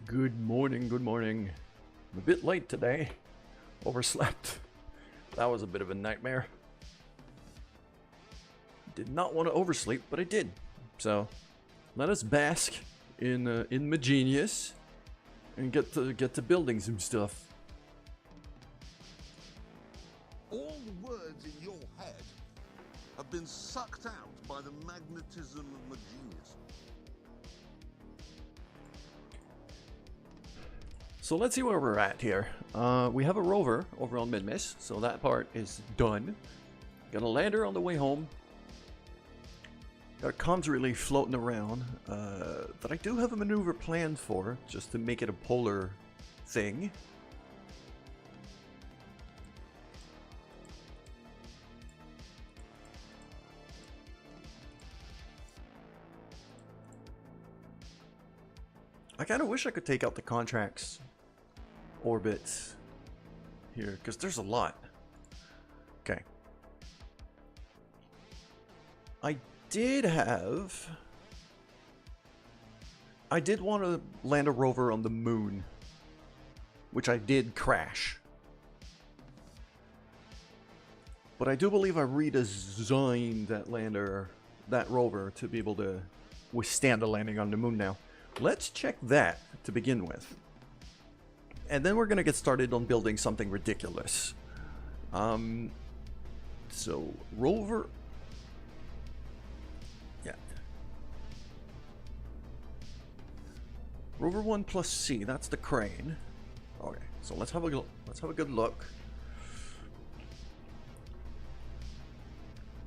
Good morning, good morning. I'm a bit late today. Overslept. That was a bit of a nightmare. Did not want to oversleep, but I did. So, let us bask in my genius and get to building some stuff. All the words in your head have been sucked out by the magnetism of my genius. So let's see where we're at here. We have a rover over on Mid-Miss, so that part is done. Got a lander on the way home. Got a comms relay floating around that I do have a maneuver planned for, just to make it a polar thing. I kind of wish I could take out the contracts orbits here, because there's a lot. Okay. I did want to land a rover on the moon, which I did crash. But I do believe I redesigned that rover to be able to withstand a landing on the moon now. Let's check that to begin with. And then we're going to get started on building something ridiculous. So, rover... Yeah. Rover 1 plus C, that's the crane. Okay, so let's have a good look.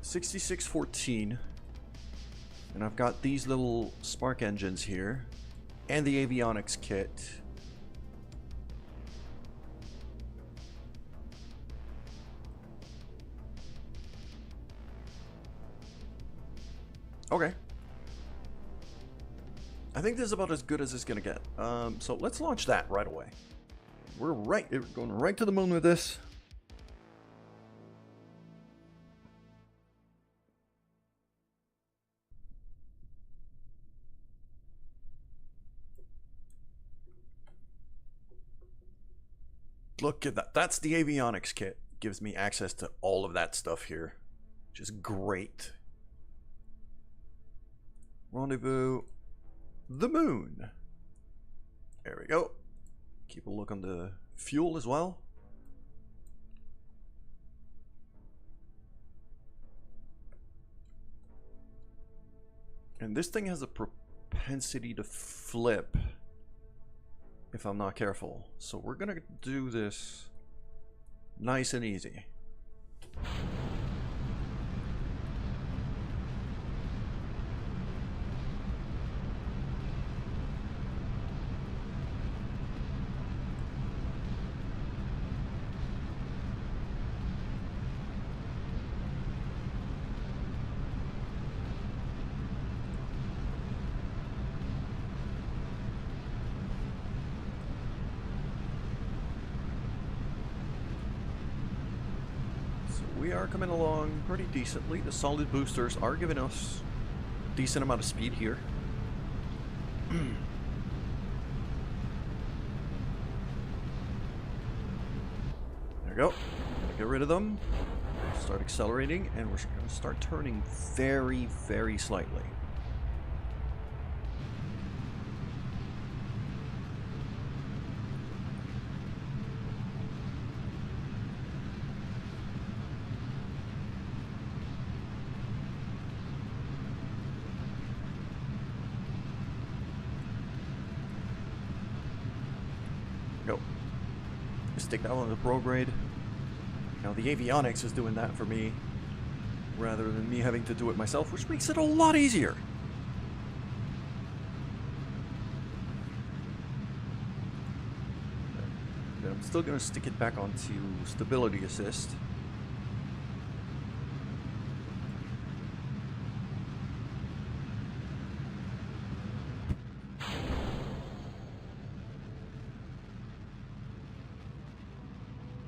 6614. And I've got these little spark engines here. And the avionics kit. Okay. I think this is about as good as it's gonna get. So let's launch that right away. We're going right to the moon with this. Look at that. That's the avionics kit. Gives me access to all of that stuff here, which is great. Rendezvous the moon. There we go. Keep a look on the fuel as well. And this thing has a propensity to flip if I'm not careful. So we're gonna do this nice and easy. We are coming along pretty decently. The solid boosters are giving us a decent amount of speed here. There we go. Get rid of them. Start accelerating, and we're going to start turning very, very slightly. Go. Stick that on the prograde. Now the avionics is doing that for me, rather than me having to do it myself, which makes it a lot easier. Then I'm still going to stick it back onto stability assist.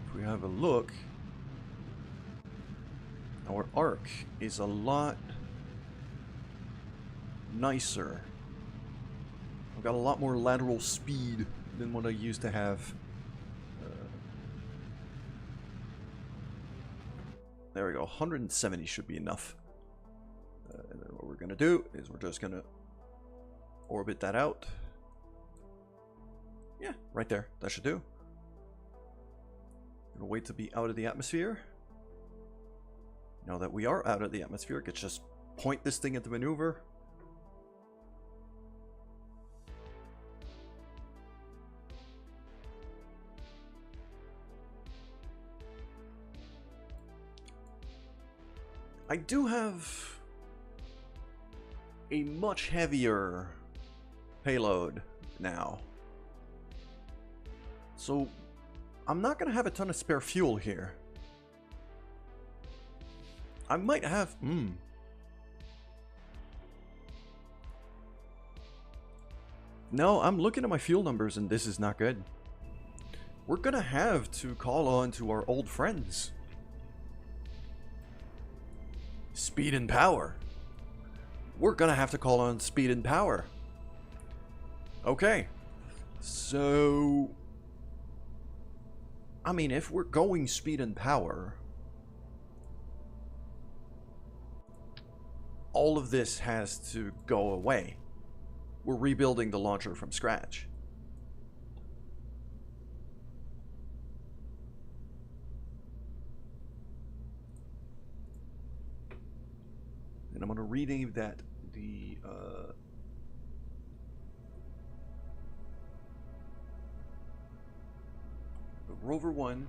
If we have a look, our arc is a lot nicer got a lot more lateral speed than what I used to have. There we go, 170 should be enough. And then what we're gonna do is we're just gonna orbit that out. Yeah, right there, that should do. Gonna wait to be out of the atmosphere. Now that we are out of the atmosphere, let's just point this thing at the maneuver. I do have a much heavier payload now. So I'm not going to have a ton of spare fuel here. I might have... No, I'm looking at my fuel numbers and this is not good. We're going to have to call on to our old friends. Speed and power. We're gonna have to call on speed and power. Okay. So... I mean, if we're going speed and power... all of this has to go away. We're rebuilding the launcher from scratch. And I'm going to rename that the Rover 1,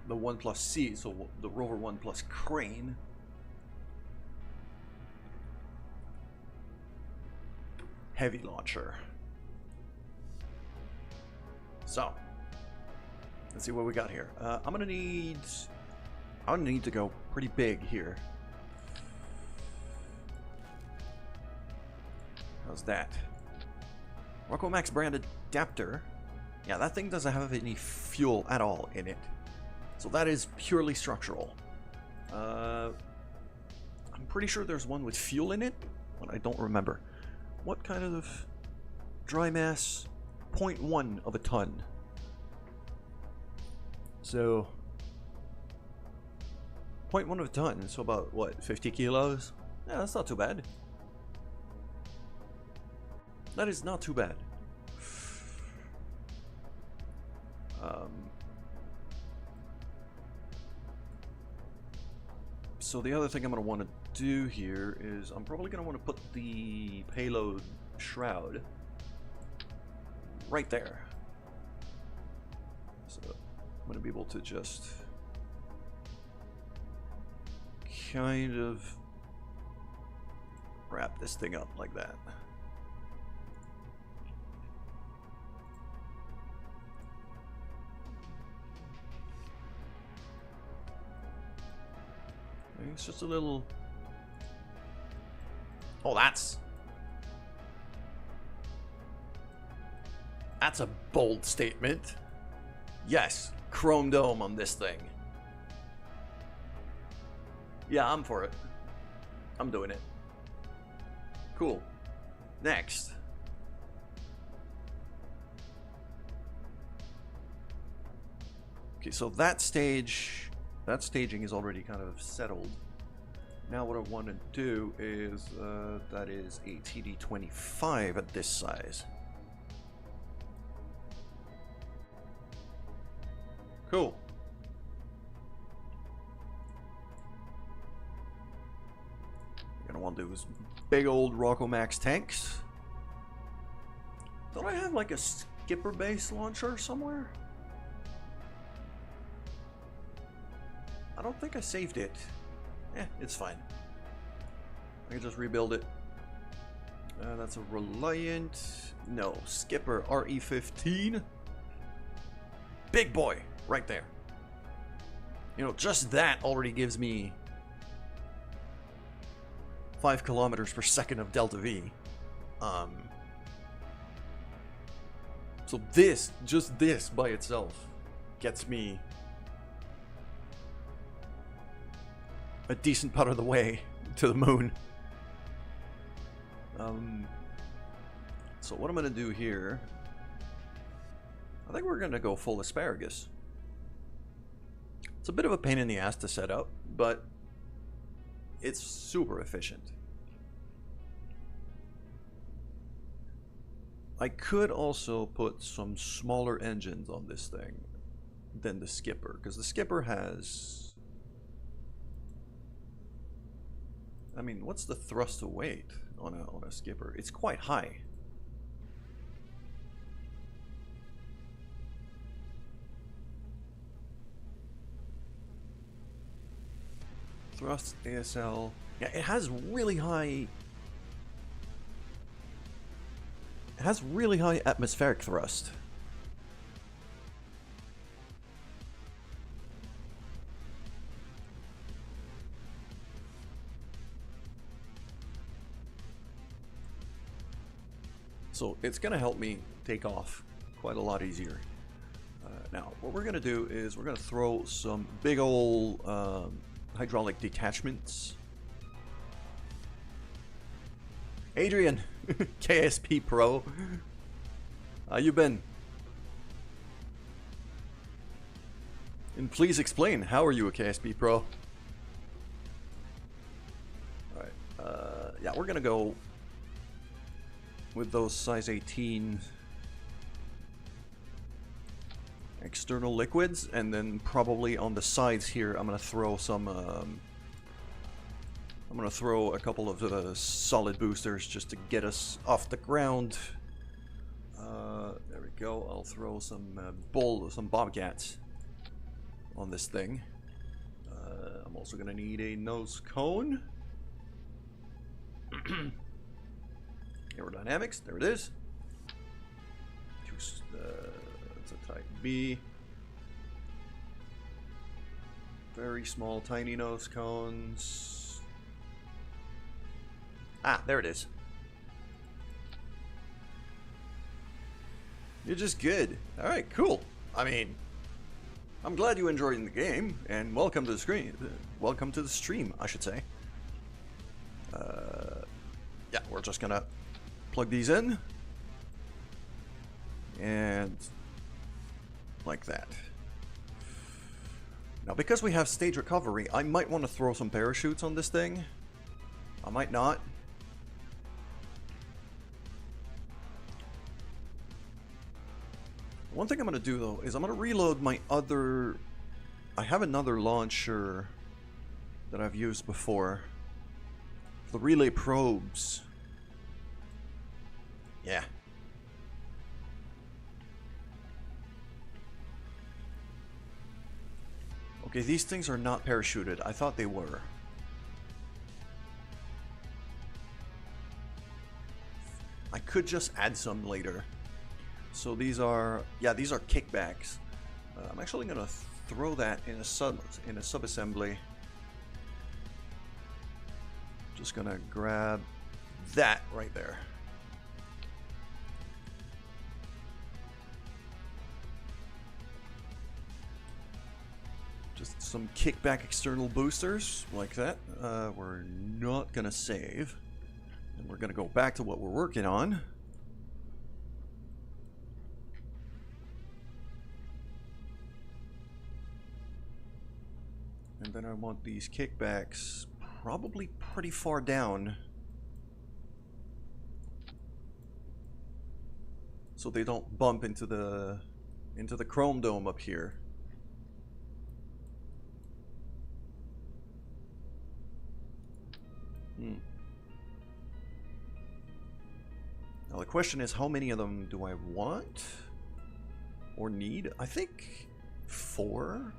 the 1 plus C, so the Rover 1 plus Crane. Heavy launcher. So, let's see what we got here. I'm gonna need to go pretty big here. How's that? Rockomax brand adapter. Yeah, that thing doesn't have any fuel at all in it. So that is purely structural. I'm pretty sure there's one with fuel in it, but I don't remember. What kind of dry mass? 0.1 of a ton. So 0.1 of a ton, so about what, 50 kilos? Yeah, that's not too bad. That is not too bad. So the other thing I'm going to want to do here is I'm probably going to want to put the payload shroud right there. So I'm going to be able to just kind of wrap this thing up like that. It's just a little... Oh, that's a bold statement. Yes, chrome dome on this thing. Yeah, I'm for it. I'm doing it. Cool. Next. Okay, so that staging is already kind of settled. Now what I want to do is, that is a TD-25 at this size. Cool. What I'm gonna want to do is big old Rockomax tanks. Don't I have like a skipper base launcher somewhere? I don't think I saved it. It's fine. I can just rebuild it. That's a Reliant. No, Skipper RE-15. Big boy, right there. You know, just that already gives me 5 kilometers per second of Delta V. So this, just this by itself, gets me a decent part of the way to the moon. So what I'm going to do here, I think we're going to go full asparagus. It's a bit of a pain in the ass to set up, but it's super efficient. I could also put some smaller engines on this thing than the skipper, because the skipper has... I mean, what's the thrust to weight on a skipper? It's quite high. Thrust, ASL... Yeah, it has really high... It has really high atmospheric thrust. So it's going to help me take off quite a lot easier. Now, what we're going to do is we're going to throw some big ol' hydraulic detachments. Adrian, KSP Pro, how you been? And please explain, how are you a KSP Pro? Alright, yeah, we're gonna go with those size 18 external liquids, and then probably on the sides here I'm gonna throw some I'm gonna throw a couple of solid boosters just to get us off the ground. There we go. I'll throw some bobcats on this thing. I'm also gonna need a nose cone. Aerodynamics, there it is. It's a type B. Very small, tiny nose cones. Ah, there it is. You're just good. Alright, cool. I mean, I'm glad you enjoyed the game, and welcome to the screen. Welcome to the stream, I should say. Yeah, we're just gonna plug these in. And like that. Now, because we have stage recovery, I might want to throw some parachutes on this thing. I might not. One thing I'm going to do, though, is I'm going to reload my other... I have another launcher that I've used before. The relay probes. Yeah. Okay, these things are not parachuted. I thought they were. I could just add some later. So these are, yeah, these are kickbacks. I'm actually gonna throw that in a subassembly. Just gonna grab that right there. Just some kickback external boosters like that. We're not gonna save, and we're gonna go back to what we're working on. And then I want these kickbacks probably pretty far down, so they don't bump into the chrome dome up here. Now the question is, how many of them do I want or need? I think 4.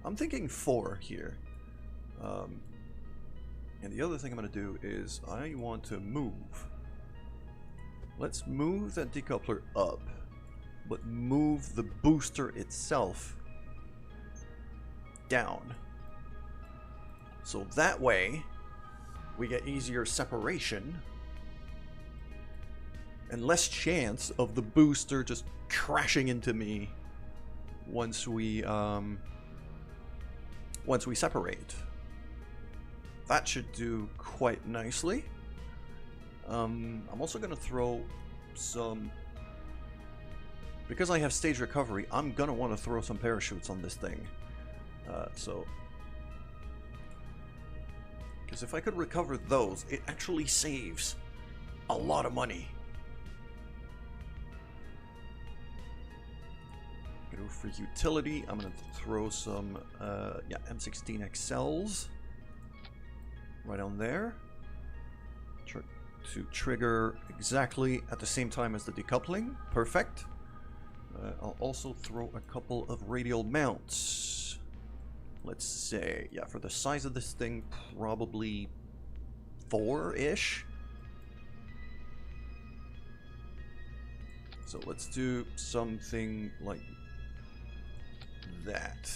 I'm thinking 4 here. And the other thing I'm going to do is I want to move. Let's move that decoupler up, but move the booster itself down. So that way we get easier separation and less chance of the booster just crashing into me once we separate. That should do quite nicely. I'm also going to throw some... Because I have stage recovery, I'm gonna want to throw some parachutes on this thing. Because if I could recover those, it actually saves a lot of money. Go for utility. I'm gonna throw some, M16 XLs right on there. To trigger exactly at the same time as the decoupling. Perfect. I'll also throw a couple of radial mounts. Let's say, yeah, for the size of this thing, probably 4-ish. So let's do something like that.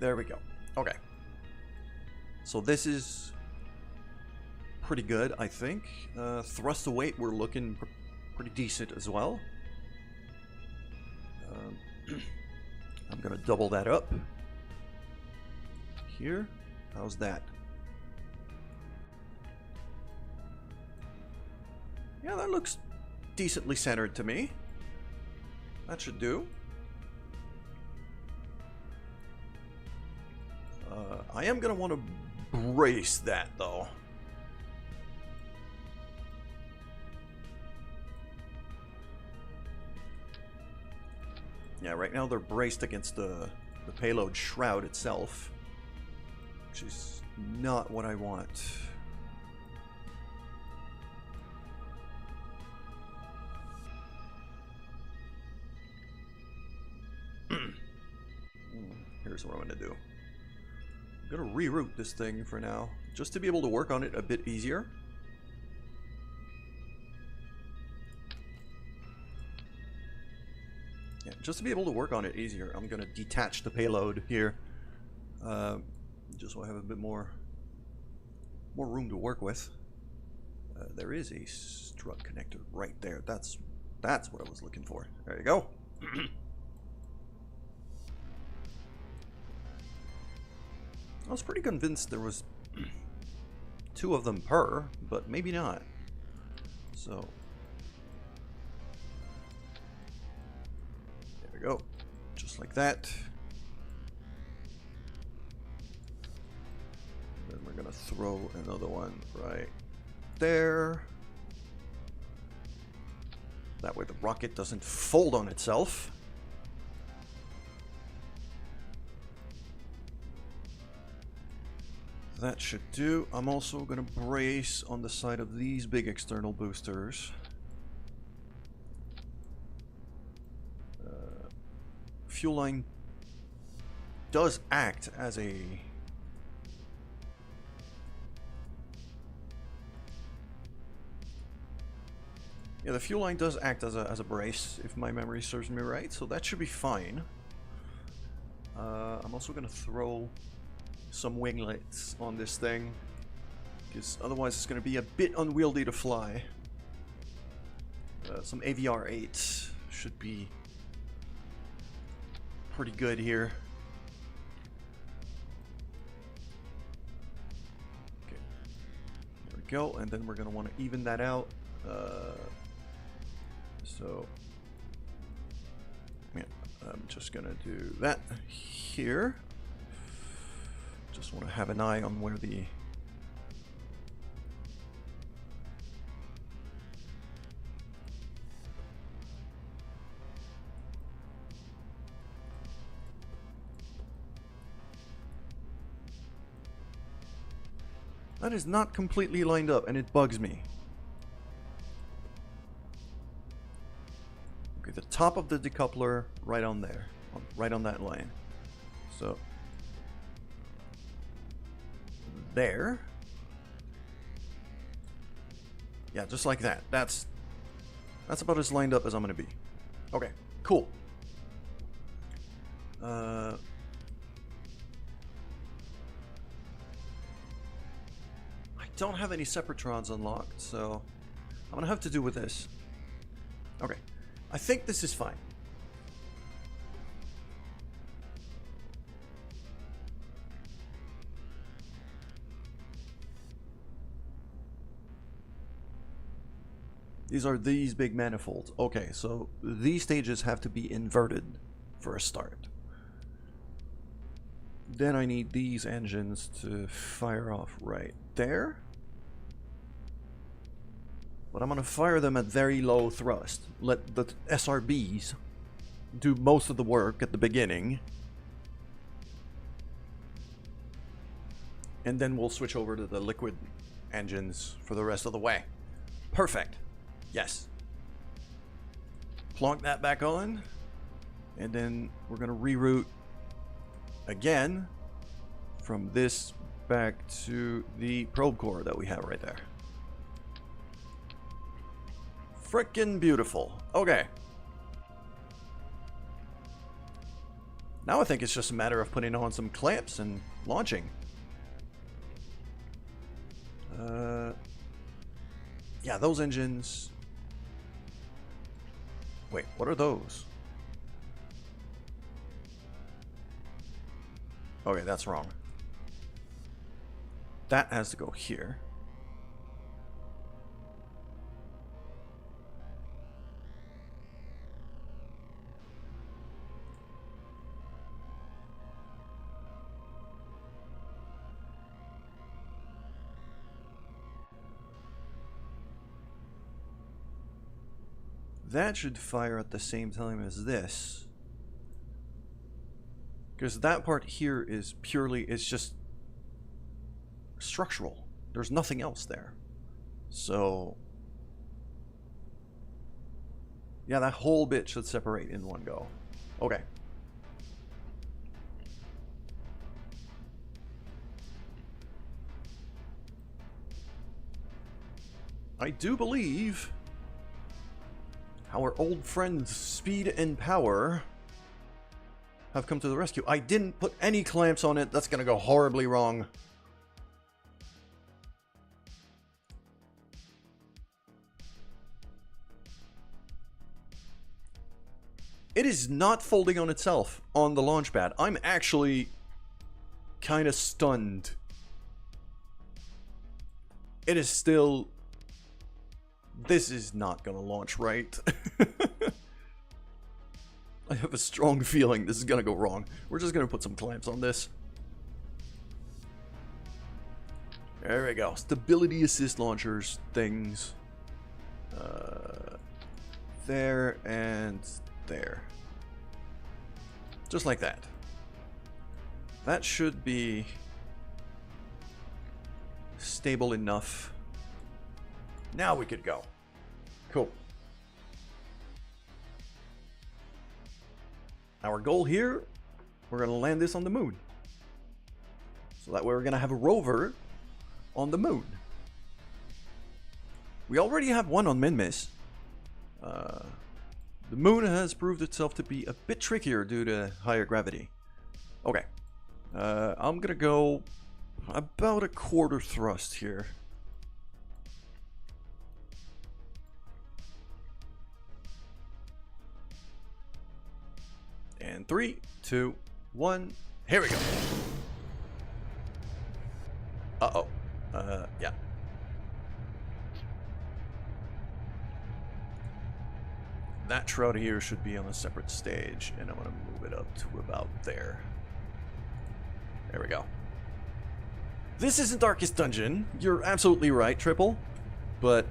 There we go. Okay. So this is pretty good, I think. Thrust to weight, we're looking pretty decent as well. I'm gonna double that up. Here. How's that? Yeah, that looks decently centered to me. That should do. I am going to want to brace that, though. Yeah, right now they're braced against the payload shroud itself, which is not what I want. Here's what I'm going to do. I'm going to reroute this thing for now, just to be able to work on it a bit easier. Yeah, just to be able to work on it easier, I'm going to detach the payload here. Just so I have a bit more room to work with. There is a strut connector right there. That's what I was looking for. There you go. I was pretty convinced there was 2 of them per, but maybe not. So there we go, just like that. And then we're gonna throw another one right there. That way the rocket doesn't fold on itself. That should do. I'm also going to brace on the side of these big external boosters. Fuel line does act as a... Yeah, the fuel line does act as a brace, if my memory serves me right, so that should be fine. I'm also going to throw some winglets on this thing, because otherwise it's going to be a bit unwieldy to fly. Some AVR-8s should be pretty good here. Okay, there we go, and then we're going to want to even that out. So yeah, I'm just going to do that here. Just want to have an eye on where the... That is not completely lined up, and it bugs me. Okay, the top of the decoupler right on there, right on that line. So there. Yeah, just like that. That's about as lined up as I'm gonna be. Okay, cool. I don't have any Separatrons unlocked, so I'm gonna have to do with this. Okay, I think this is fine. These are these big manifolds. Okay, so these stages have to be inverted for a start. Then I need these engines to fire off right there. But I'm going to fire them at very low thrust. Let the SRBs do most of the work at the beginning. And then we'll switch over to the liquid engines for the rest of the way. Perfect. Yes. Plonk that back on. And then we're going to reroute again from this back to the probe core that we have right there. Frickin' beautiful. Okay. Now I think it's just a matter of putting on some clamps and launching. Yeah, those engines... Wait, what are those? Okay, that's wrong. That has to go here. That should fire at the same time as this. Because that part here is purely, it's just structural. There's nothing else there. So, yeah, that whole bit should separate in one go. Okay. I do believe our old friends Speed and Power have come to the rescue. I didn't put any clamps on it. That's gonna go horribly wrong. It is not folding on itself on the launch pad. I'm actually kind of stunned. It is still... This is not gonna launch right. I have a strong feeling this is gonna go wrong. We're just gonna put some clamps on this. There we go. Stability assist launchers things. There and there. Just like that. That should be stable enough. Now we could go. Cool. Our goal here, we're going to land this on the moon. So that way we're going to have a rover on the moon. We already have one on Minmus. The moon has proved itself to be a bit trickier due to higher gravity. Okay. I'm going to go about a quarter thrust here. And 3, 2, 1, here we go. Uh-oh. Yeah. That shroud here should be on a separate stage, and I'm going to move it up to about there. There we go. This isn't Darkest Dungeon. You're absolutely right, Triple. But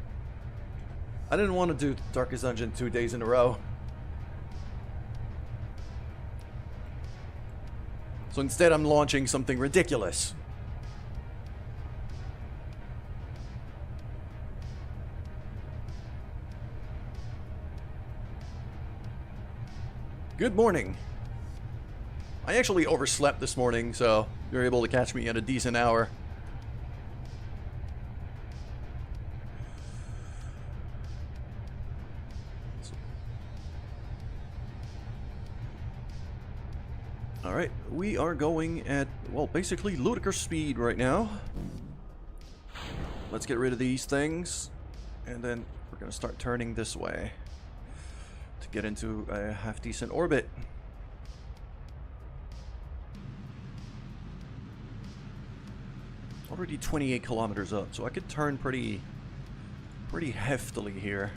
I didn't want to do Darkest Dungeon 2 days in a row. So instead I'm launching something ridiculous. Good morning. I actually overslept this morning, so you're able to catch me at a decent hour. Alright, we are going at, well, basically ludicrous speed right now. Let's get rid of these things, and then we're going to start turning this way to get into a half-decent orbit. Already 28 kilometers up, so I could turn pretty heftily here.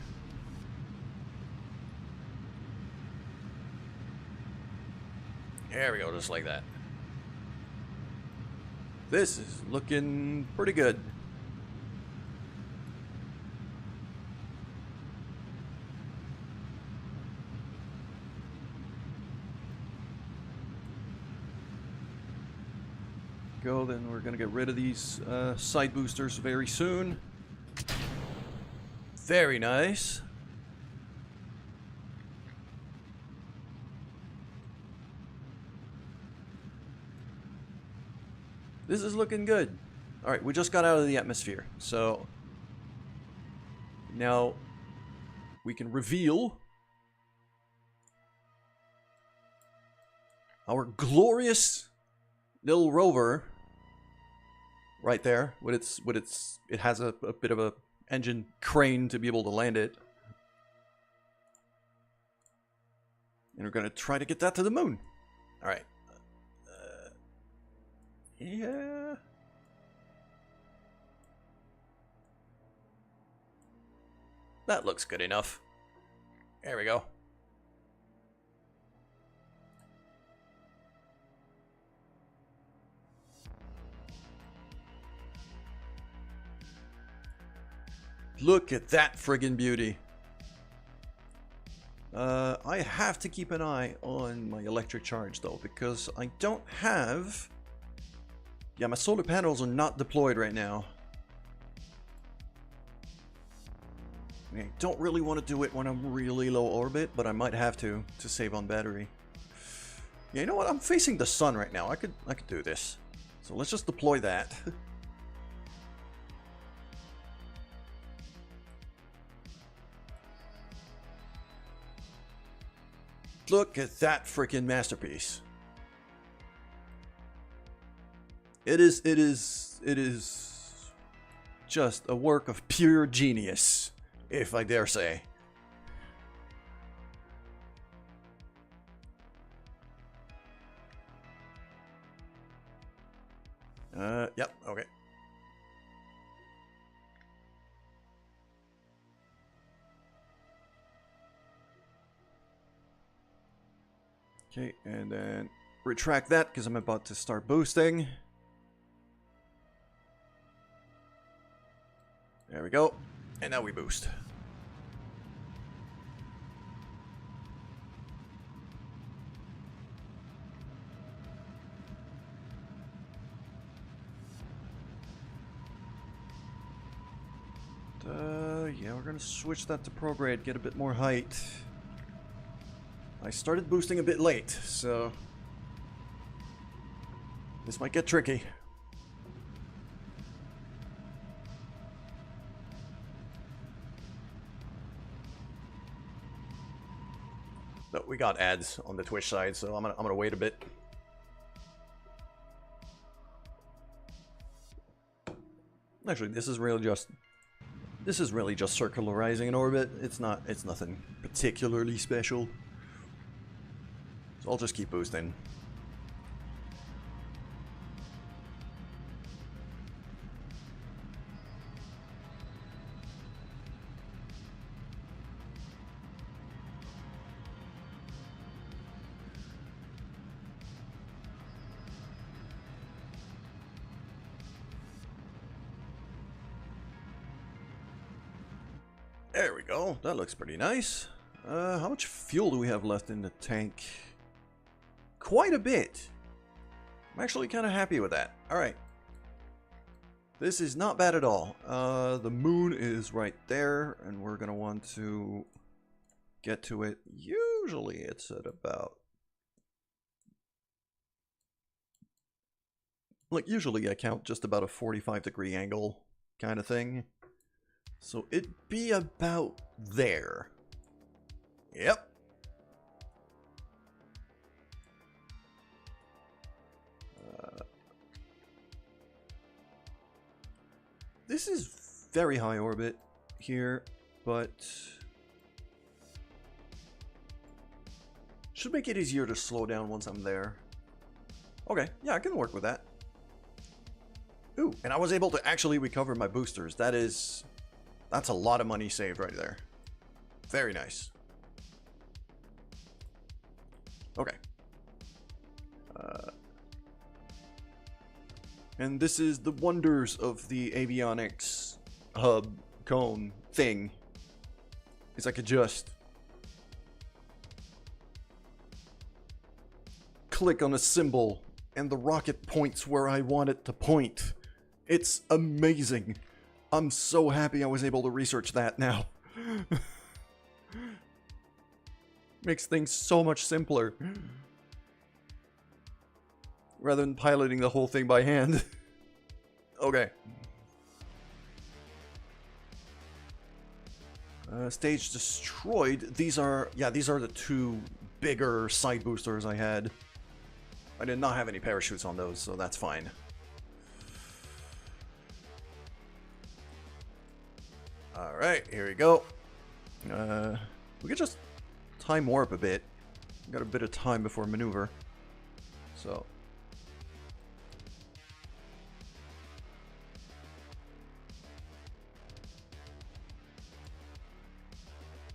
There we go, just like that. This is looking pretty good. Go, then we're gonna get rid of these side boosters very soon. Very nice. This is looking good. Alright, we just got out of the atmosphere, so now we can reveal our glorious little rover right there with its it has a bit of a engine crane to be able to land it. And we're gonna try to get that to the moon. Alright. Yeah. That looks good enough. There we go. Look at that friggin' beauty. I have to keep an eye on my electric charge though, because I don't have... Yeah, my solar panels are not deployed right now. I don't really want to do it when I'm really low orbit, but I might have to save on battery. Yeah, you know what? I'm facing the sun right now. I could do this. So let's just deploy that. Look at that freaking masterpiece. It is just a work of pure genius, if I dare say. Yep, okay. Okay, and then retract that because I'm about to start boosting. There we go. And now we boost. Yeah, we're gonna switch that to prograde, get a bit more height. I started boosting a bit late, so this might get tricky. But we got ads on the Twitch side, so I'm gonna wait a bit. Actually, this is really just circularizing an orbit. It's nothing particularly special. So I'll just keep boosting. There we go. That looks pretty nice. How much fuel do we have left in the tank? Quite a bit. I'm actually kind of happy with that. Alright. This is not bad at all. The moon is right there, and we're going to want to get to it. Usually it's at about... Like, usually I count just about a 45-degree angle kind of thing. So it'd be about there. Yep. This is very high orbit here, but should make it easier to slow down once I'm there. Okay, yeah, I can work with that. Ooh, and I was able to actually recover my boosters. That's a lot of money saved right there. Very nice. Okay. And this is the wonders of the avionics hub cone thing. Is I could just click on a symbol and the rocket points where I want it to point. It's amazing. I'm so happy I was able to research that now. Makes things so much simpler. Rather than piloting the whole thing by hand. Okay. Stage destroyed. These are the two bigger side boosters I had. I did not have any parachutes on those, so that's fine. Alright, here we go. We could just time warp a bit. Got a bit of time before maneuver. So.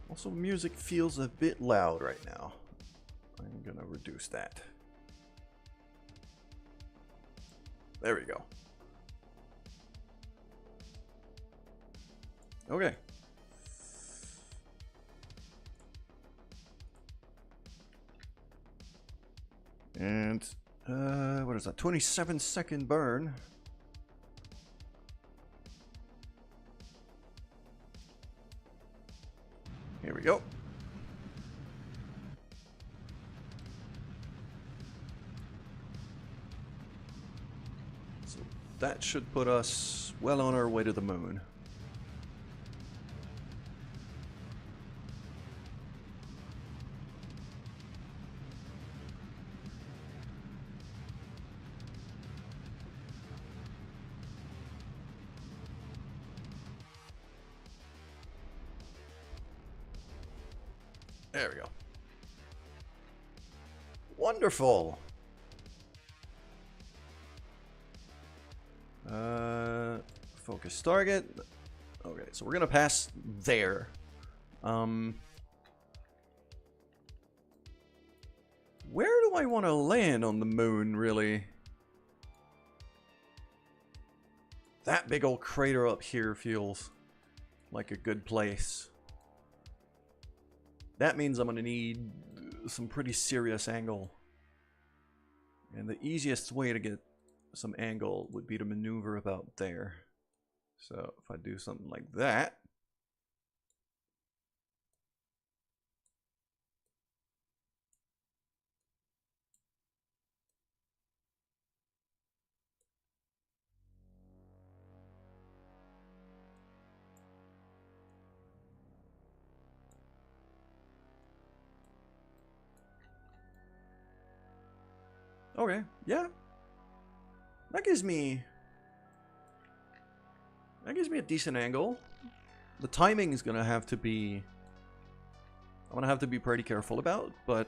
Also, music feels a bit loud right now. I'm gonna reduce that. There we go. Okay. And, what is that? 27-second burn. Here we go. So that should put us well on our way to the moon. There we go. Wonderful. Focus target. Okay, so we're gonna pass there. Where do I want to land on the moon, really? That big old crater up here feels like a good place. That means I'm going to need some pretty serious angle. And the easiest way to get some angle would be to maneuver about there. So if I do something like that. Okay, yeah. That gives me a decent angle. The timing is gonna have to be I'm gonna have to be pretty careful about, but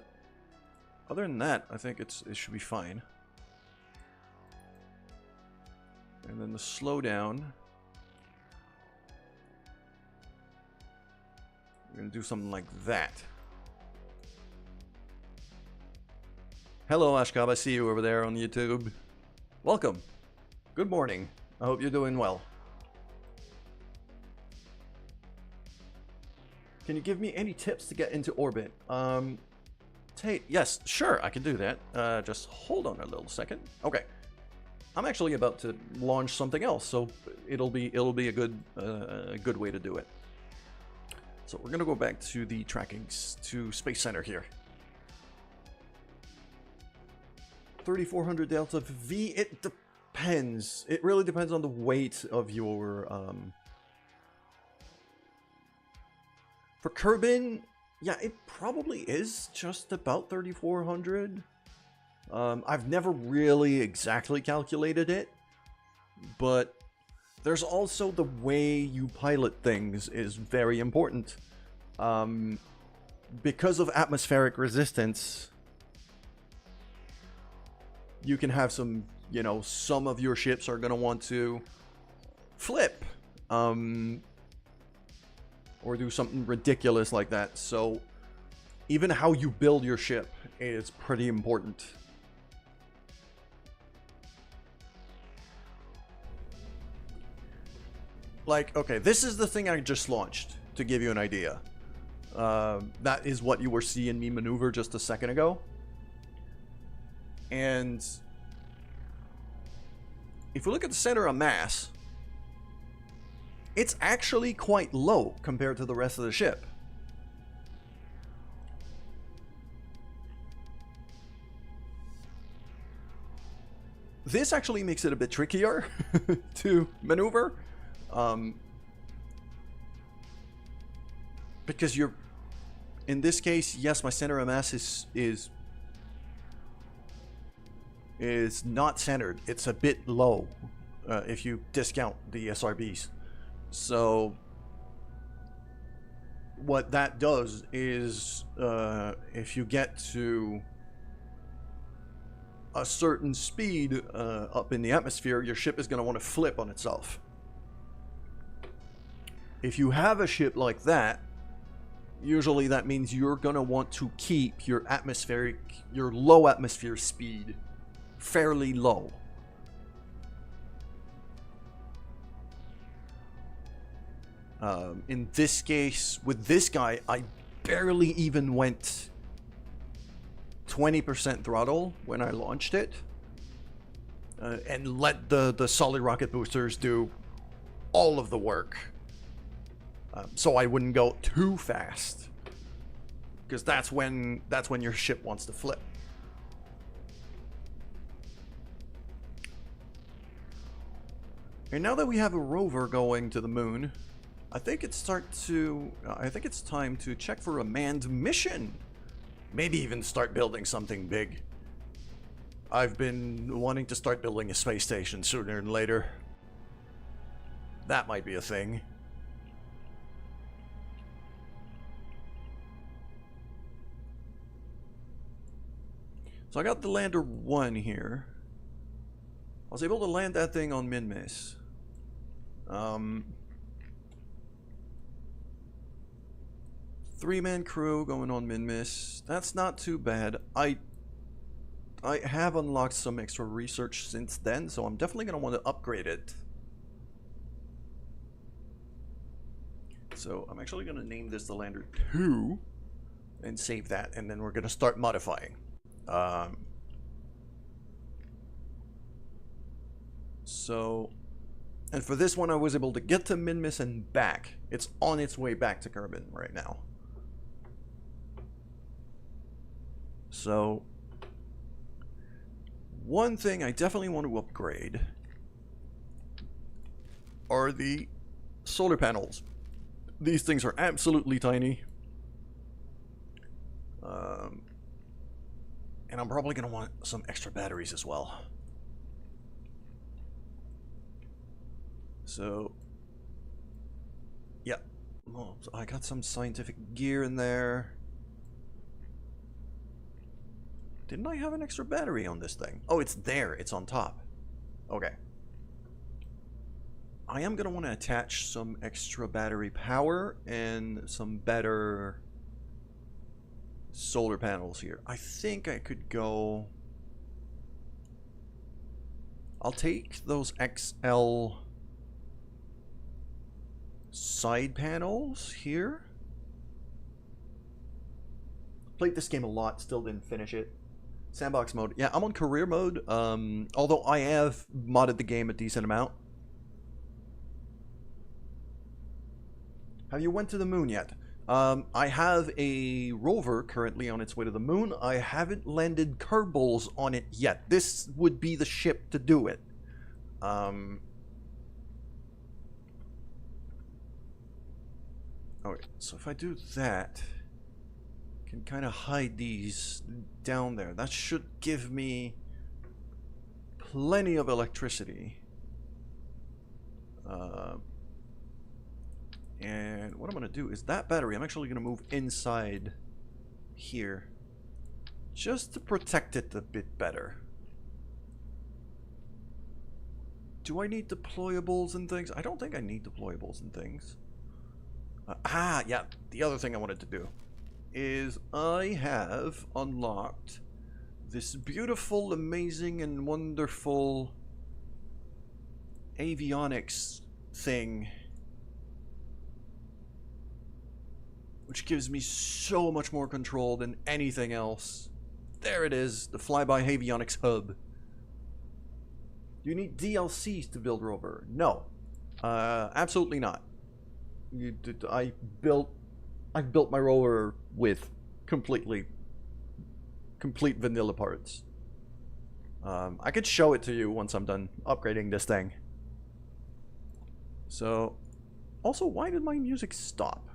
other than that, I think it should be fine. And then the slowdown. We're gonna do something like that. Hello, Ashkab. I see you over there on YouTube. Welcome. Good morning. I hope you're doing well. Can you give me any tips to get into orbit? Tate, yes, sure, I can do that. Just hold on a little second. Okay. I'm actually about to launch something else, so it'll be a good way to do it. So we're gonna go back to the trackings to Space Center here. 3400 Delta V, it depends. It really depends on the weight of your, For Kerbin, yeah, it probably is just about 3400. I've never really exactly calculated it, but there's also the way you pilot things is very important. Because of atmospheric resistance, you can have some, you know, some of your ships are going to want to flip. Or do something ridiculous like that. So even how you build your ship is pretty important. like, okay, this is the thing I just launched, to give you an idea. That is what you were seeing me maneuver just a second ago. And if we look at the center of mass, it's actually quite low compared to the rest of the ship. This actually makes it a bit trickier to maneuver. Because you're, in this case, yes, my center of mass is not centered. It's a bit low if you discount the SRBs. So what that does is if you get to a certain speed up in the atmosphere, your ship is going to want to flip on itself. If you have a ship like that, usually that means you're going to want to keep your low atmosphere speed fairly low. In this case, with this guy, I barely even went 20% throttle when I launched it, and let the solid rocket boosters do all of the work, so I wouldn't go too fast, because that's when your ship wants to flip. And now that we have a rover going to the moon, I think it's time to check for a manned mission. Maybe even start building something big. I've been wanting to start building a space station sooner than later. That might be a thing. So I got the lander 1 here. I was able to land that thing on Minmis. 3-man crew going on Minmis. That's not too bad. I have unlocked some extra research since then, so I'm definitely going to want to upgrade it. So I'm actually going to name this the Lander 2 and save that, and then we're going to start modifying. And for this one, I was able to get to Minmis and back. It's on its way back to Kerbin right now. So, one thing I definitely want to upgrade are the solar panels. These things are absolutely tiny. And I'm probably going to want some extra batteries as well. So, yeah. Oh, so I got some scientific gear in there. Didn't I have an extra battery on this thing? Oh, it's there. It's on top. Okay. I am going to want to attach some extra battery power and some better solar panels here. I think I could go... I'll take those XL side panels here. Played this game a lot, still didn't finish it. Sandbox mode. Yeah, I'm on career mode, although I have modded the game a decent amount. Have you went to the moon yet? I have a rover currently on its way to the moon. I haven't landed Kerbals on it yet. This would be the ship to do it. Alright, so if I do that, I can kind of hide these down there. That should give me plenty of electricity. And what I'm going to do is that battery, I'm actually going to move inside here just to protect it a bit better. Do I need deployables and things? I don't think I need deployables and things. Yeah, the other thing I wanted to do is I have unlocked this beautiful, amazing, and wonderful avionics thing which gives me so much more control than anything else. There it is, the Flyby Avionics Hub. Do you need DLCs to build rover? No, absolutely not. I built my rover with complete vanilla parts. I could show it to you once I'm done upgrading this thing. So, also, why did my music stop?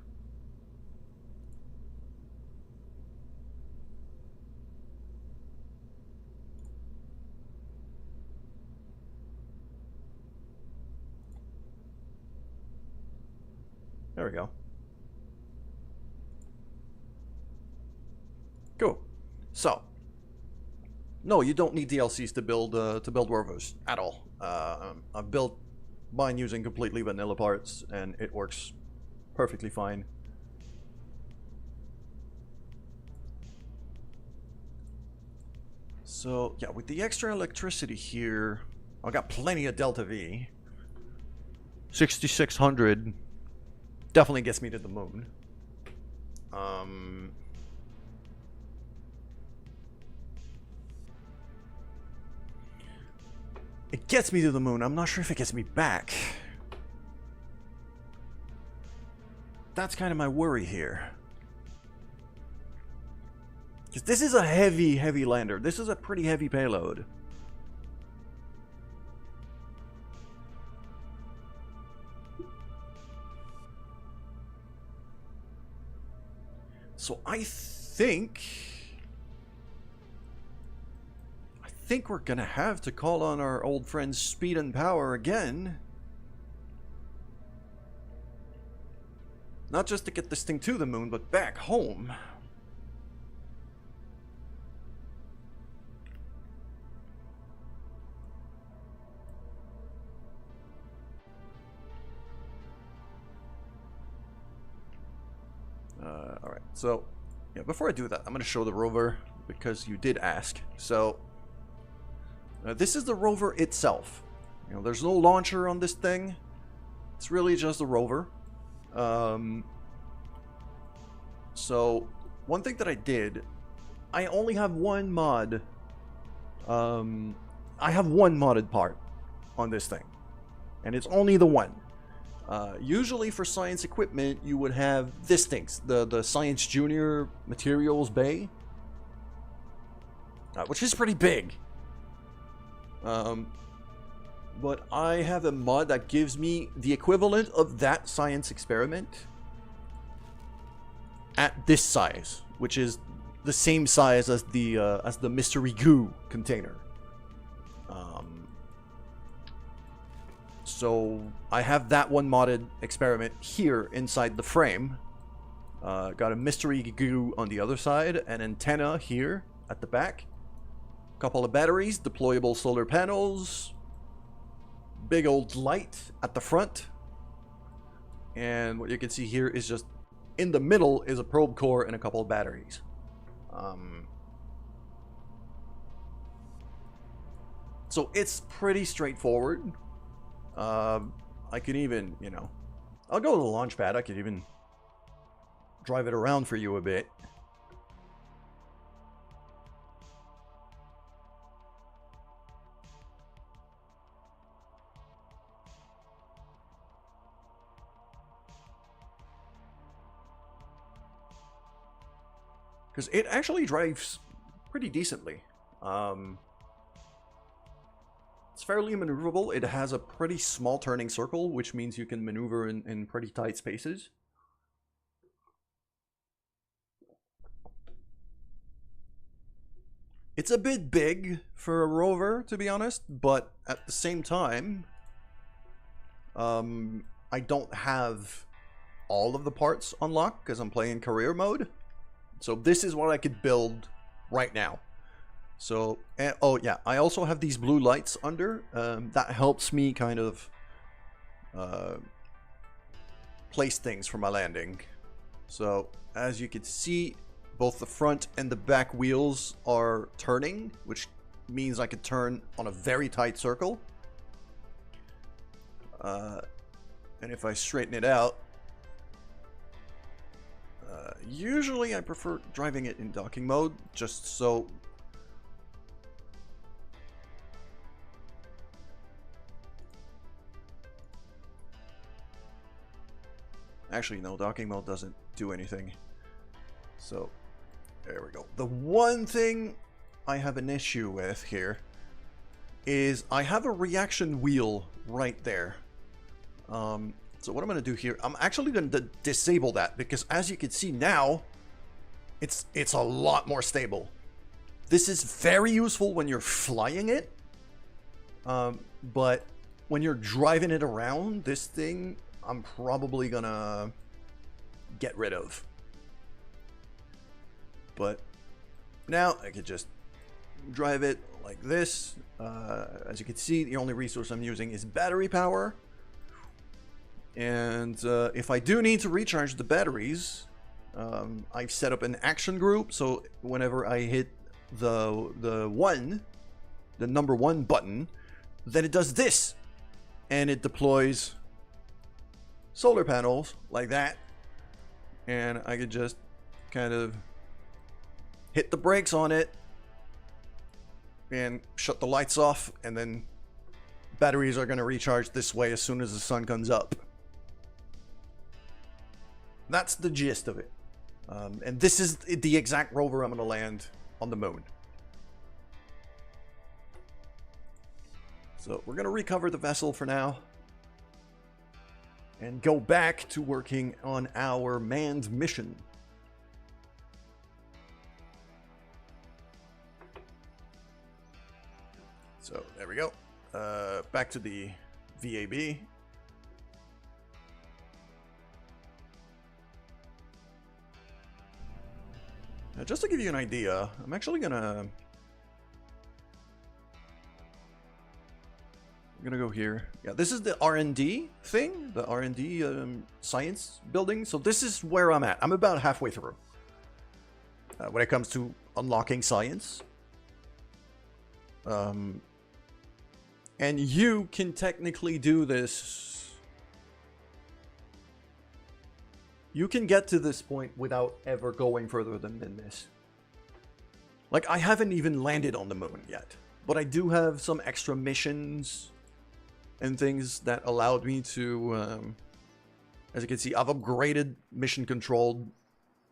There we go. Cool. So, no, you don't need DLCs to build rovers at all. I've built mine using completely vanilla parts, and it works perfectly fine. So, yeah, with the extra electricity here, I got plenty of Delta V. 6,600 definitely gets me to the moon. It gets me to the moon. I'm not sure if it gets me back. That's kind of my worry here. Because this is a heavy lander. This is a pretty heavy payload. So I think we're gonna have to call on our old friends Speed and Power again. Not just to get this thing to the moon, but back home. Alright, so, yeah, before I do that, I'm going to show the rover, because you did ask. So, this is the rover itself. You know, there's no launcher on this thing. It's really just a rover. So, one thing that I did, I only have one mod. I have one modded part on this thing, and it's only the one. Usually for science equipment, you would have this things, the Science Junior Materials Bay, which is pretty big. But I have a mod that gives me the equivalent of that science experiment at this size, which is the same size as the mystery goo container. So I have that one modded experiment here inside the frame. Got a mystery goo on the other side, an antenna here at the back, a couple of batteries, deployable solar panels, big old light at the front, and what you can see here is just in the middle is a probe core and a couple of batteries. So it's pretty straightforward. I can even, you know, I'll go to the launch pad. I could even drive it around for you a bit. Because it actually drives pretty decently. It's fairly maneuverable. It has a pretty small turning circle, which means you can maneuver in pretty tight spaces. It's a bit big for a rover, to be honest, but at the same time, I don't have all of the parts unlocked because I'm playing career mode. So this is what I could build right now. So, oh yeah, I also have these blue lights under. That helps me kind of place things for my landing. So, as you can see, both the front and the back wheels are turning, which means I could turn on a very tight circle. And if I straighten it out, Usually I prefer driving it in docking mode, just so... Actually, no, docking mode doesn't do anything. So, there we go. The one thing I have an issue with here is I have a reaction wheel right there. So what I'm going to do here, I'm actually going to disable that, because as you can see now, it's a lot more stable. This is very useful when you're flying it, but when you're driving it around, this thing I'm probably going to get rid of. But now I could just drive it like this. As you can see, the only resource I'm using is battery power. And if I do need to recharge the batteries, I've set up an action group. So whenever I hit the number one button, then it does this, and it deploys solar panels like that. And I could just kind of hit the brakes on it and shut the lights off, and then batteries are going to recharge this way as soon as the sun comes up. That's the gist of it. And this is the exact rover I'm going to land on the moon. So we're going to recover the vessel for now and go back to working on our manned mission. So there we go. Back to the VAB. Now, just to give you an idea, I'm actually gonna go here. Yeah, this is the R&D thing, the R&D science building. So this is where I'm at. I'm about halfway through when it comes to unlocking science. And you can technically do this. You can get to this point without ever going further than this. Like, I haven't even landed on the moon yet, but I do have some extra missions and things that allowed me to, as you can see, I've upgraded mission control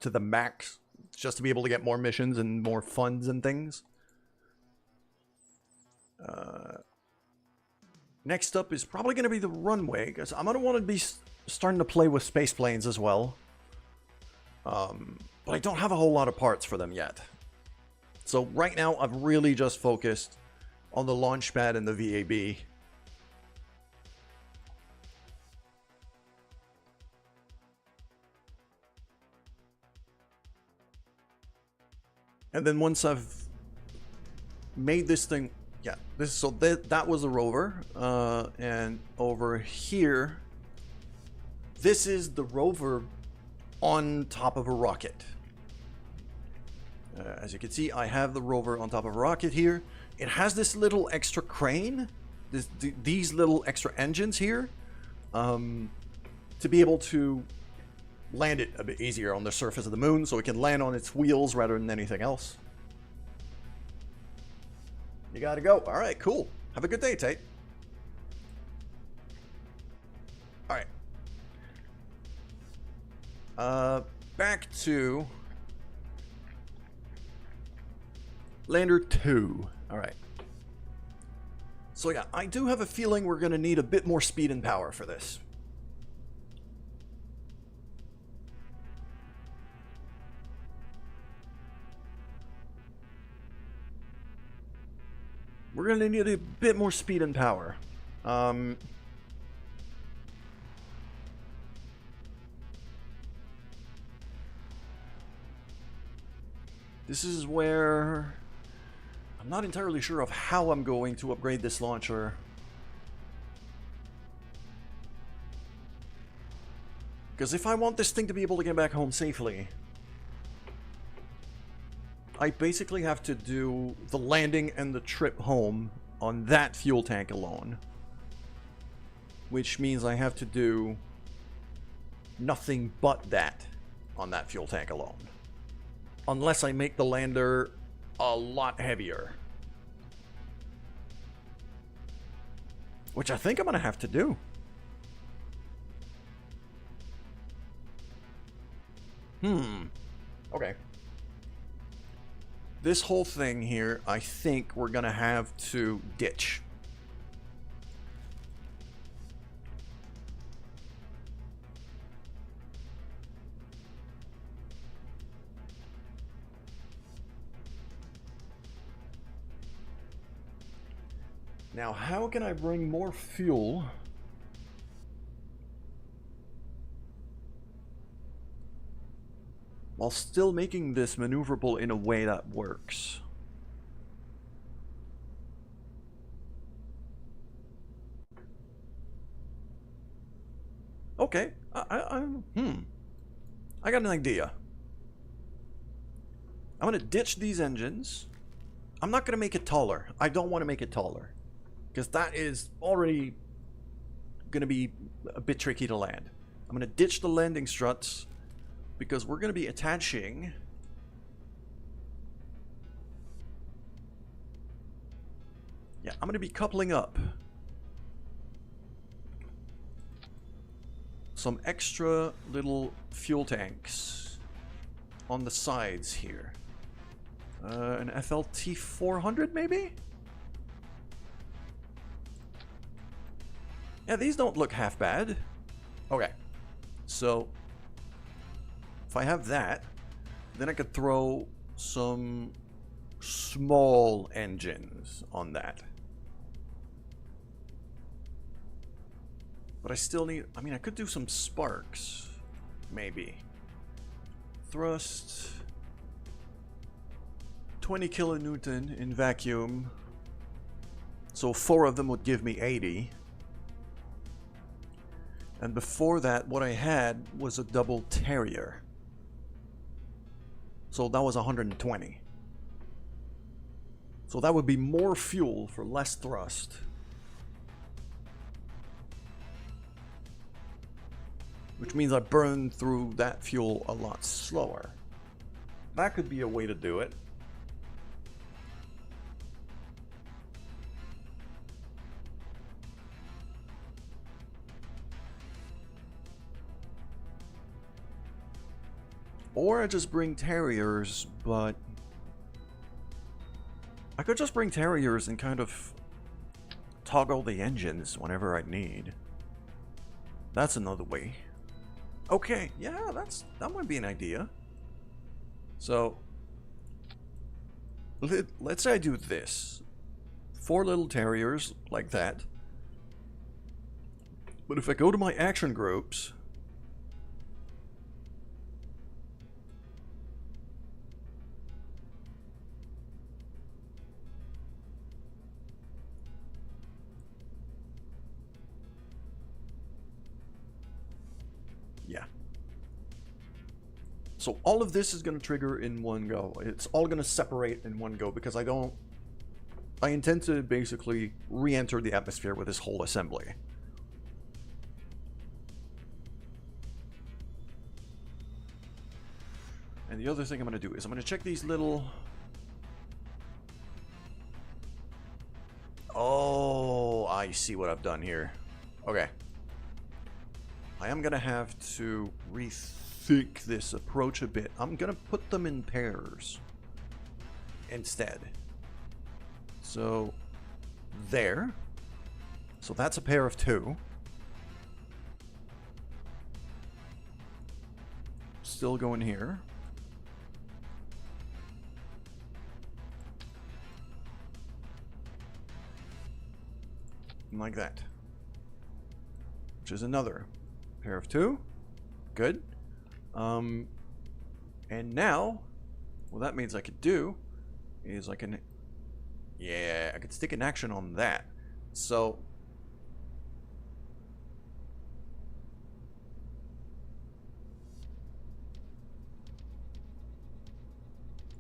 to the max just to be able to get more missions and more funds and things. Next up is probably going to be the runway, because I'm going to want to be starting to play with space planes as well. But I don't have a whole lot of parts for them yet. So right now I've really just focused on the launch pad and the VAB. And then once I've made this thing, yeah, that was the rover, and over here, this is the rover on top of a rocket. As you can see, I have the rover on top of a rocket here. It has this little extra crane, these little extra engines here, to be able to land it a bit easier on the surface of the moon, so it can land on its wheels rather than anything else. You gotta go. All right, cool. Have a good day, Tate. All right. Back to Lander 2. All right. So yeah, I do have a feeling we're gonna need a bit more speed and power for this. We're going to need a bit more speed and power. This is where I'm not entirely sure of how I'm going to upgrade this launcher. Because if I want this thing to be able to get back home safely, I basically have to do the landing and the trip home on that fuel tank alone. Which means I have to do nothing but that. on that fuel tank alone. Unless I make the lander a lot heavier. Which I think I'm going to have to do. Okay. This whole thing here, I think we're going to have to ditch. Now, how can I bring more fuel while still making this maneuverable in a way that works? Okay, I got an idea. I'm gonna ditch these engines. I'm not gonna make it taller. I don't want to make it taller, because that is already gonna be a bit tricky to land. I'm gonna ditch the landing struts, because we're going to be attaching I'm going to be coupling up some extra little fuel tanks on the sides here. An FLT 400 maybe? Yeah, these don't look half bad. Okay, so if I have that, then I could throw some small engines on that. But I still need, I mean, I could do some sparks, maybe. Thrust, 20 kilonewton in vacuum. So 4 of them would give me 80. And before that, what I had was a double Terrier. So that was 120. So that would be more fuel for less thrust. Which means I burn through that fuel a lot slower. That could be a way to do it. Or I just bring Terriers, but I could just bring Terriers and kind of toggle the engines whenever I need. That's another way. Okay, yeah, that might be an idea. So let's say I do this. 4 little Terriers like that. But if I go to my action groups, so all of this is going to trigger in one go. It's all going to separate in one go because I intend to basically re-enter the atmosphere with this whole assembly. And the other thing I'm going to do is I'm going to check these little... Oh, I see what I've done here. Okay. I am going to have to rethink this approach a bit. I'm going to put them in pairs instead. So, there. So that's a pair of 2. Still going here. Like that. Which is another pair of 2. Good. And now, what that means I could do is I can... Yeah, I could stick an action on that. So...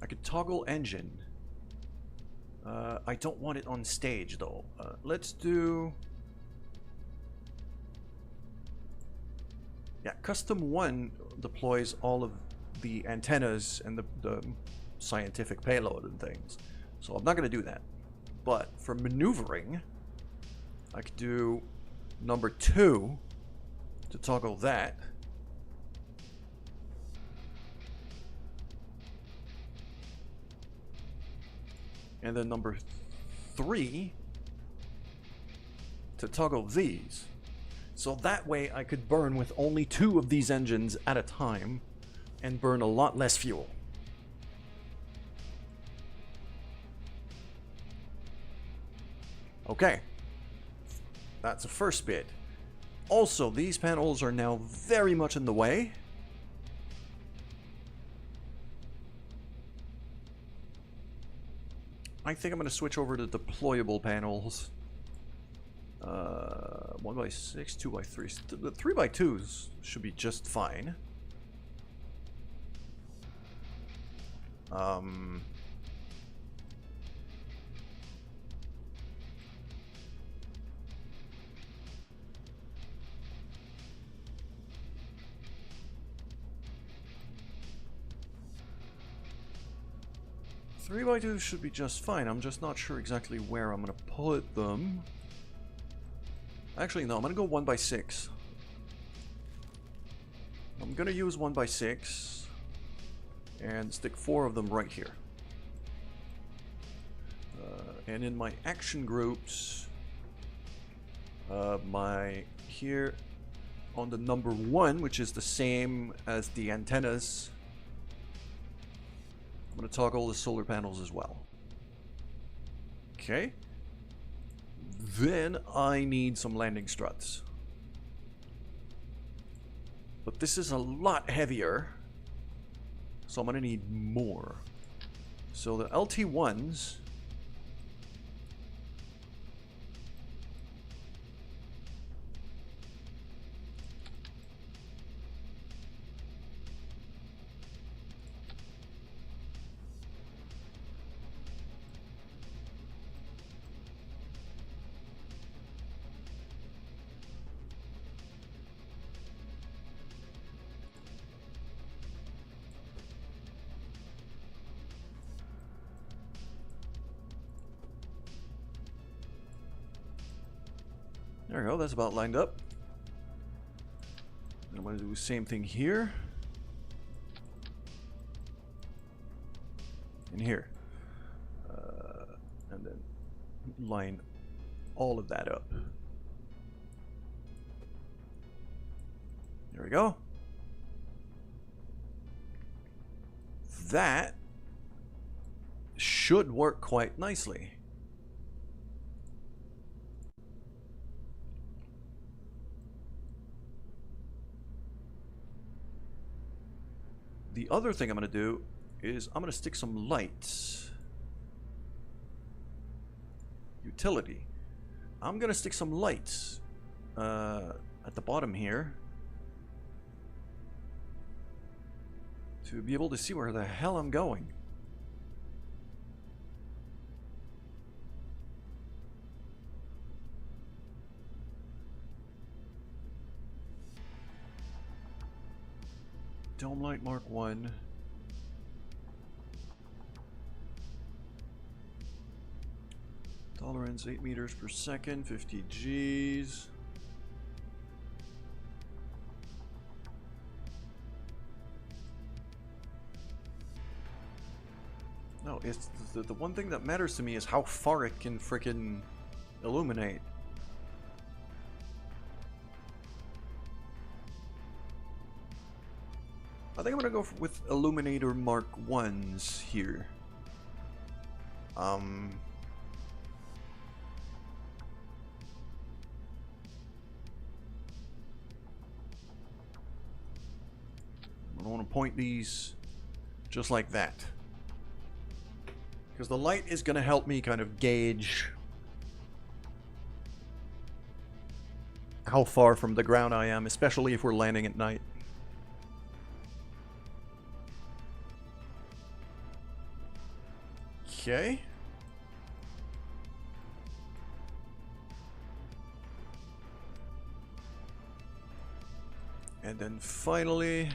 I could toggle engine. I don't want it on stage though. Let's do... Yeah, custom 1 deploys all of the antennas and the scientific payload and things. So I'm not going to do that. But for maneuvering, I could do number 2 to toggle that. And then number 3 to toggle these. So that way I could burn with only 2 of these engines at a time and burn a lot less fuel. Okay. That's the first bit. Also, these panels are now very much in the way. I think I'm going to switch over to deployable panels. 1x6, 2x3. The 3x2s should be just fine. 3x2 should be just fine. I'm just not sure exactly where I'm going to put them. Actually, no, I'm going to go 1x6. I'm going to use 1x6 and stick 4 of them right here. And in my action groups, here on the number 1, which is the same as the antennas, I'm going to toggle the solar panels as well. Okay. Then I need some landing struts. But this is a lot heavier, so I'm going to need more. So the LT1s... There we go, that's about lined up. And I'm going to do the same thing here. And here. And then line all of that up. There we go. That should work quite nicely. The other thing I'm going to do is I'm going to stick some lights. Utility. I'm going to stick some lights at the bottom here to be able to see where the hell I'm going. Dome light Mark 1. Tolerance 8 meters per second, 50 Gs. No, it's the one thing that matters to me is how far it can frickin' illuminate. I think I'm gonna go with Illuminator Mark 1s here. I want to point these just like that, because the light is gonna help me kind of gauge how far from the ground I am, especially if we're landing at night. Okay. And then finally,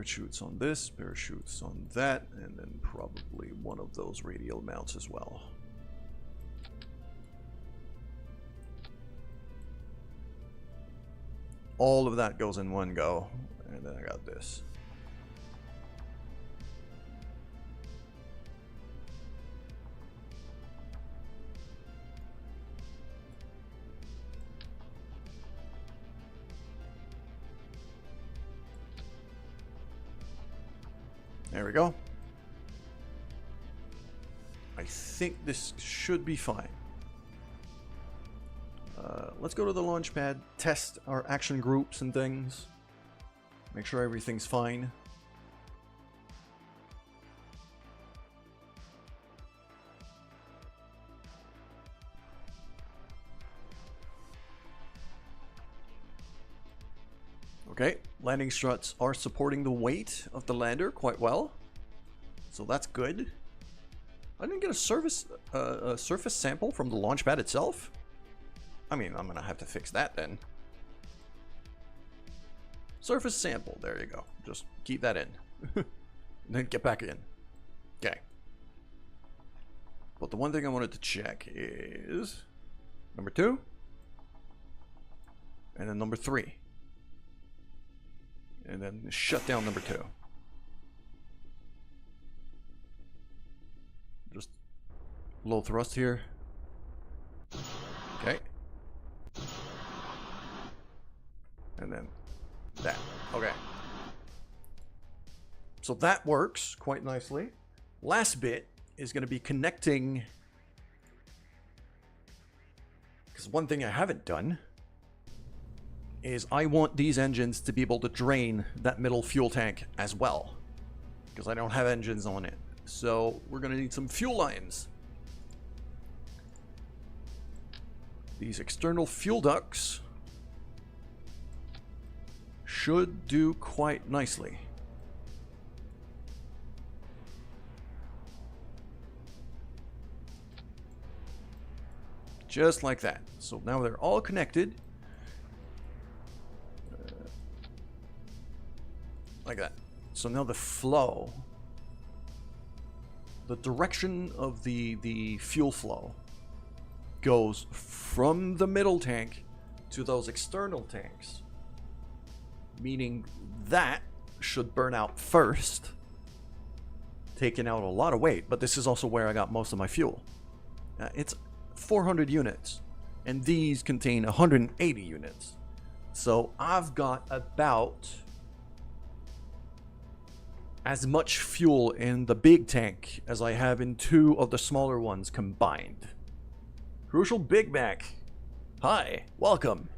Parachutes on this, parachutes on that, and then probably one of those radial mounts as well. All of that goes in one go, and then I got this. There we go. I think this should be fine. Let's go to the launch pad, test our action groups and things. Make sure everything's fine. Okay, landing struts are supporting the weight of the lander quite well, so that's good. I didn't get a surface sample from the launch pad itself. I mean, I'm gonna have to fix that then. Surface sample, there you go. Just keep that in. Then get back in. Okay. But the one thing I wanted to check is number 2 and then number 3. And then shut down number 2. Just low thrust here. Okay. And then that. Okay. So that works quite nicely. Last bit is going to be connecting. Because one thing I haven't done is I want these engines to be able to drain that middle fuel tank as well. Because I don't have engines on it. So we're going to need some fuel lines. These external fuel ducts should do quite nicely. Just like that. So now they're all connected. Like that. So now the flow, the direction of the fuel flow goes from the middle tank to those external tanks. Meaning that should burn out first, taking out a lot of weight, but this is also where I got most of my fuel. It's 400 units, and these contain 180 units. So I've got about as much fuel in the big tank as I have in 2 of the smaller ones combined. Crucial Big Mac. Hi, welcome.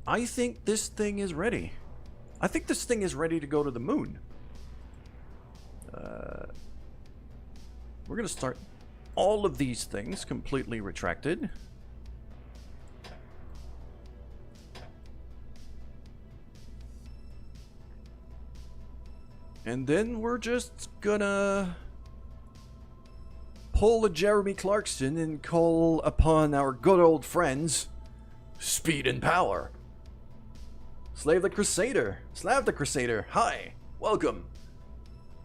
I think this thing is ready. I think this thing is ready to go to the moon. We're going to start all of these things completely retracted. And then we're just gonna pull a Jeremy Clarkson and call upon our good old friends, Speed and Power. Slav the Crusader, hi, welcome.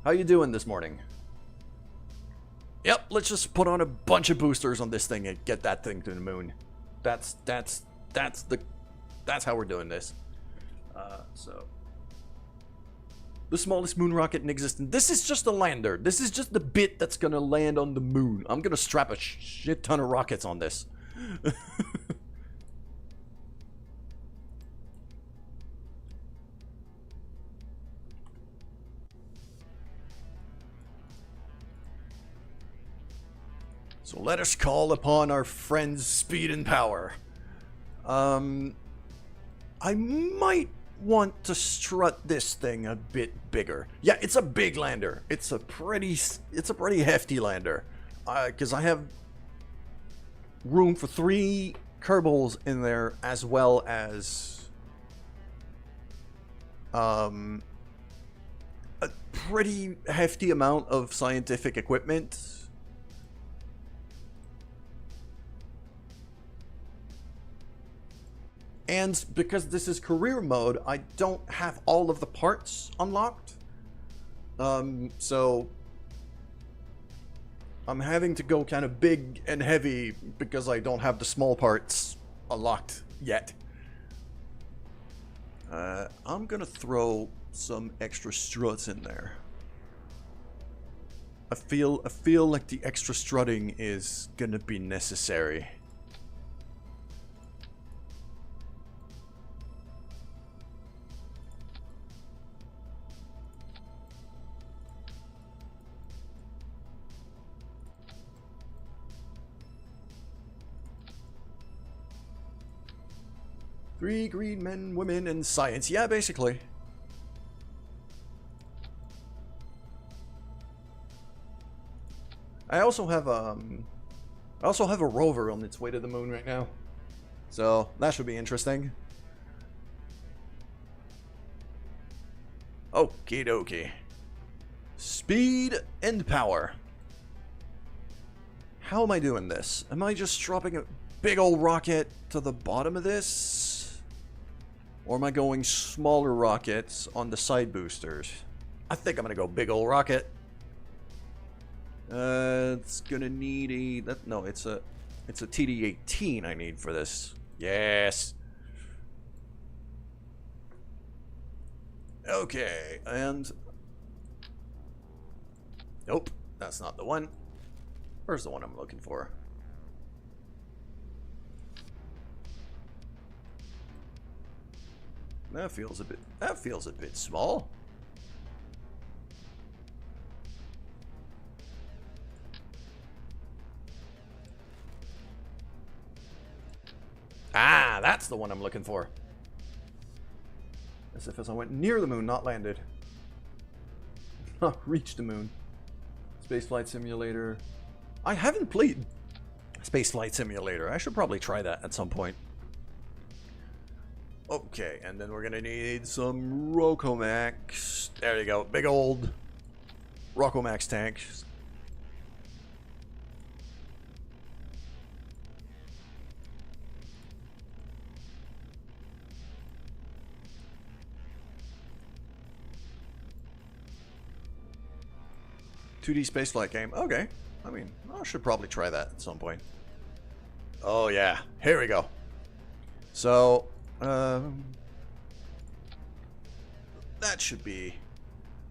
How you doing this morning? Yep, let's just put on a bunch of boosters on this thing and get that thing to the moon. That's how we're doing this. So the smallest moon rocket in existence. This is just a lander. This is just the bit that's gonna land on the moon. I'm gonna strap a shit ton of rockets on this. So let us call upon our friends Speed and Power. I might want to strut this thing a bit bigger. Yeah, it's a big lander. It's a pretty hefty lander. Because I have room for 3 Kerbals in there, as well as a pretty hefty amount of scientific equipment. And because this is career mode, I don't have all of the parts unlocked. So I'm having to go kind of big and heavy because I don't have the small parts unlocked yet. I'm gonna throw some extra struts in there. I feel like the extra strutting is gonna be necessary. Three green men, women, and science. Yeah, basically. I also have a rover on its way to the moon right now, so that should be interesting. Okie dokie. Speed and power. How am I doing this? Am I just dropping a big old rocket to the bottom of this? Or am I going smaller rockets on the side boosters? I think I'm gonna go big old rocket. It's gonna need a it's a TD-18 I need for this. Yes. Okay, and nope, that's not the one. Where's the one I'm looking for? That feels a bit small. Ah, that's the one I'm looking for. As if I went near the moon, not landed. Not reached the moon. Spaceflight Simulator. I haven't played Spaceflight Simulator. I should probably try that at some point. Okay, and then we're gonna need some Rokomax. There you go, big old Rokomax tank. .2D spaceflight game. Okay, I mean, I should probably try that at some point. Oh yeah, here we go. So. That should be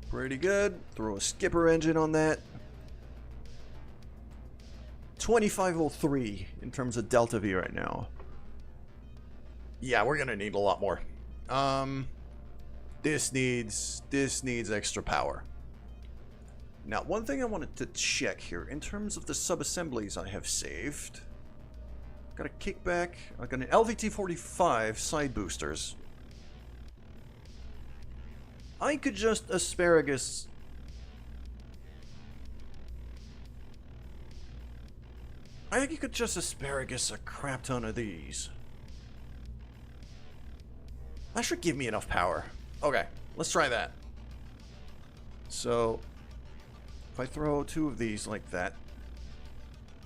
pretty good. Throw a skipper engine on that. 2503 in terms of Delta V right now. Yeah, we're gonna need a lot more. This needs extra power. Now, one thing I wanted to check here, in terms of the sub-assemblies I have saved. Got a kickback. I got an LVT-45 side boosters. I could just asparagus. I think you could just asparagus a crap ton of these. That should give me enough power. Okay, let's try that. So, if I throw two of these like that,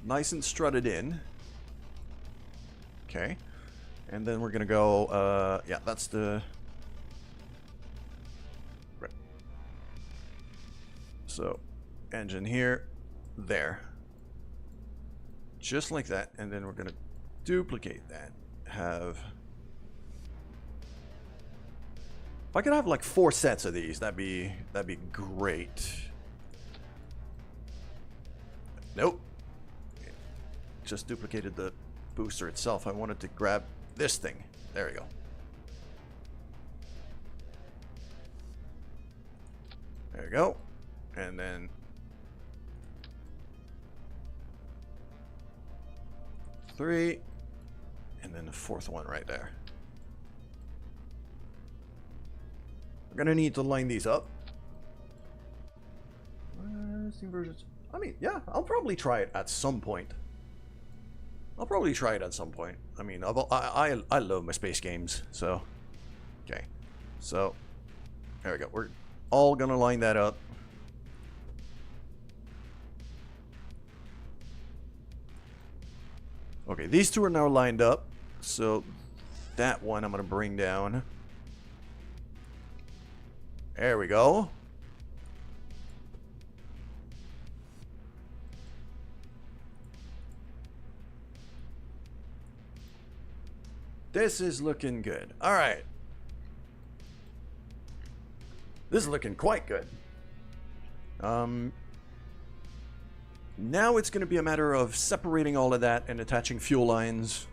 nice and strutted in. Okay, and then we're gonna go, yeah, that's the... Right. So, engine here, there. Just like that, and then we're gonna duplicate that. Have... If I could have like 4 sets of these, that'd be great. Nope. Just duplicated the booster itself. I wanted to grab this thing. There we go. There we go. And then three, and then the fourth one right there. We're gonna need to line these up. Versions. I mean, yeah, I'll probably try it at some point. I mean, I love my space games, so. Okay. So, there we go. We're all gonna line that up. Okay, these two are now lined up, so that one I'm going to bring down. There we go. This is looking good. All right. This is looking quite good. Now it's going to be a matter of separating all of that and attaching fuel lines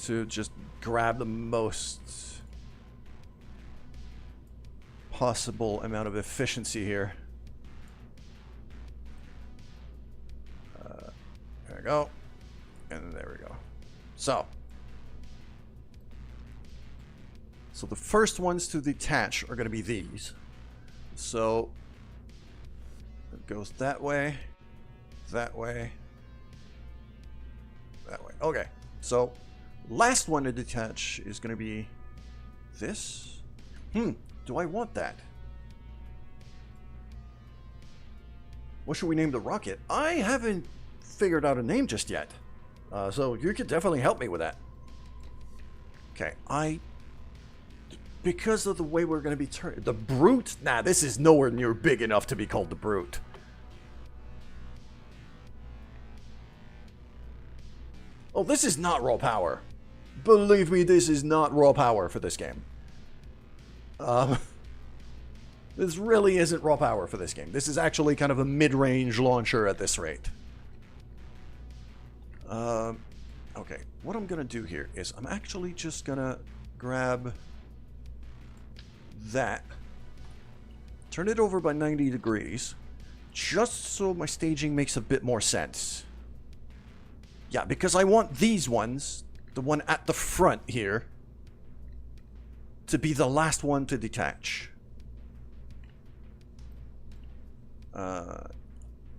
to just grab the most possible amount of efficiency here. There we go. And there we go. So the first ones to detach are going to be these. So it goes that way, that way, that way. Okay, so last one to detach is going to be this. Do I want that? What should we name the rocket? I haven't figured out a name just yet. So you could definitely help me with that. Okay, because of the way we're going to be turning... The Brute? Nah, this is nowhere near big enough to be called the Brute. Oh, this is not raw power. Believe me, this is not raw power for this game. This really isn't raw power for this game. This is actually kind of a mid-range launcher at this rate. Okay, what I'm gonna do here is I'm actually just gonna grab that, turn it over by 90 degrees, just so my staging makes a bit more sense. Yeah, because I want these ones, the one at the front here, to be the last one to detach.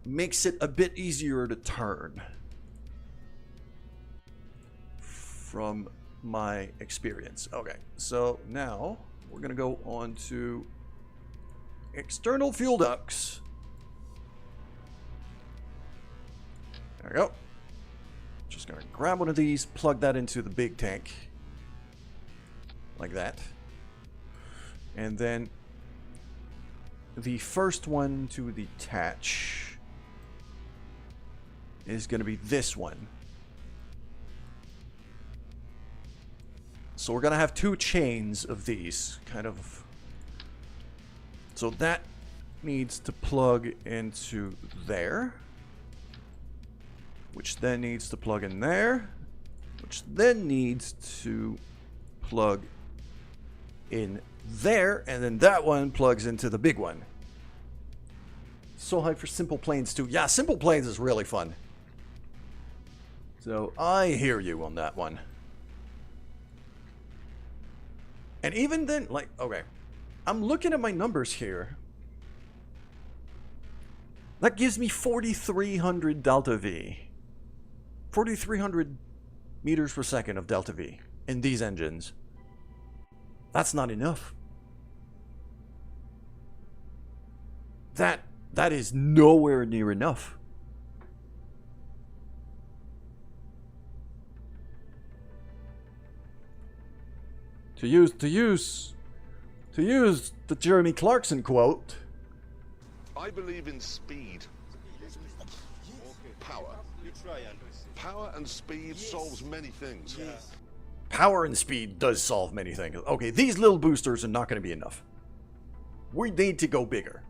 Makes it a bit easier to turn. From my experience. Okay, so now we're gonna go on to external fuel ducts. There we go. Just gonna grab one of these, plug that into the big tank. Like that. And then the first one to detach is gonna be this one. So we're going to have two chains of these, kind of. So that needs to plug into there. Which then needs to plug in there. Which then needs to plug in there. And then that one plugs into the big one. So hyped for Simple Planes too. Yeah, Simple Planes is really fun. So I hear you on that one. And even then, like, okay, I'm looking at my numbers here. That gives me 4,300 delta V. 4,300 meters per second of delta V in these engines. That's not enough. That is nowhere near enough. To use the Jeremy Clarkson quote. I believe in speed. Power. Power and speed solves many things. Power and speed does solve many things. Okay, these little boosters are not going to be enough. We need to go bigger.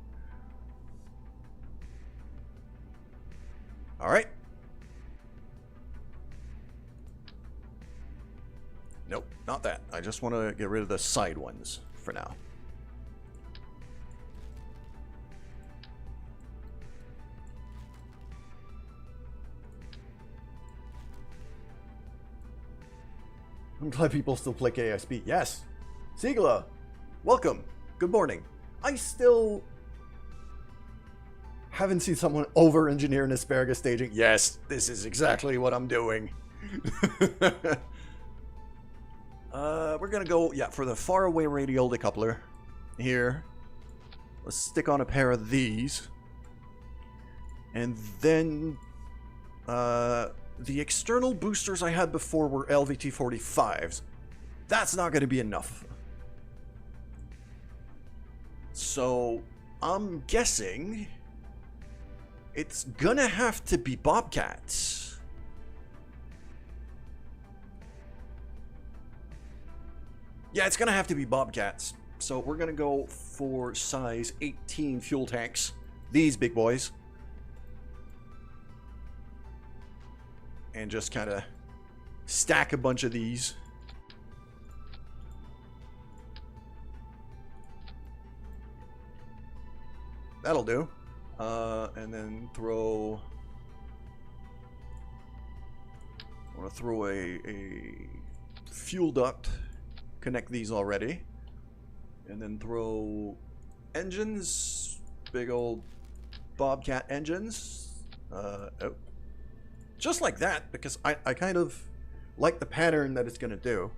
Alright. Nope, not that. I just want to get rid of the side ones for now. I'm glad people still play KSP. Yes. Sigla, welcome. Good morning. I still haven't seen someone over-engineer an asparagus staging. Yes, this is exactly what I'm doing. We're gonna go, yeah, for the faraway radial decoupler here. Let's stick on a pair of these. And then, the external boosters I had before were LVT-45s. That's not going to be enough. So, I'm guessing it's gonna have to be Bobcats. Yeah, it's gonna have to be Bobcats. So we're gonna go for size 18 fuel tanks. These big boys. And just kind of stack a bunch of these. That'll do. And then throw... I want to throw a fuel duct. Connect these already. And then throw engines. Big old Bobcat engines. Oh. Just like that, because I kind of like the pattern that it's going to do.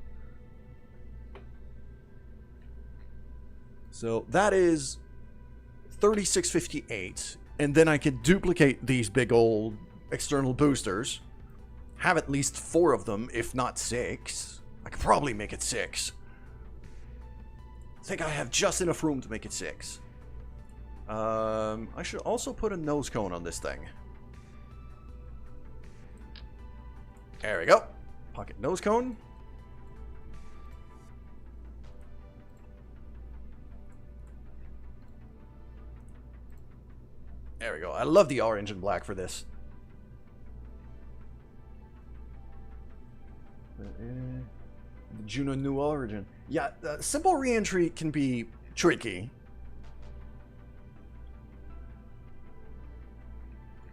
So that is 3658, and then I can duplicate these big old external boosters. Have at least 4 of them, if not 6. I could probably make it 6. I think I have just enough room to make it 6. I should also put a nose cone on this thing. There we go. Pocket nose cone. There we go. I love the orange and black for this. The Juno New Origin. Yeah, simple re-entry can be tricky.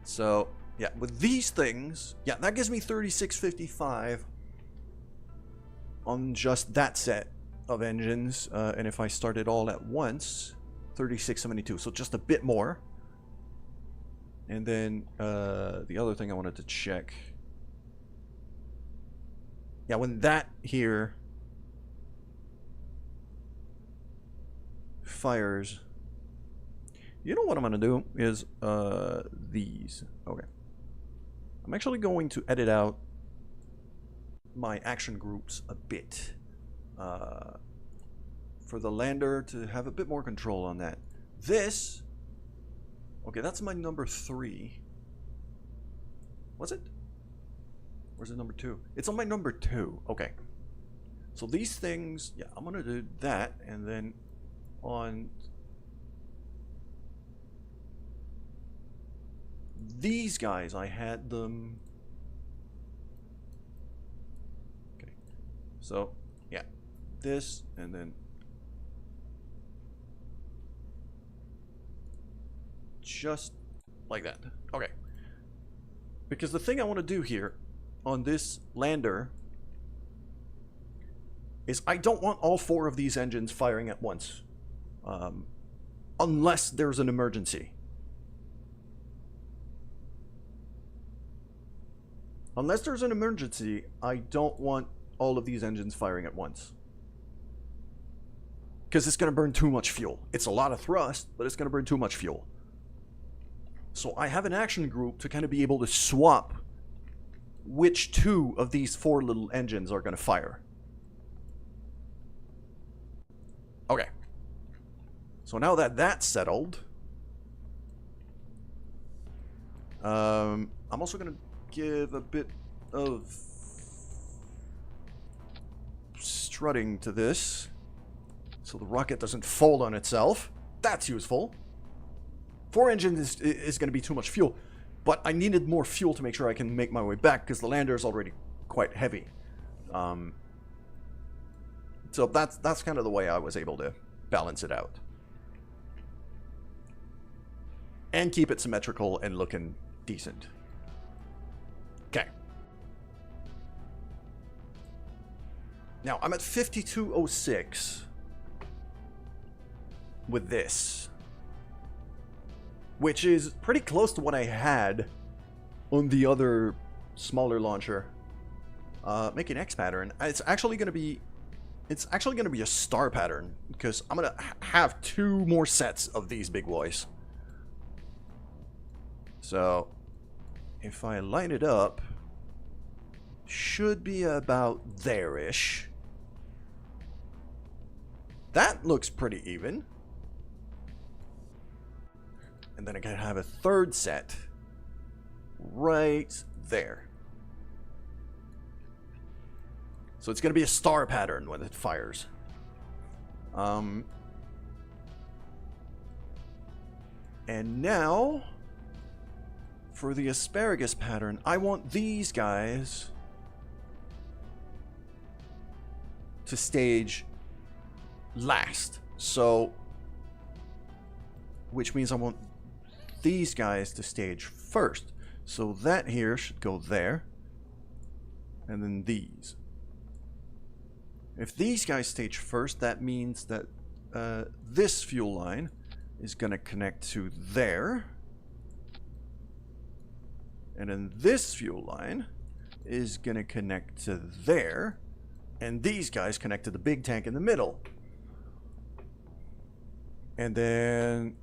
So, yeah, with these things, yeah, that gives me 3655 on just that set of engines. And if I start it all at once, 3672. So just a bit more. And then the other thing I wanted to check. Yeah, when that here fires, you know what I'm going to do is these. Okay. I'm actually going to edit out my action groups a bit for the lander to have a bit more control on that. This, okay, that's my number 3. Was it? Where's it number 2? It's on my number 2. Okay. So these things, yeah, I'm gonna do that, and then on these guys, I had them. Okay. So, yeah, this, and then just like that. Okay. Because the thing I want to do here on this lander is I don't want all 4 of these engines firing at once. Unless there's an emergency. Unless there's an emergency, I don't want all of these engines firing at once. Because it's going to burn too much fuel. It's a lot of thrust, but it's going to burn too much fuel. So I have an action group to kind of be able to swap which 2 of these 4 little engines are going to fire. Okay. So now that that's settled, I'm also going to give a bit of strutting to this so the rocket doesn't fold on itself. That's useful. 4 engines is going to be too much fuel, but I needed more fuel to make sure I can make my way back because the lander is already quite heavy. So that's kind of the way I was able to balance it out and keep it symmetrical and looking decent. Okay. Now I'm at 5206 with this, which is pretty close to what I had on the other smaller launcher. Make an X pattern. It's actually going to be a star pattern because I'm going to have 2 more sets of these big boys. So if I line it up, should be about there-ish. That looks pretty even. And then I can have a third set right there. So it's going to be a star pattern when it fires. And now, for the asparagus pattern, I want these guys to stage last. So, which means I want these guys to stage first. So that here should go there. And then these. If these guys stage first, that means that this fuel line is going to connect to there. And then this fuel line is going to connect to there. And these guys connect to the big tank in the middle. And then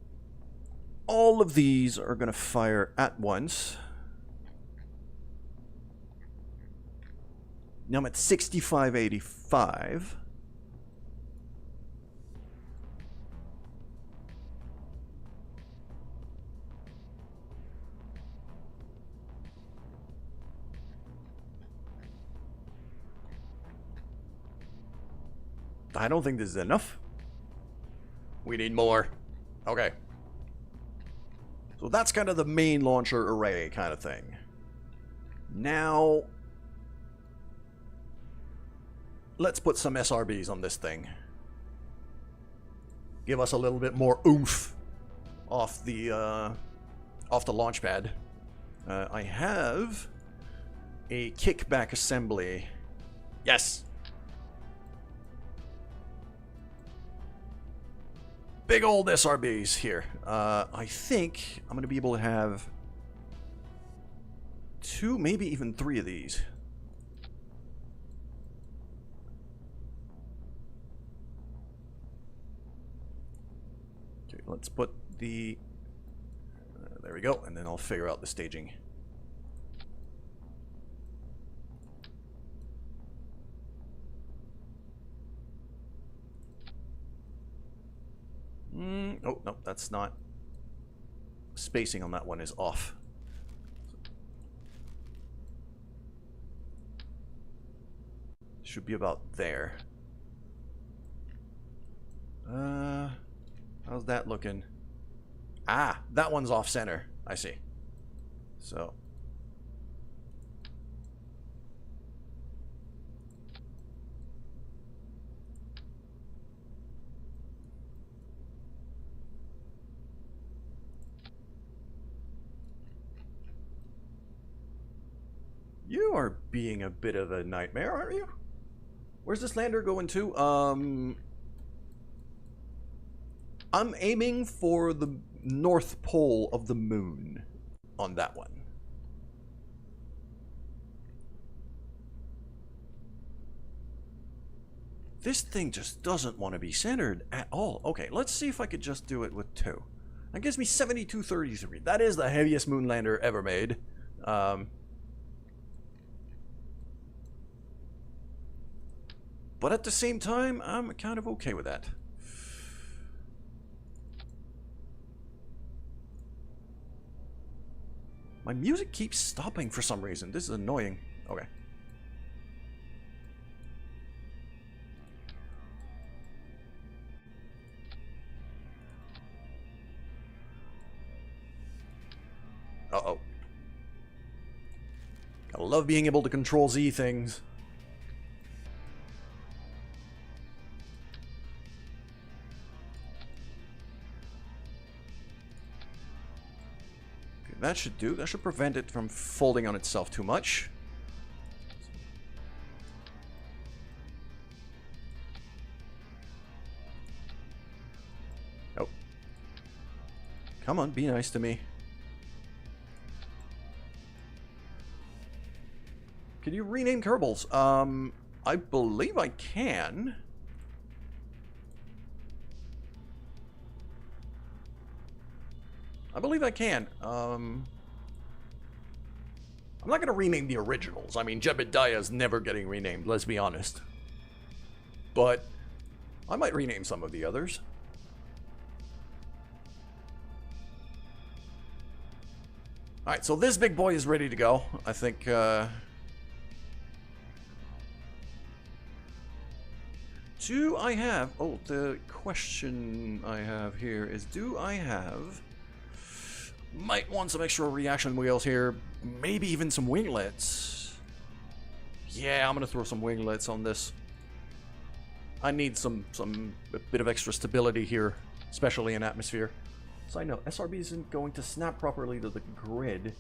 all of these are going to fire at once. Now I'm at 6585. I don't think this is enough. We need more. Okay. So that's kind of the main launcher array kind of thing. Now, let's put some SRBs on this thing. Give us a little bit more oomph off the launch pad. I have a kickback assembly. Yes. Big old SRBs here. I think I'm going to be able to have 2, maybe even 3 of these. Okay, let's put the... there we go, and then I'll figure out the staging. Oh, no, that's not. Spacing on that one is off. Should be about there. How's that looking? Ah, that one's off center. I see. So. You are being a bit of a nightmare, aren't you? Where's this lander going to? I'm aiming for the North Pole of the moon on that one. This thing just doesn't want to be centered at all. Okay, let's see if I could just do it with 2. That gives me 7233. That is the heaviest moon lander ever made. But at the same time, I'm kind of okay with that. My music keeps stopping for some reason. This is annoying. Okay. Uh-oh. Gotta love being able to control Z things. That should do. That should prevent it from folding on itself too much. Oh. Come on, be nice to me. Can you rename Kerbals? I believe I can. I believe I can. I'm I'm not going to rename the originals. I mean, Jebediah's never getting renamed, let's be honest. But I might rename some of the others. Alright, so this big boy is ready to go. I think, do I have... Oh, the question I have here is, do I have... Might want some extra reaction wheels here. Maybe even some winglets. Yeah, I'm gonna throw some winglets on this. I need a bit of extra stability here, especially in atmosphere. So I know SRB isn't going to snap properly to the grid.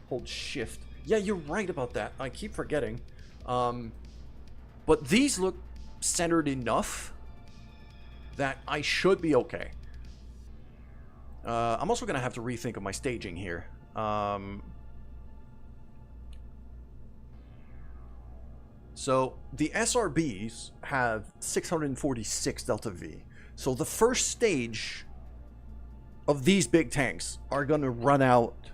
Hold shift. Yeah, you're right about that. I keep forgetting. But these look centered enough that I should be okay. I'm also going to have to rethink of my staging here. So the SRBs have 646 Delta V. So the first stage of these big tanks are going to run out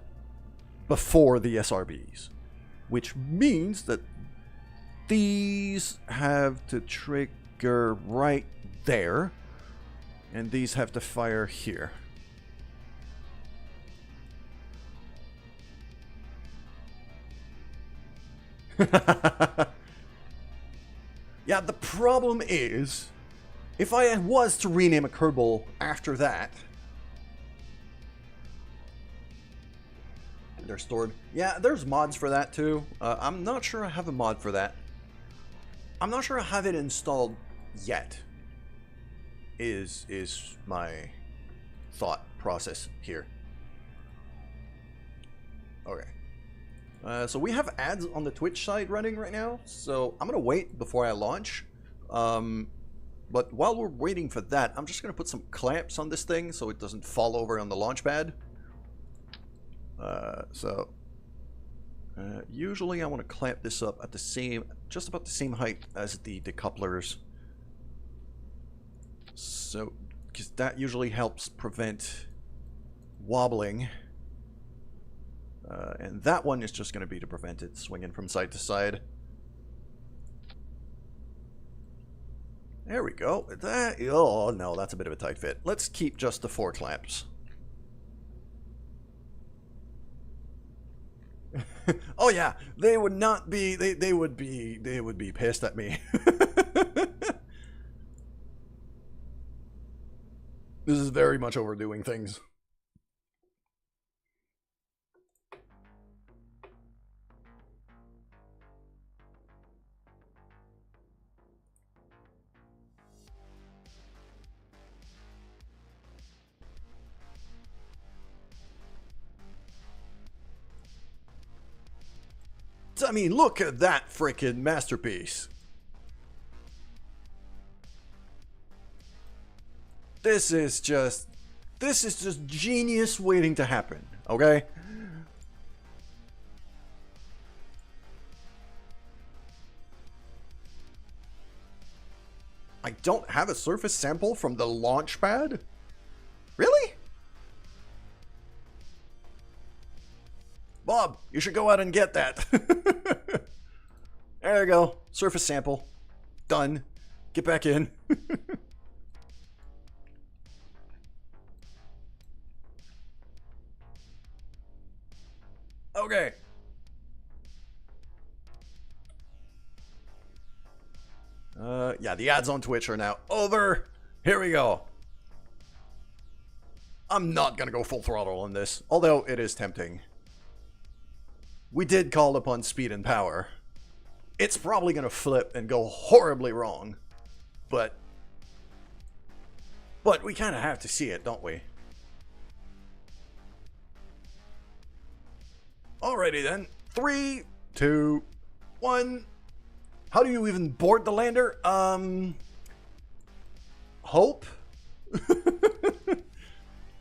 before the SRBs, which means that these have to trigger right there, and these have to fire here. Yeah, the problem is, if I was to rename a Kerbal after that, they're stored. Yeah, there's mods for that too. I'm not sure I have a mod for that. I'm not sure I have it installed yet. Is my thought process here. Okay. So we have ads on the Twitch side running right now, so I'm gonna wait before I launch. But while we're waiting for that, I'm just gonna put some clamps on this thing so it doesn't fall over on the launch pad. Usually I want to clamp this up at the same, just about the same height as the decouplers. So, because that usually helps prevent wobbling. And that one is just going to be to prevent it swinging from side to side. There we go. That, oh no, that's a bit of a tight fit. Let's keep just the 4 clamps. Oh yeah, they would not be. They would be pissed at me. This is very much overdoing things. I mean, look at that freaking masterpiece. This is just genius waiting to happen, okay? I don't have a surface sample from the launch pad? Really? Bob, you should go out and get that. There you go. Surface sample. Done. Get back in. Okay. Yeah, the ads on Twitch are now over. Here we go. I'm not gonna go full throttle on this, although it is tempting. We did call upon speed and power. It's probably gonna flip and go horribly wrong, but we kind of have to see it, don't we? Alrighty then. 3, 2, 1. How do you even board the lander? Hope?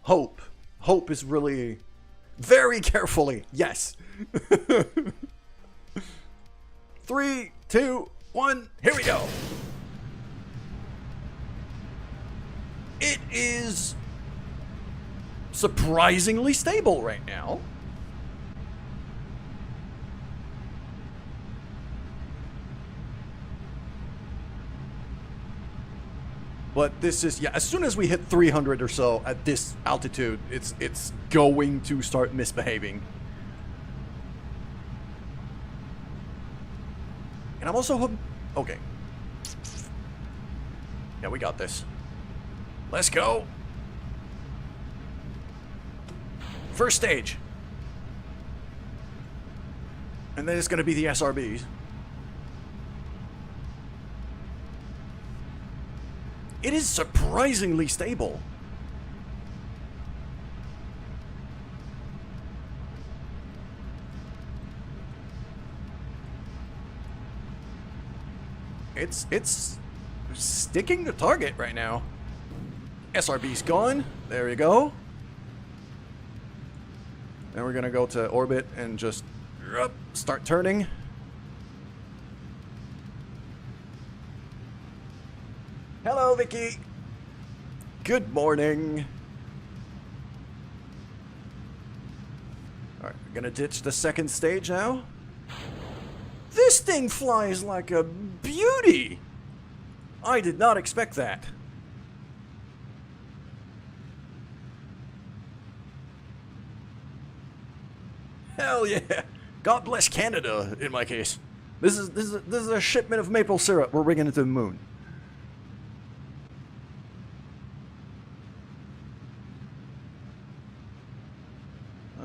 Hope. Hope is really... Very carefully. Yes. 3, 2, 1. Here we go. It is surprisingly stable right now. But this is, yeah, as soon as we hit 300 or so at this altitude, it's going to start misbehaving. And I'm also hoping... Okay. Yeah, we got this. Let's go. First stage. And then it's going to be the SRBs. It is surprisingly stable. It's sticking to target right now. SRB's gone. There you go. Then we're gonna go to orbit and just start turning. Hello, Vicky. Good morning. Alright, we're gonna ditch the second stage now. This thing flies like a beauty! I did not expect that. Hell yeah! God bless Canada, in my case. This is a shipment of maple syrup we're bringing it to the moon.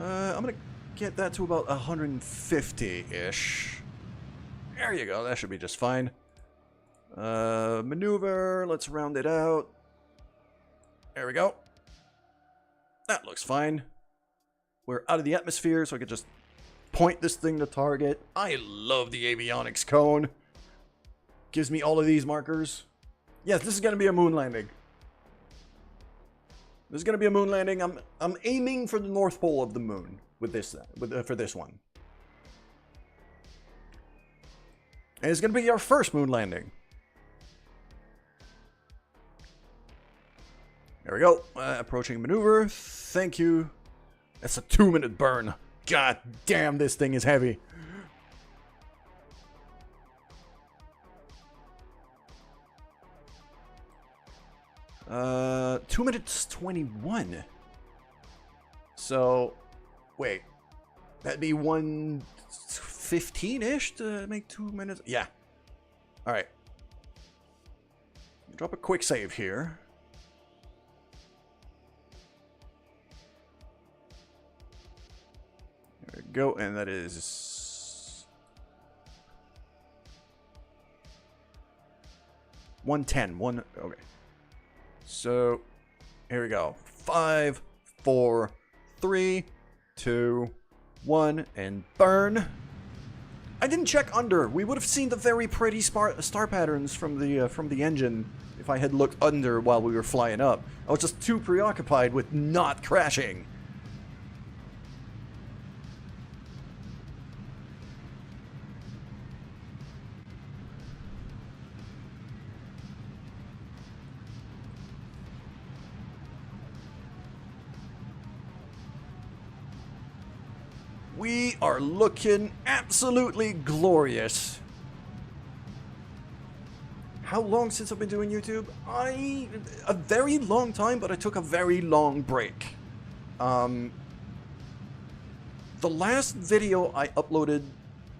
I'm gonna get that to about 150-ish. There you go, that should be just fine. Maneuver, let's round it out. There we go. That looks fine. We're out of the atmosphere, so I can just point this thing to target. I love the avionics cone. Gives me all of these markers. Yes, this is gonna be a moon landing. This is gonna be a moon landing. I'm aiming for the North Pole of the moon with this for this one. And it's gonna be our first moon landing. There we go. Approaching maneuver. Thank you. That's a 2-minute burn. God damn, this thing is heavy. Uh, 2 minutes 21. So, wait. That'd be 1:15-ish to make 2 minutes. Yeah. All right. Drop a quick save here. There we go, and that is 110. Okay. So, here we go. 5, 4, 3, 2, 1, and burn. I didn't check under. We would have seen the very pretty star patterns from the engine if I had looked under while we were flying up. I was just too preoccupied with not crashing. We are looking absolutely glorious. How long since I've been doing YouTube? A very long time, but I took a very long break. The last video I uploaded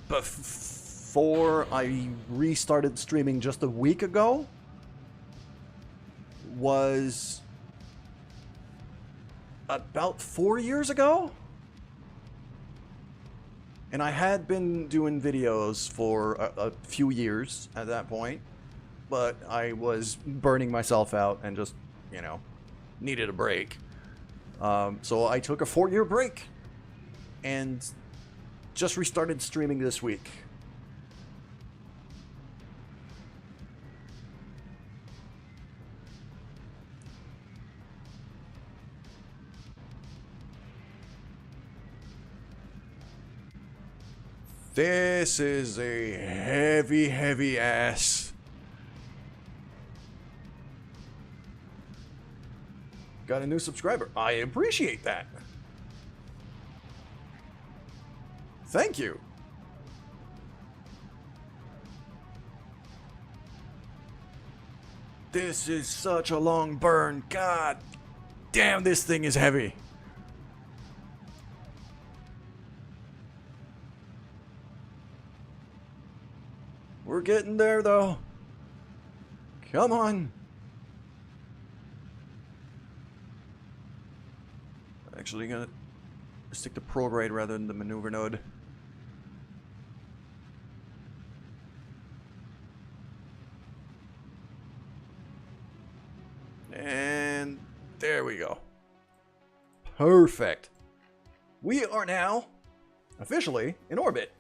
before I restarted streaming just a week ago was about 4 years ago. And I had been doing videos for a few years at that point, but I was burning myself out and just, you know, needed a break. So I took a 4-year break and just restarted streaming this week. This is a heavy, heavy ass. Got a new subscriber. I appreciate that. Thank you. This is such a long burn. God damn, this thing is heavy. We're getting there, though. Come on. Actually, gonna stick to prograde rather than the maneuver node. And there we go. Perfect. We are now officially in orbit.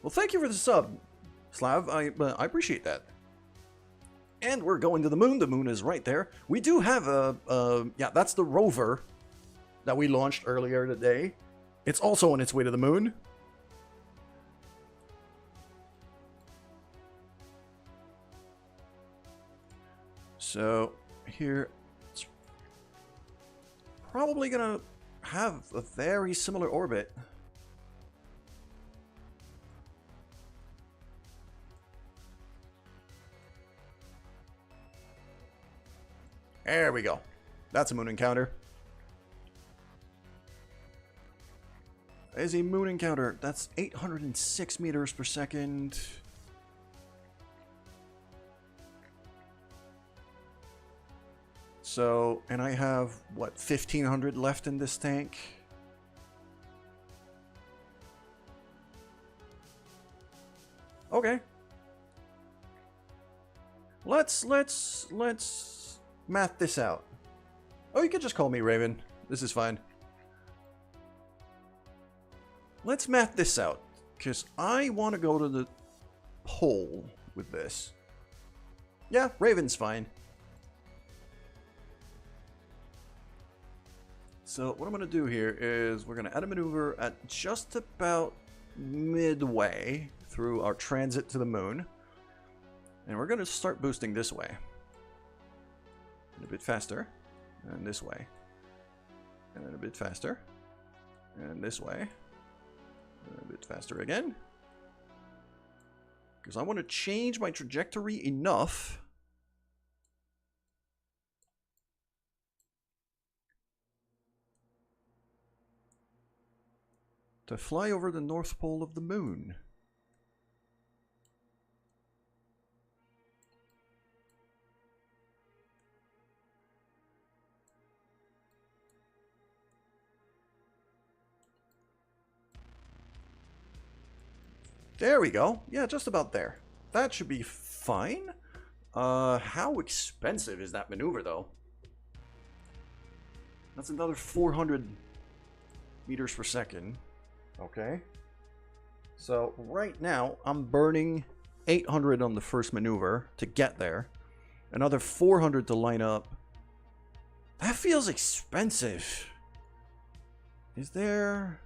Well, thank you for the sub, Slav. I appreciate that. And we're going to the moon. The moon is right there. We do have yeah, that's the rover that we launched earlier today. It's also on its way to the moon. So here, it's probably gonna have a very similar orbit. There we go. That's a moon encounter. Is a moon encounter. That's 806 meters per second. So, and I have, what, 1,500 left in this tank? Okay. Let's math this out. Oh, you could just call me Raven. This is fine. Let's math this out, because I want to go to the pole with this. Yeah, Raven's fine. So what I'm going to do here is we're going to add a maneuver at just about midway through our transit to the moon. And we're going to start boosting this way. And a bit faster. And this way. And then a bit faster. And this way. And a bit faster again. Because I want to change my trajectory enough to fly over the North Pole of the moon. There we go. Yeah, just about there. That should be fine. How expensive is that maneuver, though? That's another 400 meters per second. Okay. So right now, I'm burning 800 on the first maneuver to get there. Another 400 to line up. That feels expensive. Is there...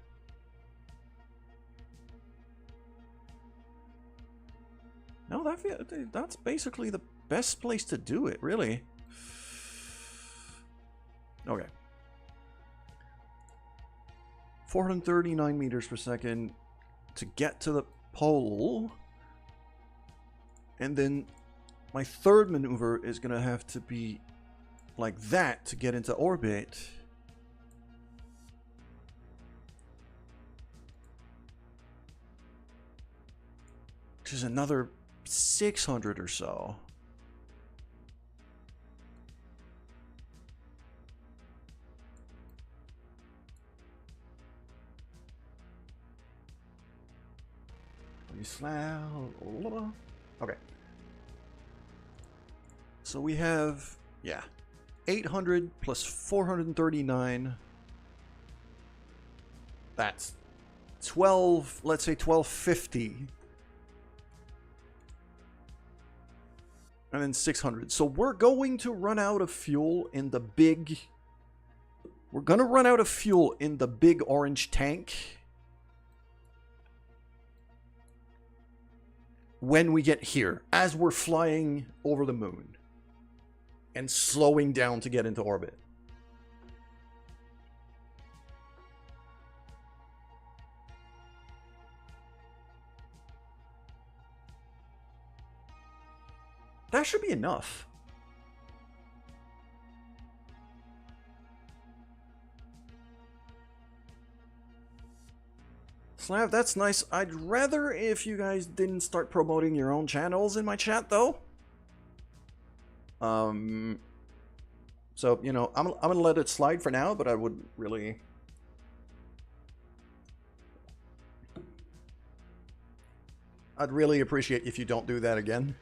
No, that's basically the best place to do it, really. Okay. 439 meters per second to get to the pole. And then my third maneuver is going to have to be like that to get into orbit. Which is another 600 or so. Okay. So we have, yeah, 800 plus 439. That's 12, let's say 1250. And then 600. So we're going to run out of fuel in the big... We're going to run out of fuel in the big orange tank when we get here, as we're flying over the moon and slowing down to get into orbit. That should be enough. Slav, that's nice. I'd rather if you guys didn't start promoting your own channels in my chat, though. So, you know, I'm gonna let it slide for now, but I would really... I'd really appreciate if you don't do that again.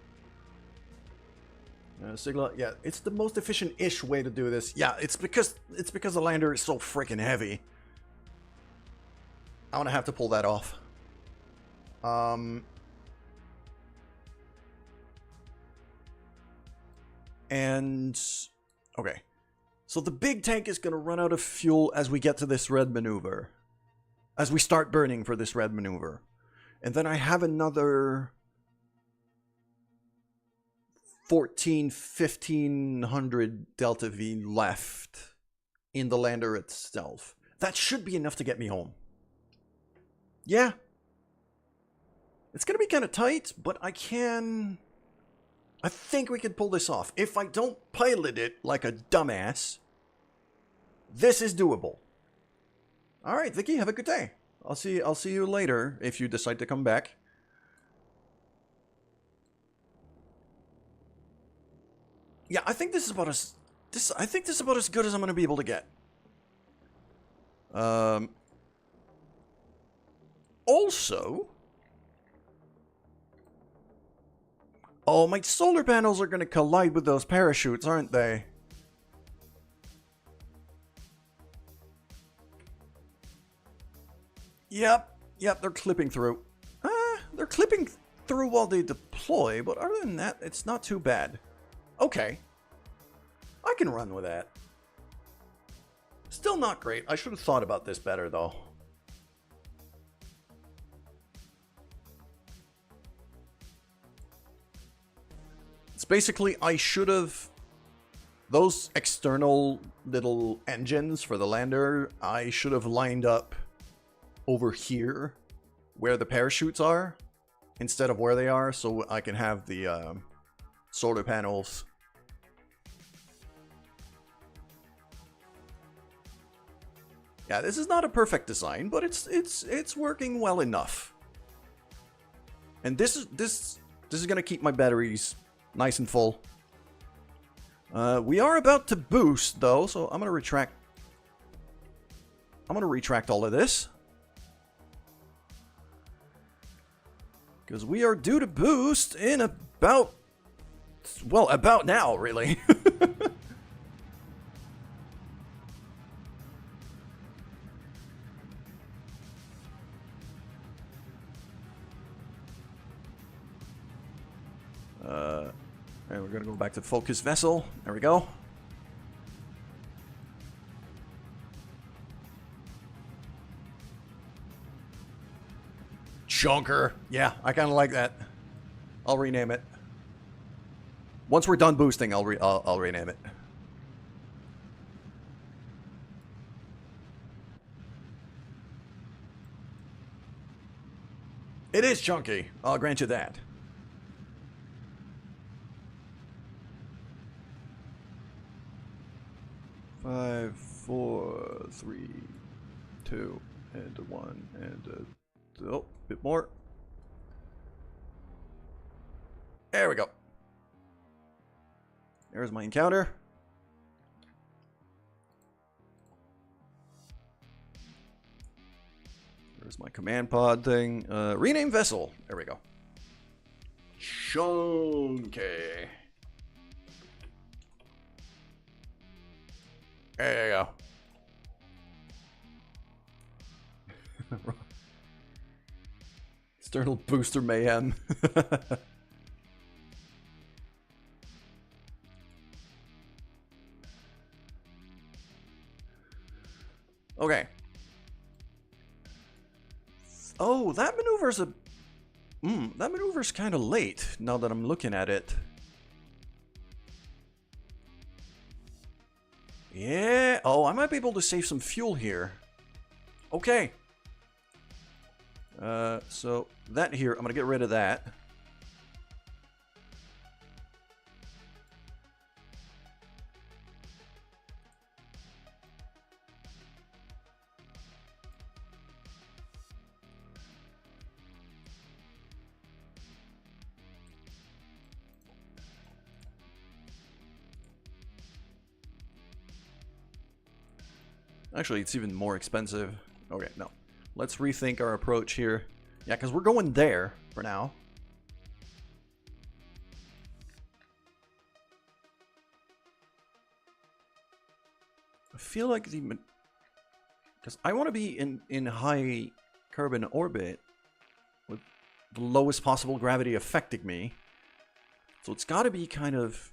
Sigla, yeah, it's the most efficient-ish way to do this. Yeah, it's because the lander is so freaking heavy. I'm gonna have to pull that off. And okay, so the big tank is gonna run out of fuel as we get to this red maneuver, as we start burning for this red maneuver, and then I have another 1500 delta V left in the lander itself. That should be enough to get me home. Yeah. It's going to be kind of tight, but I think we can pull this off. If I don't pilot it like a dumbass, this is doable. All right, Vicky, have a good day. I'll see you later if you decide to come back. Yeah, I think this is about as good as I'm going to be able to get. Also, oh, my solar panels are going to collide with those parachutes, aren't they? Yep, they're clipping through. They're clipping through while they deploy, but other than that, it's not too bad. Okay. I can run with that. Still not great. I should have thought about this better, though. It's basically, I should have... Those external little engines for the lander, I should have lined up over here where the parachutes are instead of where they are, so I can have the solar panels. Yeah, this is not a perfect design, but it's working well enough. And this is gonna keep my batteries nice and full. We are about to boost though, so I'm gonna retract all of this. Because we are due to boost in about... Well, about now, really. And we're going to go back to focus vessel. There we go. Chunker. Yeah, I kind of like that. I'll rename it. Once we're done boosting, I'll rename it. It is chunky. I'll grant you that. Five, 4, 3, 2, and 1, and oh, a bit more. There we go. There's my encounter. There's my command pod thing. Rename vessel. There we go. Chunky. There you go. External booster mayhem. Okay. Oh, that maneuver's that maneuver's kind of late now that I'm looking at it. Yeah. Oh, I might be able to save some fuel here. Okay. So that here, I'm gonna get rid of that. Actually, it's even more expensive. Okay, no. Let's rethink our approach here. Yeah, because we're going there for now. I feel like the... Because I want to be in high Kerbin orbit with the lowest possible gravity affecting me. So it's got to be kind of...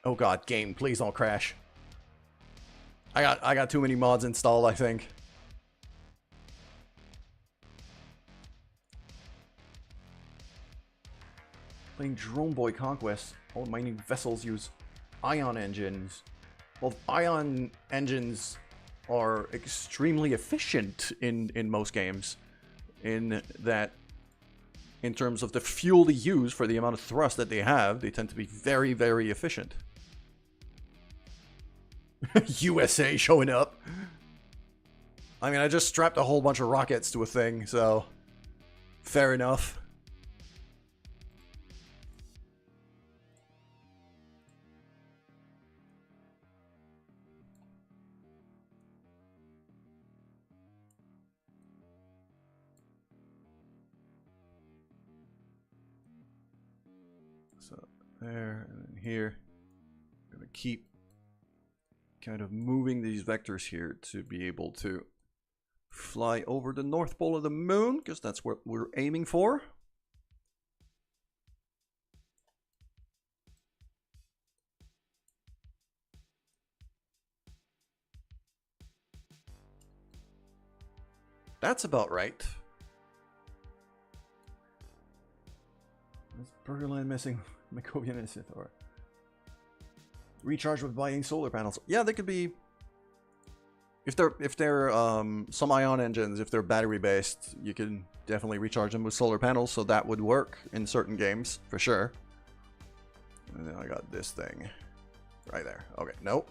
Oh god, game, please don't crash. I got too many mods installed, I think. Playing Drone Boy Conquest. All mining vessels use ion engines. Well, ion engines are extremely efficient in most games. In that, in terms of the fuel they use for the amount of thrust that they have, they tend to be very, very efficient. USA showing up. I mean, I just strapped a whole bunch of rockets to a thing, so fair enough. So there and here. I'm gonna keep kind of moving these vectors here to be able to fly over the North Pole of the Moon, because that's what we're aiming for. That's about right. Is Burger Line missing Macovian and Sithor? Recharge with buying solar panels. Yeah, they could be. If they're some ion engines, if they're battery based, you can definitely recharge them with solar panels. So that would work in certain games for sure. And then I got this thing right there. Okay, nope.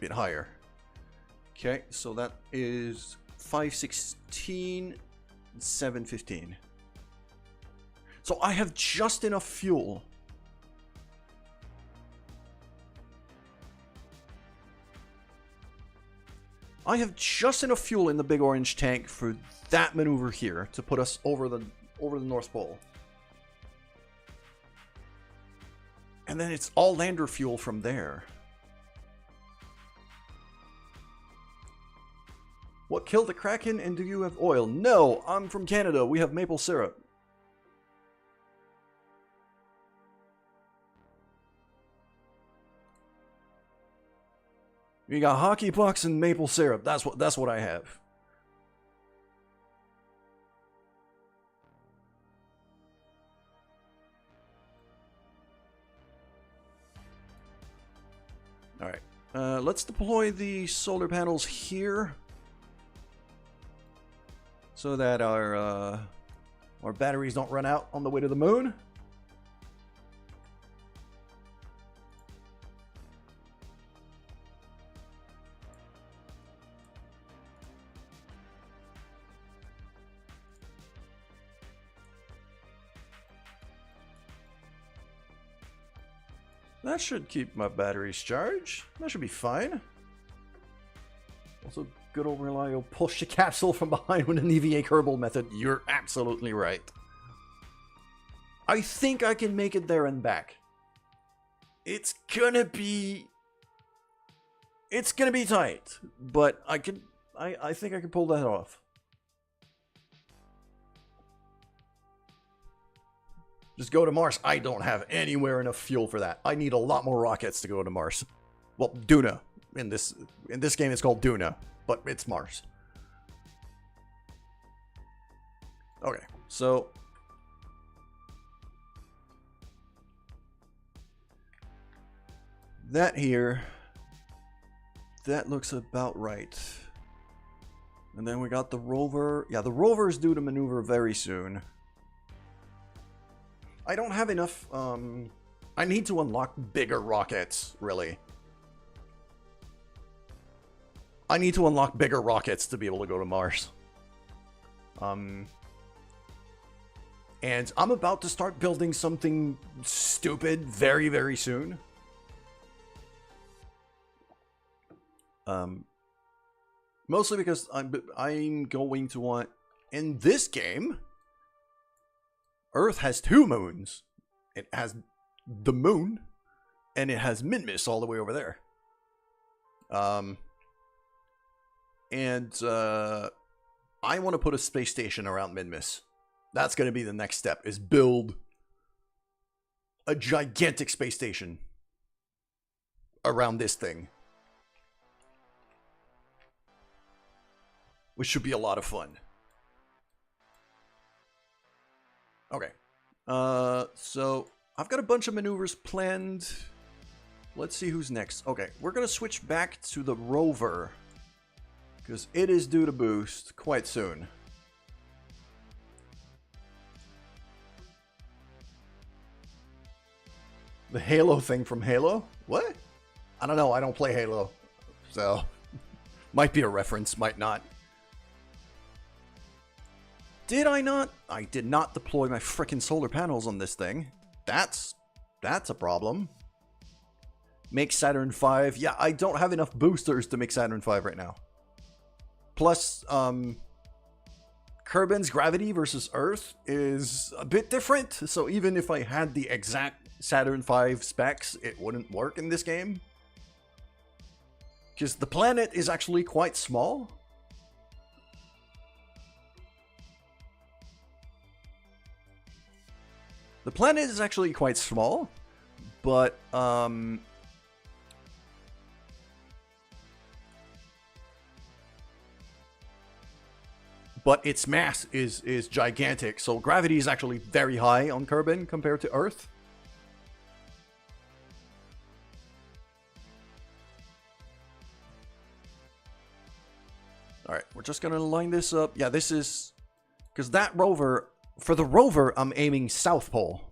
Bit higher. Okay, so that is 516, 715. So I have just enough fuel. I have just enough fuel in the big orange tank for that maneuver here to put us over the North Pole. And then it's all lander fuel from there. What killed the Kraken, and do you have oil? No, I'm from Canada. We have maple syrup. You got hockey pucks and maple syrup. That's what I have. All right. Let's deploy the solar panels here, so that our batteries don't run out on the way to the moon. That should keep my batteries charged. That should be fine. Also, good old reliable push the capsule from behind with an EVA Kerbal method. You're absolutely right. I think I can make it there and back. It's gonna be tight, but I think I can pull that off. Just go to Mars. I don't have anywhere enough fuel for that. I need a lot more rockets to go to Mars. Well, Duna. In this game it's called Duna, but it's Mars. Okay, so that here, that looks about right. And then we got the rover. Yeah, the rover is due to maneuver very soon. I don't have enough, I need to unlock bigger rockets, really. I need to unlock bigger rockets to be able to go to Mars. And I'm about to start building something stupid very, very soon. Mostly because I'm going to want, in this game, Earth has 2 moons. It has the moon, and it has Minmus all the way over there. I want to put a space station around Minmus. That's going to be the next step, is build a gigantic space station around this thing. Which should be a lot of fun. Okay. So I've got a bunch of maneuvers planned. Let's see who's next. Okay, we're going to switch back to the rover, because it is due to boost quite soon. The Halo thing from Halo? What? I don't know, I don't play Halo. So, might be a reference, might not. Did I not? I did not deploy my frickin' solar panels on this thing. That's a problem. Make Saturn V. Yeah, I don't have enough boosters to make Saturn V right now. Plus, Kerbin's gravity versus Earth is a bit different. So even if I had the exact Saturn V specs, it wouldn't work in this game. Because the planet is actually quite small. The planet is actually quite small, but its mass is gigantic, so gravity is actually very high on Kerbin compared to Earth. Alright, we're just gonna line this up. Yeah, this is... because that rover... For the rover, I'm aiming South Pole.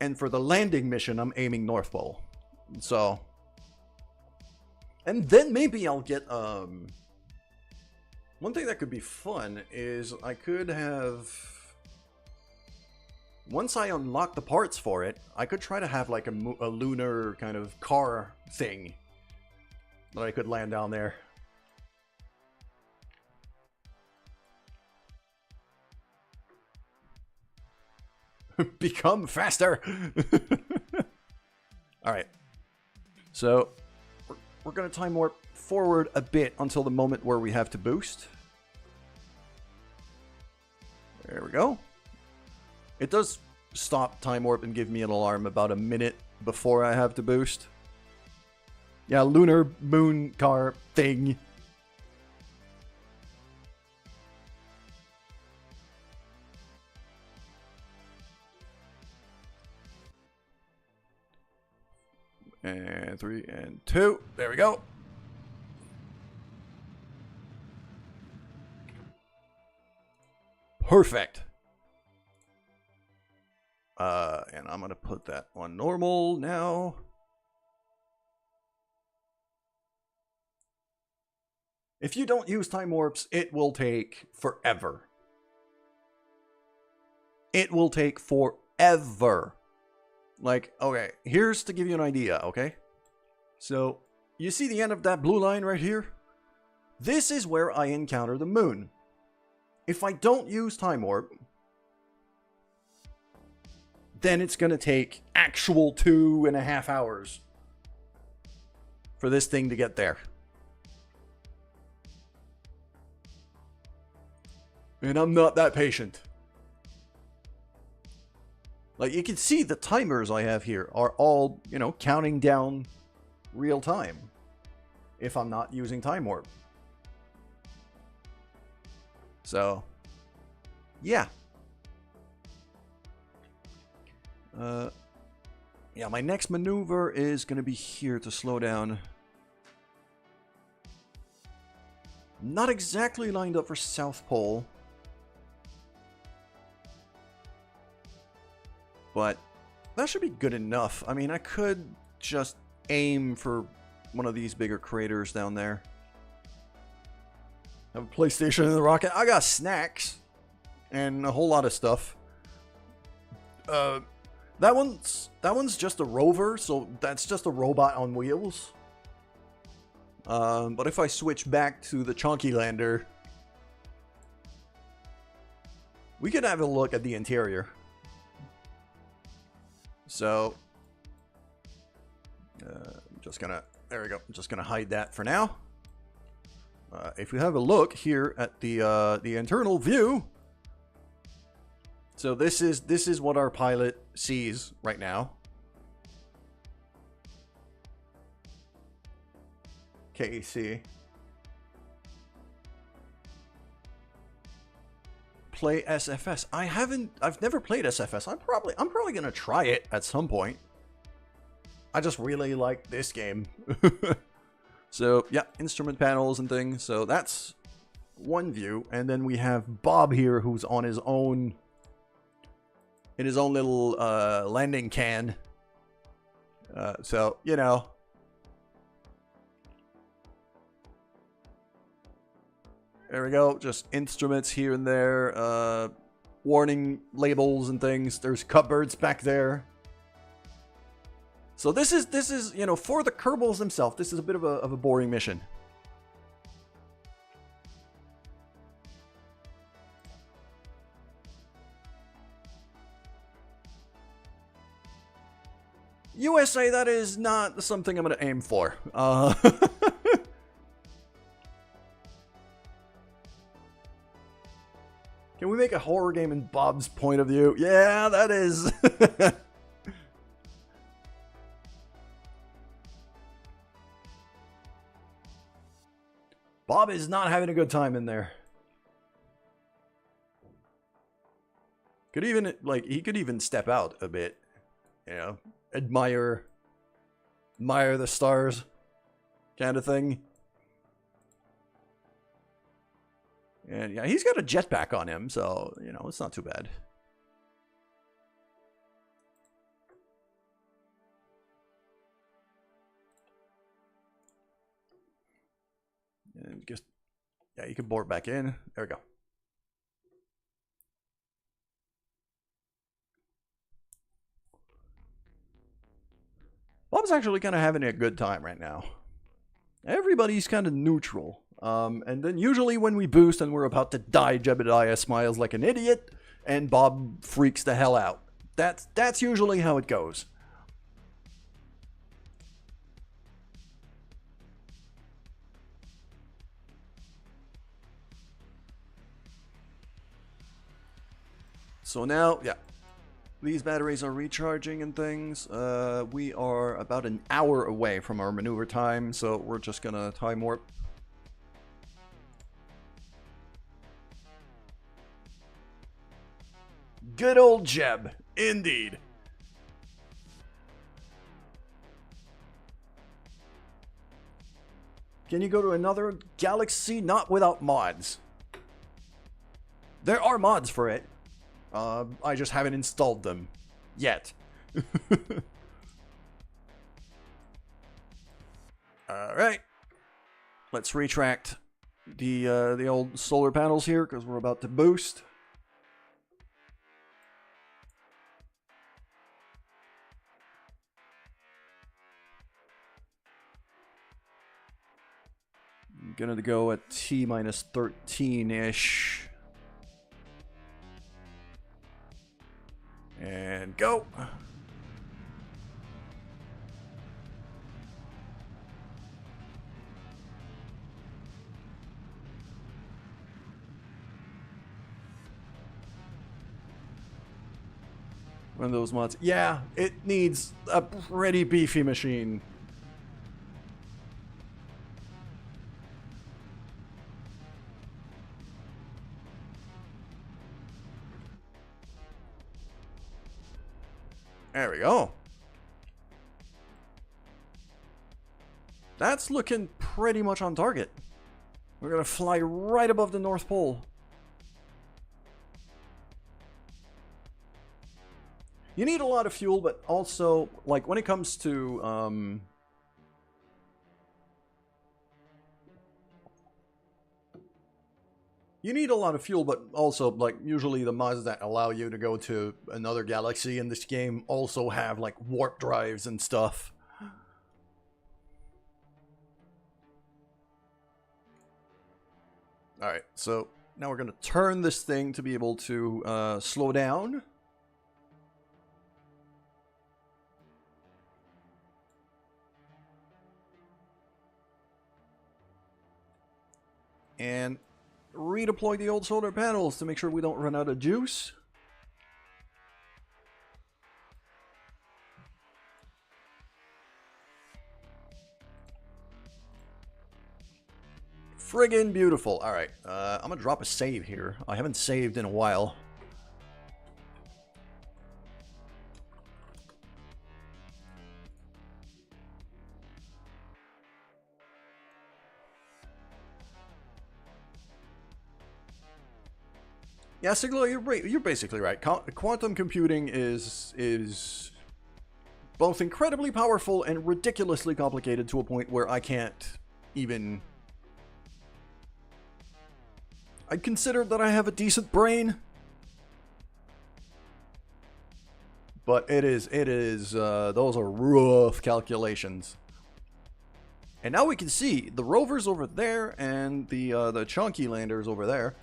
And for the landing mission, I'm aiming North Pole. So... and then maybe I'll get, one thing that could be fun is I could have... once I unlock the parts for it, I could try to have like a lunar kind of car thing that I could land down there. Become faster! Alright. So... we're going to time warp forward a bit until the moment where we have to boost. There we go. It does stop time warp and give me an alarm about a minute before I have to boost. Yeah, lunar moon car thing. And 3 and 2. There we go. Perfect. And I'm going to put that on normal now. If you don't use time warps, it will take forever. It will take forever. Like, okay, here's to give you an idea, okay? So, you see the end of that blue line right here? This is where I encounter the moon. If I don't use time warp, then it's going to take actual 2.5 hours for this thing to get there. And I'm not that patient. Like, you can see the timers I have here are all, you know, counting down real time if I'm not using time warp. So, yeah. Yeah, my next maneuver is going to be here to slow down. Not exactly lined up for South Pole. But that should be good enough. I mean, I could just aim for one of these bigger craters down there. Have a PlayStation in the rocket. I got snacks and a whole lot of stuff. That one's just a rover, so that's just a robot on wheels. But if I switch back to the chunky lander, we could have a look at the interior. So, I'm just gonna, there we go. I'm just gonna hide that for now. If we have a look here at the internal view, so this is what our pilot sees right now. KC. Play SFS. I've never played SFS. I'm probably gonna try it at some point. I just really like this game. So yeah, instrument panels and things. So that's one view, and then we have Bob here, who's on his own, in his own little landing can. So you know. There we go, just instruments here and there, warning labels and things. There's cupboards back there. So this is, you know, for the Kerbals themselves, this is a bit of a boring mission. USA, that is not something I'm going to aim for. Can we make a horror game in Bob's point of view? Yeah, that is. Bob is not having a good time in there. Could even, like, he could even step out a bit. You know, admire the stars kind of thing. And yeah, he's got a jetpack on him, so, you know, it's not too bad. And just, yeah, you can board back in. There we go. Bob's actually kind of having a good time right now. Everybody's kind of neutral. And then usually when we boost and we're about to die, Jebediah smiles like an idiot, and Bob freaks the hell out. That's usually how it goes. So now, yeah, these batteries are recharging and things. We are about an hour away from our maneuver time, so we're just gonna time warp. Good old Jeb, indeed. Can you go to another galaxy? Not without mods. There are mods for it. I just haven't installed them yet. All right. Let's retract the old solar panels here because we're about to boost. I'm gonna go at T minus 13-ish. And go. One of those mods. Yeah, it needs a pretty beefy machine. There we go. That's looking pretty much on target. We're gonna fly right above the North Pole. You need a lot of fuel, but also, like, when it comes to, You need a lot of fuel, but also, like, usually the mods that allow you to go to another galaxy in this game also have, like, warp drives and stuff. Alright, so now we're going to turn this thing to be able to slow down. And redeploy the old solar panels to make sure we don't run out of juice. Friggin' beautiful. Alright, I'm gonna drop a save here. I haven't saved in a while. Yeah, Siglo, you're basically right. Quantum computing is both incredibly powerful and ridiculously complicated to a point where I can't even... I'd consider that I have a decent brain. But those are rough calculations. And now we can see the rovers over there and the chunky landers over there.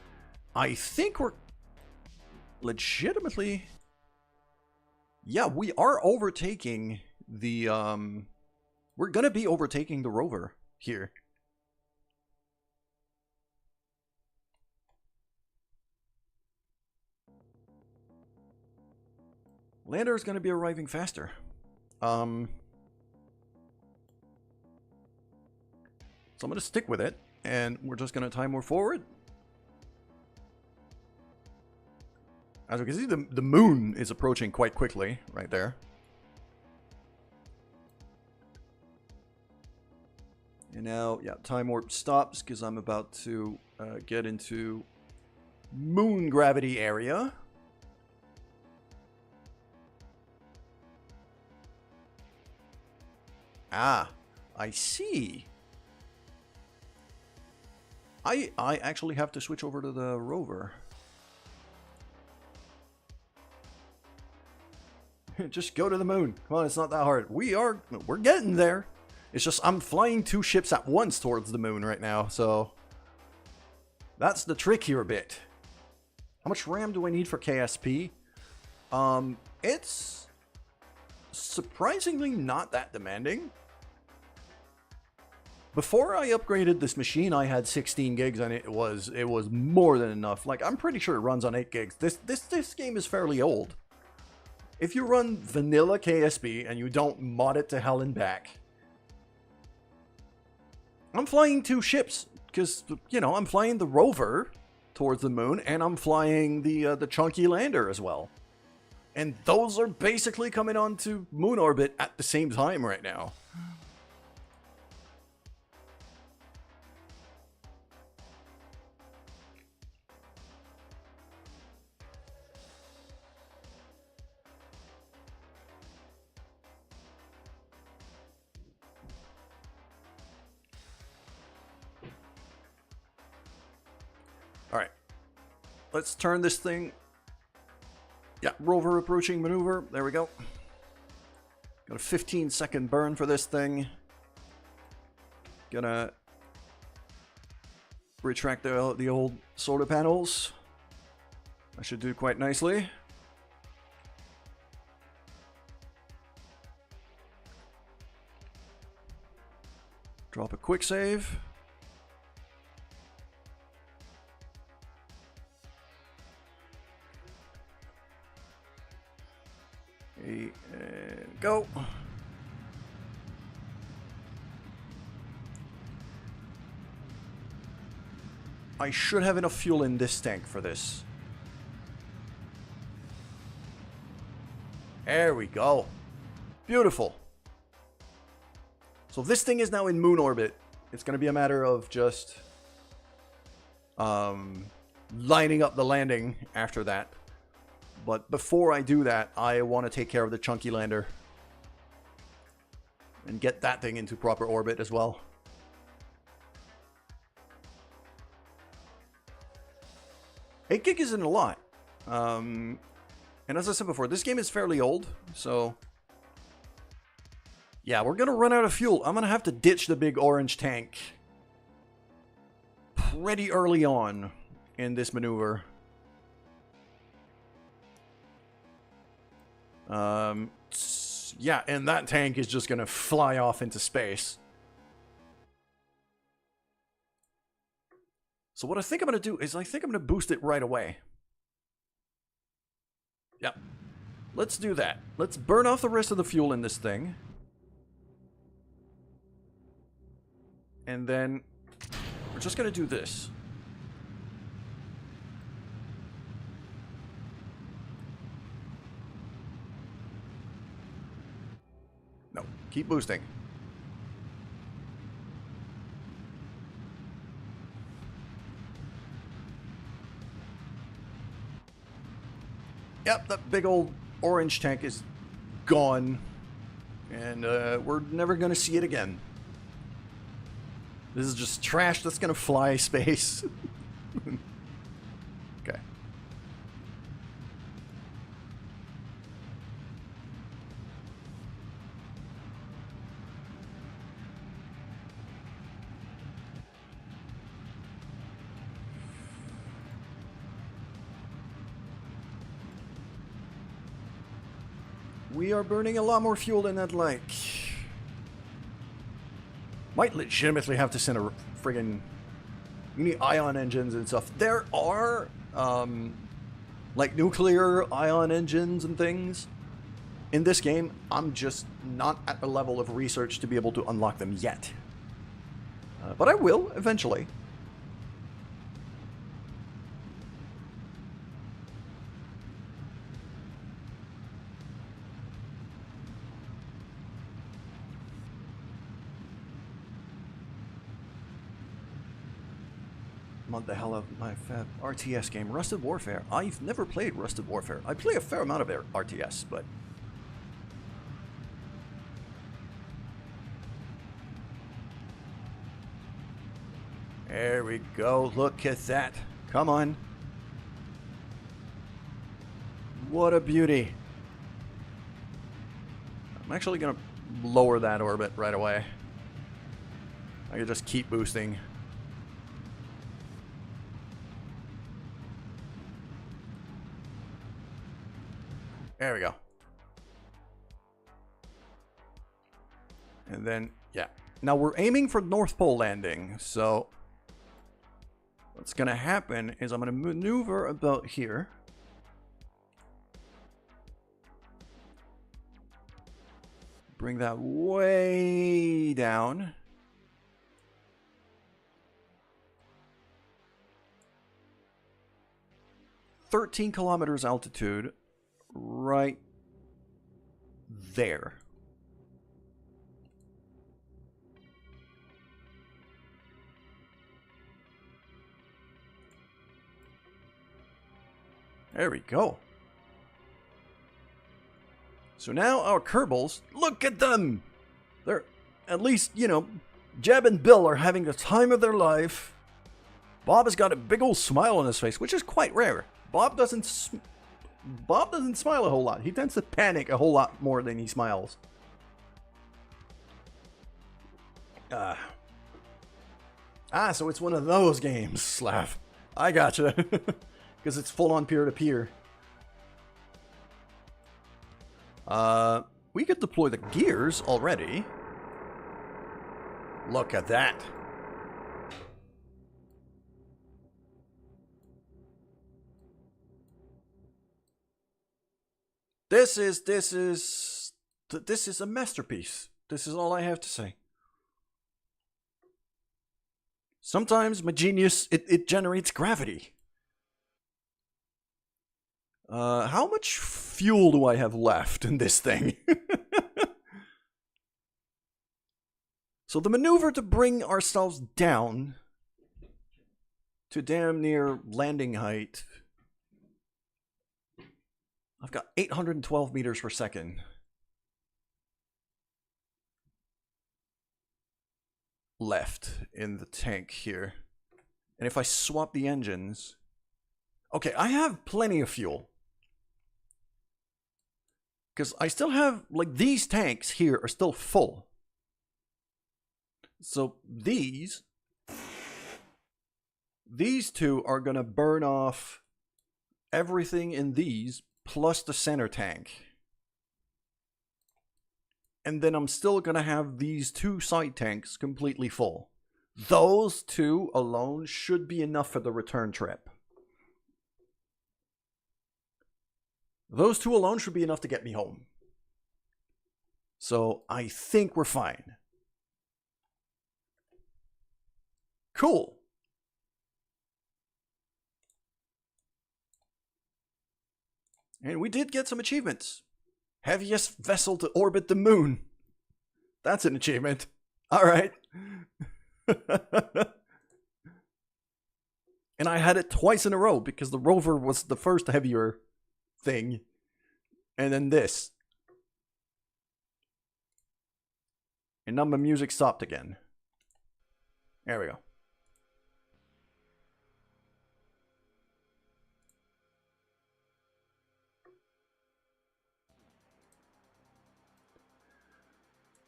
I think we're legitimately... Yeah, we are overtaking the... We're gonna be overtaking the rover here. Lander is gonna be arriving faster. So I'm gonna stick with it, and we're just gonna time more forward. As we can see, the moon is approaching quite quickly right there. And now, yeah, time warp stops because I'm about to get into moon gravity area. Ah, I see. I actually have to switch over to the rover. Just go to the moon. Come on, it's not that hard. We're getting there. It's just I'm flying two ships at once towards the moon right now, so that's the trick here a bit. How much RAM do I need for KSP? It's surprisingly not that demanding. Before I upgraded this machine, I had 16 gigs and it was more than enough. Like, I'm pretty sure it runs on 8 gigs. This game is fairly old. If you run vanilla KSP and you don't mod it to hell and back, I'm flying two ships because, you know, I'm flying the rover towards the moon and I'm flying the chunky lander as well. And those are basically coming onto moon orbit at the same time right now. Alright, let's turn this thing. Yeah, rover approaching maneuver. There we go. Got a 15-second burn for this thing. Gonna retract the old solar panels. I should do quite nicely. Drop a quick save. Go. I should have enough fuel in this tank for this. There we go. Beautiful. So this thing is now in moon orbit. It's going to be a matter of just lining up the landing after that. But before I do that, I want to take care of the chunky lander. And get that thing into proper orbit as well. 8 gig isn't a lot. And as I said before, this game is fairly old, so... Yeah, we're gonna run out of fuel. I'm gonna have to ditch the big orange tank pretty early on in this maneuver. Yeah, and that tank is just gonna fly off into space. So what I think I'm gonna do is I think I'm gonna boost it right away. Yep. Let's do that. Let's burn off the rest of the fuel in this thing. And then we're just gonna do this. No, keep boosting. Yep, that big old orange tank is gone. And we're never gonna see it again. This is just trash that's gonna fly space. Okay. We are burning a lot more fuel than I'd like. Might legitimately have to send a friggin'... You need ion engines and stuff. There are, like nuclear ion engines and things in this game. I'm just not at the level of research to be able to unlock them yet. But I will, eventually. What the hell of my RTS game, Rusted Warfare. I've never played Rusted Warfare. I play a fair amount of RTS, but... There we go, look at that. Come on. What a beauty. I'm actually gonna lower that orbit right away. I can just keep boosting. There we go. And then, yeah. Now we're aiming for North Pole landing, so what's gonna happen is I'm gonna maneuver about here. Bring that way down. "13 kilometers altitude. Right there. There we go. So now our Kerbals, look at them! They're, at least, you know, Jeb and Bill are having the time of their life. Bob has got a big old smile on his face, which is quite rare. Bob doesn't smile a whole lot. He tends to panic a whole lot more than he smiles. So it's one of those games, Slav. I gotcha. Because it's full on peer-to-peer. We could deploy the gears already. Look at that. This is a masterpiece. This is all I have to say. Sometimes my genius, it generates gravity. How much fuel do I have left in this thing? So the maneuver to bring ourselves down to damn near landing height. I've got 812 meters per second. Left in the tank here. And if I swap the engines... Okay, I have plenty of fuel. Because I still have, like, these tanks here are still full. So these two are going to burn off everything in these plus the center tank. And then I'm still going to have these 2 side tanks completely full. Those 2 alone should be enough for the return trip. Those 2 alone should be enough to get me home. So I think we're fine. Cool. And we did get some achievements. Heaviest vessel to orbit the moon. That's an achievement. All right. And I had it twice in a row because the rover was the first heavier thing. And then this. And now my music stopped again. There we go.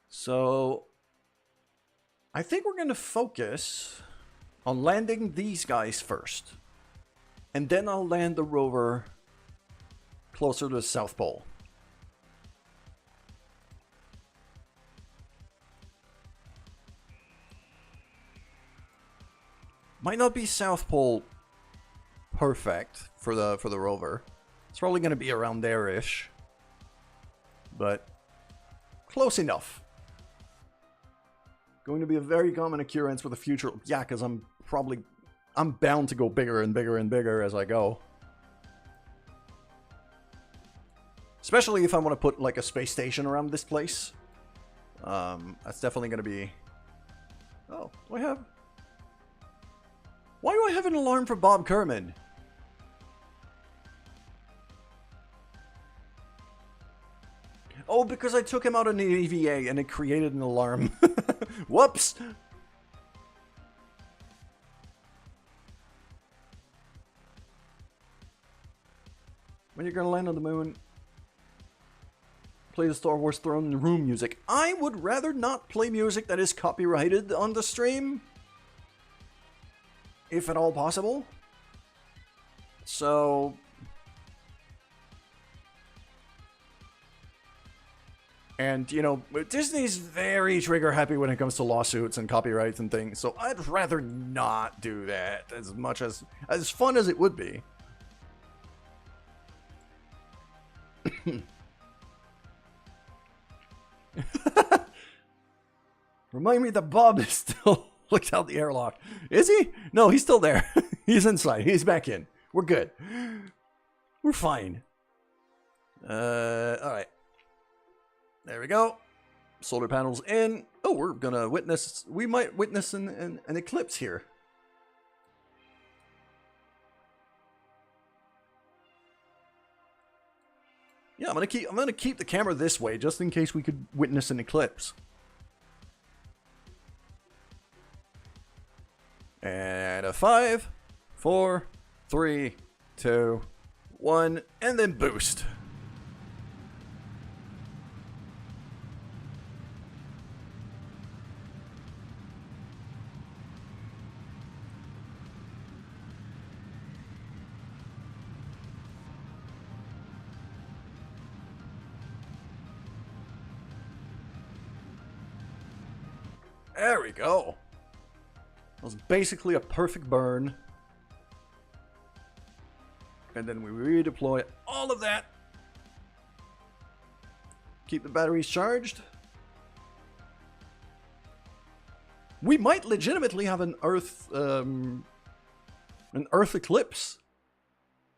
So, I think we're going to focus on landing these guys first. And then I'll land the rover closer to the South Pole. Might not be South Pole perfect for the rover. It's probably going to be around there-ish. But close enough. Going to be a very common occurrence for the future. Yeah, because I'm bound to go bigger and bigger and bigger as I go. Especially if I want to put like a space station around this place. That's definitely going to be... Oh, do I have... Why do I have an alarm for Bob Kerman? Oh, because I took him out of the EVA and it created an alarm. Whoops! When you're gonna land on the moon, play the Star Wars Throne Room music. I would rather not play music that is copyrighted on the stream. If at all possible. So... And, you know, Disney's very trigger happy when it comes to lawsuits and copyrights and things, so I'd rather not do that as much as fun as it would be. Remind me that Bob is still looked out the airlock. Is he? No, he's still there. He's inside. He's back in. We're good. We're fine. Alright. There we go. Solar panels in. Oh, we're gonna witness... We might witness an eclipse here. Yeah, I'm gonna keep the camera this way just in case we could witness an eclipse. And a 5, 4, 3, 2, 1, and then boost. There we go. That was basically a perfect burn. And then we redeploy all of that. Keep the batteries charged. We might legitimately have an Earth eclipse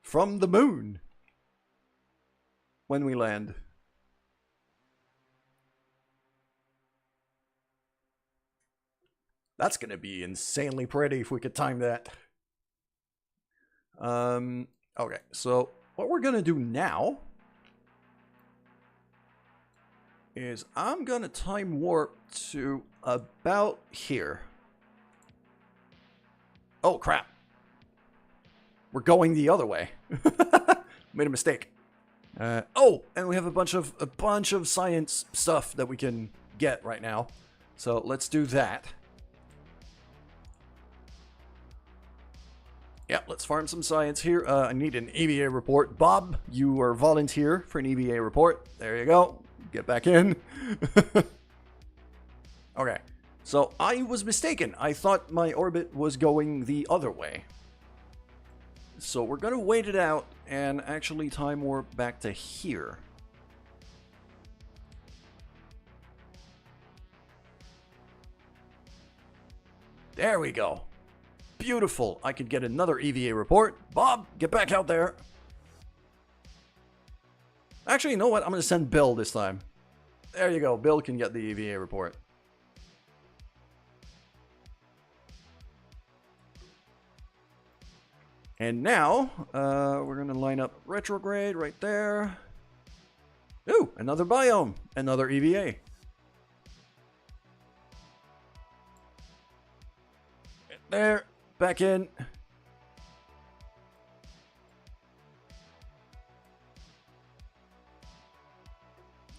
from the moon when we land. That's gonna be insanely pretty if we could time that. Okay, so what we're gonna do now is I'm gonna time warp to about here. Oh crap. We're going the other way. Made a mistake. Oh, and we have a bunch of science stuff that we can get right now. So let's do that. Yeah, let's farm some science here. I need an EVA report. Bob, you are volunteer for an EVA report. There you go. Get back in. Okay, so I was mistaken. I thought my orbit was going the other way. So we're going to wait it out and actually time warp back to here. There we go. Beautiful. I could get another EVA report. Bob, get back out there. Actually, you know what? I'm going to send Bill this time. There you go. Bill can get the EVA report. And now, we're going to line up retrograde right there. Ooh, another biome. Another EVA. There. Back in.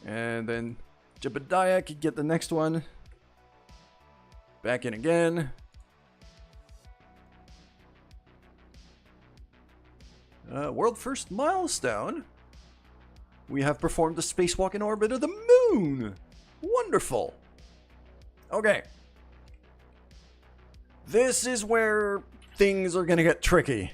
And then Jebediah could get the next one. Back in again. World first milestone. We have performed a spacewalk in orbit of the moon. Wonderful. Okay. This is where things are going to get tricky.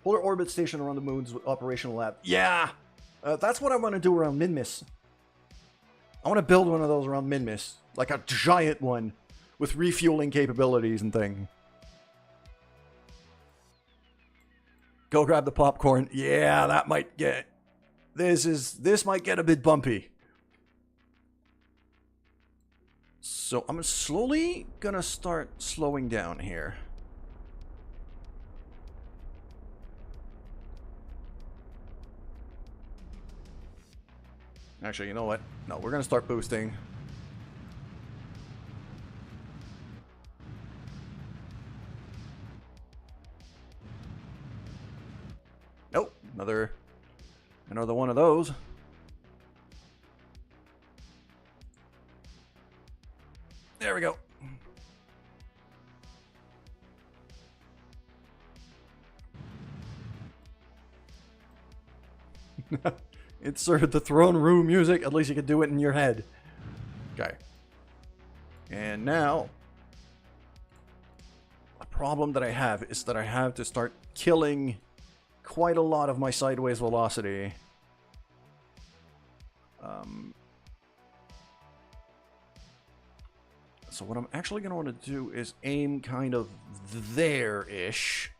Polar orbit station around the moon's operational lab. Yeah! That's what I want to do around Minmus. I want to build one of those around Minmus. Like a giant one. With refueling capabilities and thing. Go grab the popcorn. Yeah, that might get... This might get a bit bumpy. So I'm slowly gonna start slowing down here. Actually, you know what? No, we're gonna start boosting. Nope, another one of those. There we go. Insert the throne room music. At least you can do it in your head. Okay. And now, a problem that I have is that I have to start killing quite a lot of my sideways velocity. So what I'm actually going to want to do is aim kind of there-ish.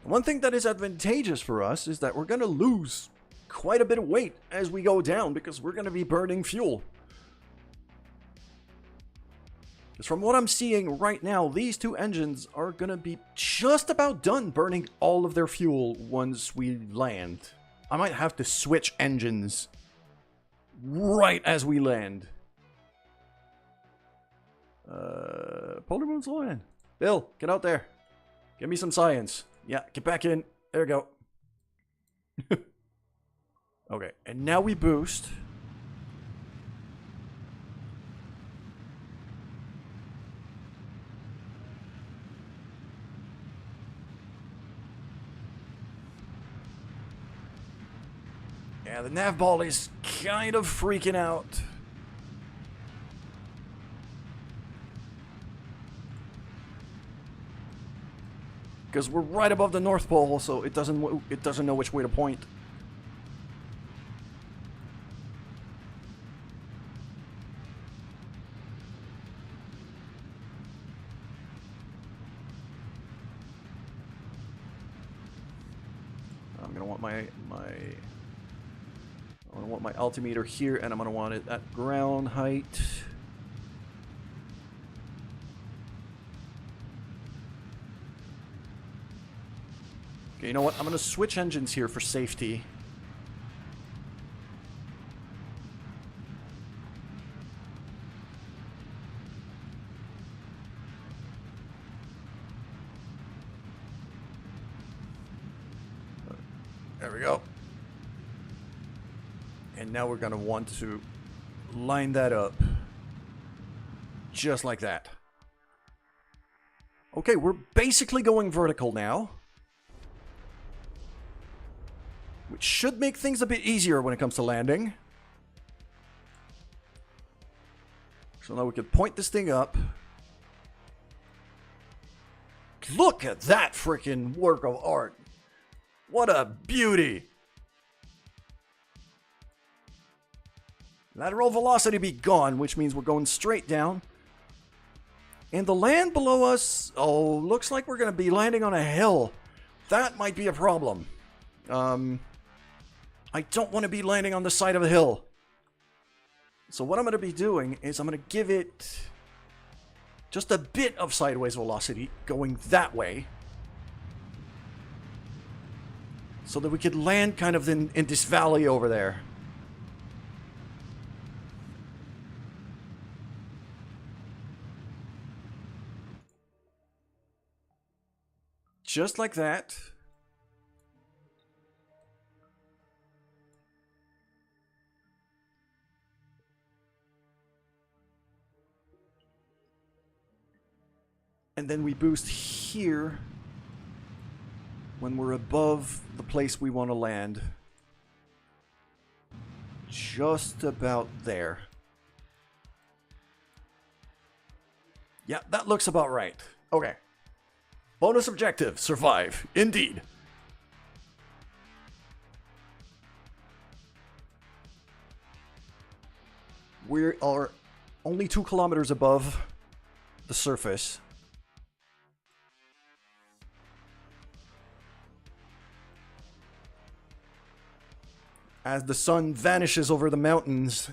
One thing that is advantageous for us is that we're going to lose quite a bit of weight as we go down because we're going to be burning fuel. Because from what I'm seeing right now, these two engines are going to be just about done burning all of their fuel once we land. I might have to switch engines right as we land. Polar Moon's land. Bill, get out there. Give me some science. Yeah, get back in. There we go. Okay, and now we boost. Yeah, the nav ball is kind of freaking out. Because we're right above the North Pole, so it doesn't know which way to point. I'm gonna want my I want my altimeter here, and I'm going to want it at ground height. Okay, you know what? I'm going to switch engines here for safety. There we go. And now we're going to want to line that up. Just like that. Okay, we're basically going vertical now. Which should make things a bit easier when it comes to landing. So now we can point this thing up. Look at that freaking work of art. What a beauty. Lateral velocity be gone, which means we're going straight down. And the land below us, oh, looks like we're going to be landing on a hill. That might be a problem. I don't want to be landing on the side of a hill. So what I'm going to be doing is I'm going to give it just a bit of sideways velocity going that way. So that we could land kind of in this valley over there. Just like that. And then we boost here when we're above the place we want to land. Just about there. Yeah, that looks about right. Okay. Bonus objective, survive. Indeed. We are only 2 kilometers above the surface. As the sun vanishes over the mountains.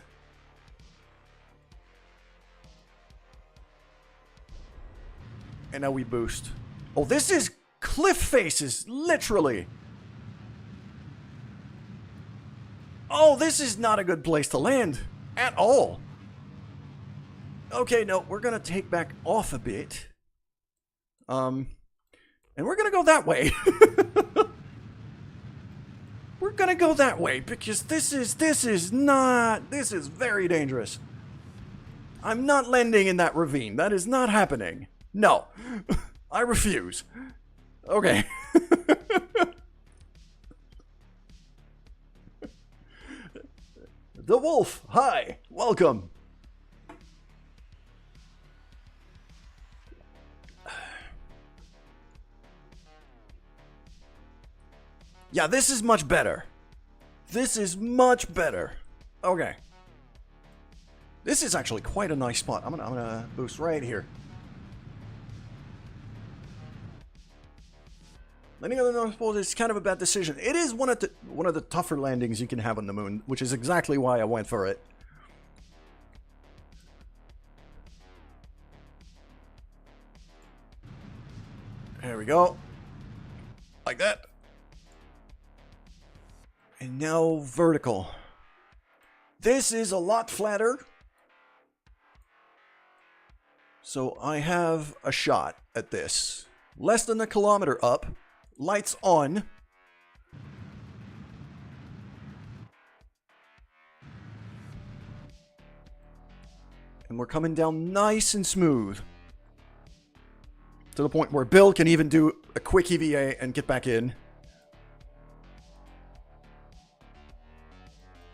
And now we boost. Oh, this is cliff faces, literally. Oh, this is not a good place to land at all. Okay, no, we're gonna take back off a bit. And we're gonna go that way. We're gonna go that way because this is very dangerous. I'm not landing in that ravine. That is not happening. No. I refuse. Okay. The wolf, hi, welcome. Yeah, this is much better. This is much better. Okay. This is actually quite a nice spot. I'm gonna boost right here. Landing on the North Pole is kind of a bad decision. It is one of the tougher landings you can have on the moon, which is exactly why I went for it. There we go. Like that. And now vertical. This is a lot flatter. So I have a shot at this. Less than a kilometer up. Lights on. And we're coming down nice and smooth. To the point where Bill can even do a quick EVA and get back in.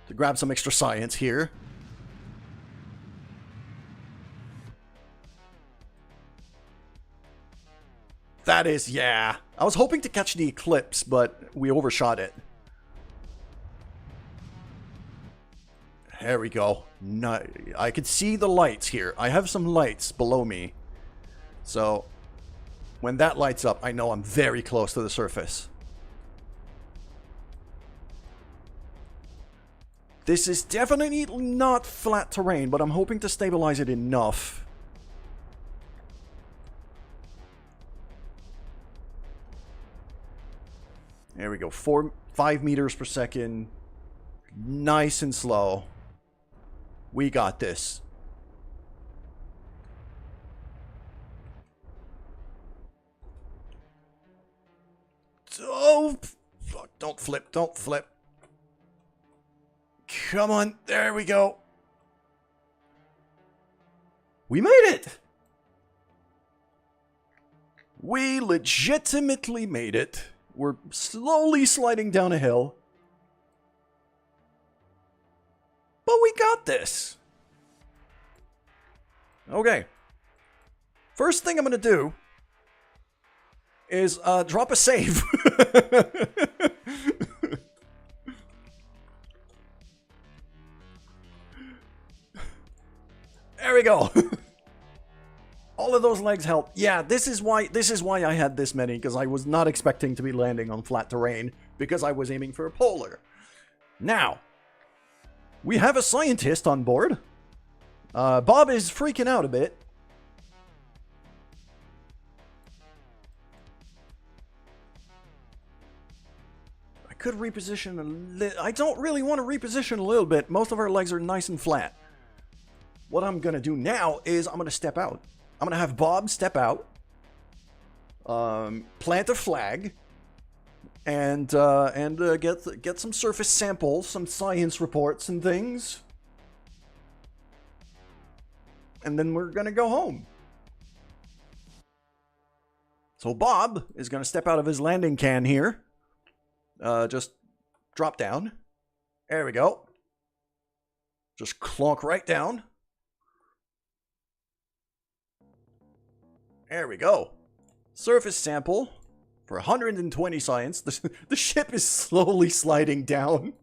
To grab some extra science here. That is, yeah. I was hoping to catch the eclipse, but we overshot it. There we go. No, I could see the lights here. I have some lights below me. So, when that lights up, I know I'm very close to the surface. This is definitely not flat terrain, but I'm hoping to stabilize it enough. There we go. 5 meters per second. Nice and slow. We got this. Oh, fuck. Don't flip. Don't flip. Come on. There we go. We made it. We legitimately made it. We're slowly sliding down a hill. But we got this. Okay. First thing I'm going to do is drop a save. There we go. All of those legs help. Yeah, this is why I had this many, because I was not expecting to be landing on flat terrain, because I was aiming for a polar. Now, we have a scientist on board. Bob is freaking out a bit. I could reposition a little. I don't really want to reposition a little bit. Most of our legs are nice and flat. What I'm going to do now is I'm going to step out. I'm going to have Bob step out, plant a flag, and get some surface samples, some science reports and things. And then we're going to go home. So Bob is going to step out of his landing can here. Just drop down. There we go. Just clonk right down. There we go. Surface sample for 120 science. The ship is slowly sliding down.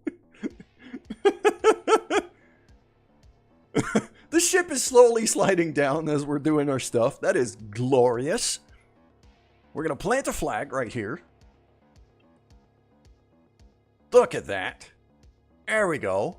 The ship is slowly sliding down as we're doing our stuff. That is glorious. We're going to plant a flag right here. Look at that. There we go.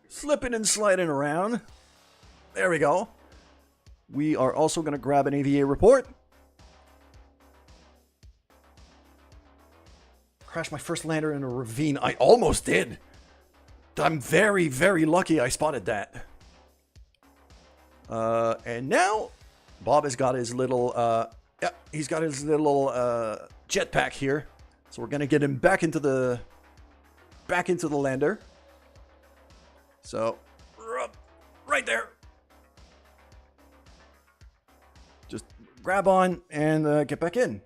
Slipping and sliding around. There we go. We are also going to grab an AVA report. Crashed my first lander in a ravine. I almost did. I'm very, very lucky I spotted that. And now, Bob has got his little, he's got his little jetpack here. So we're going to get him back into the lander. So, right there. Just grab on and get back in.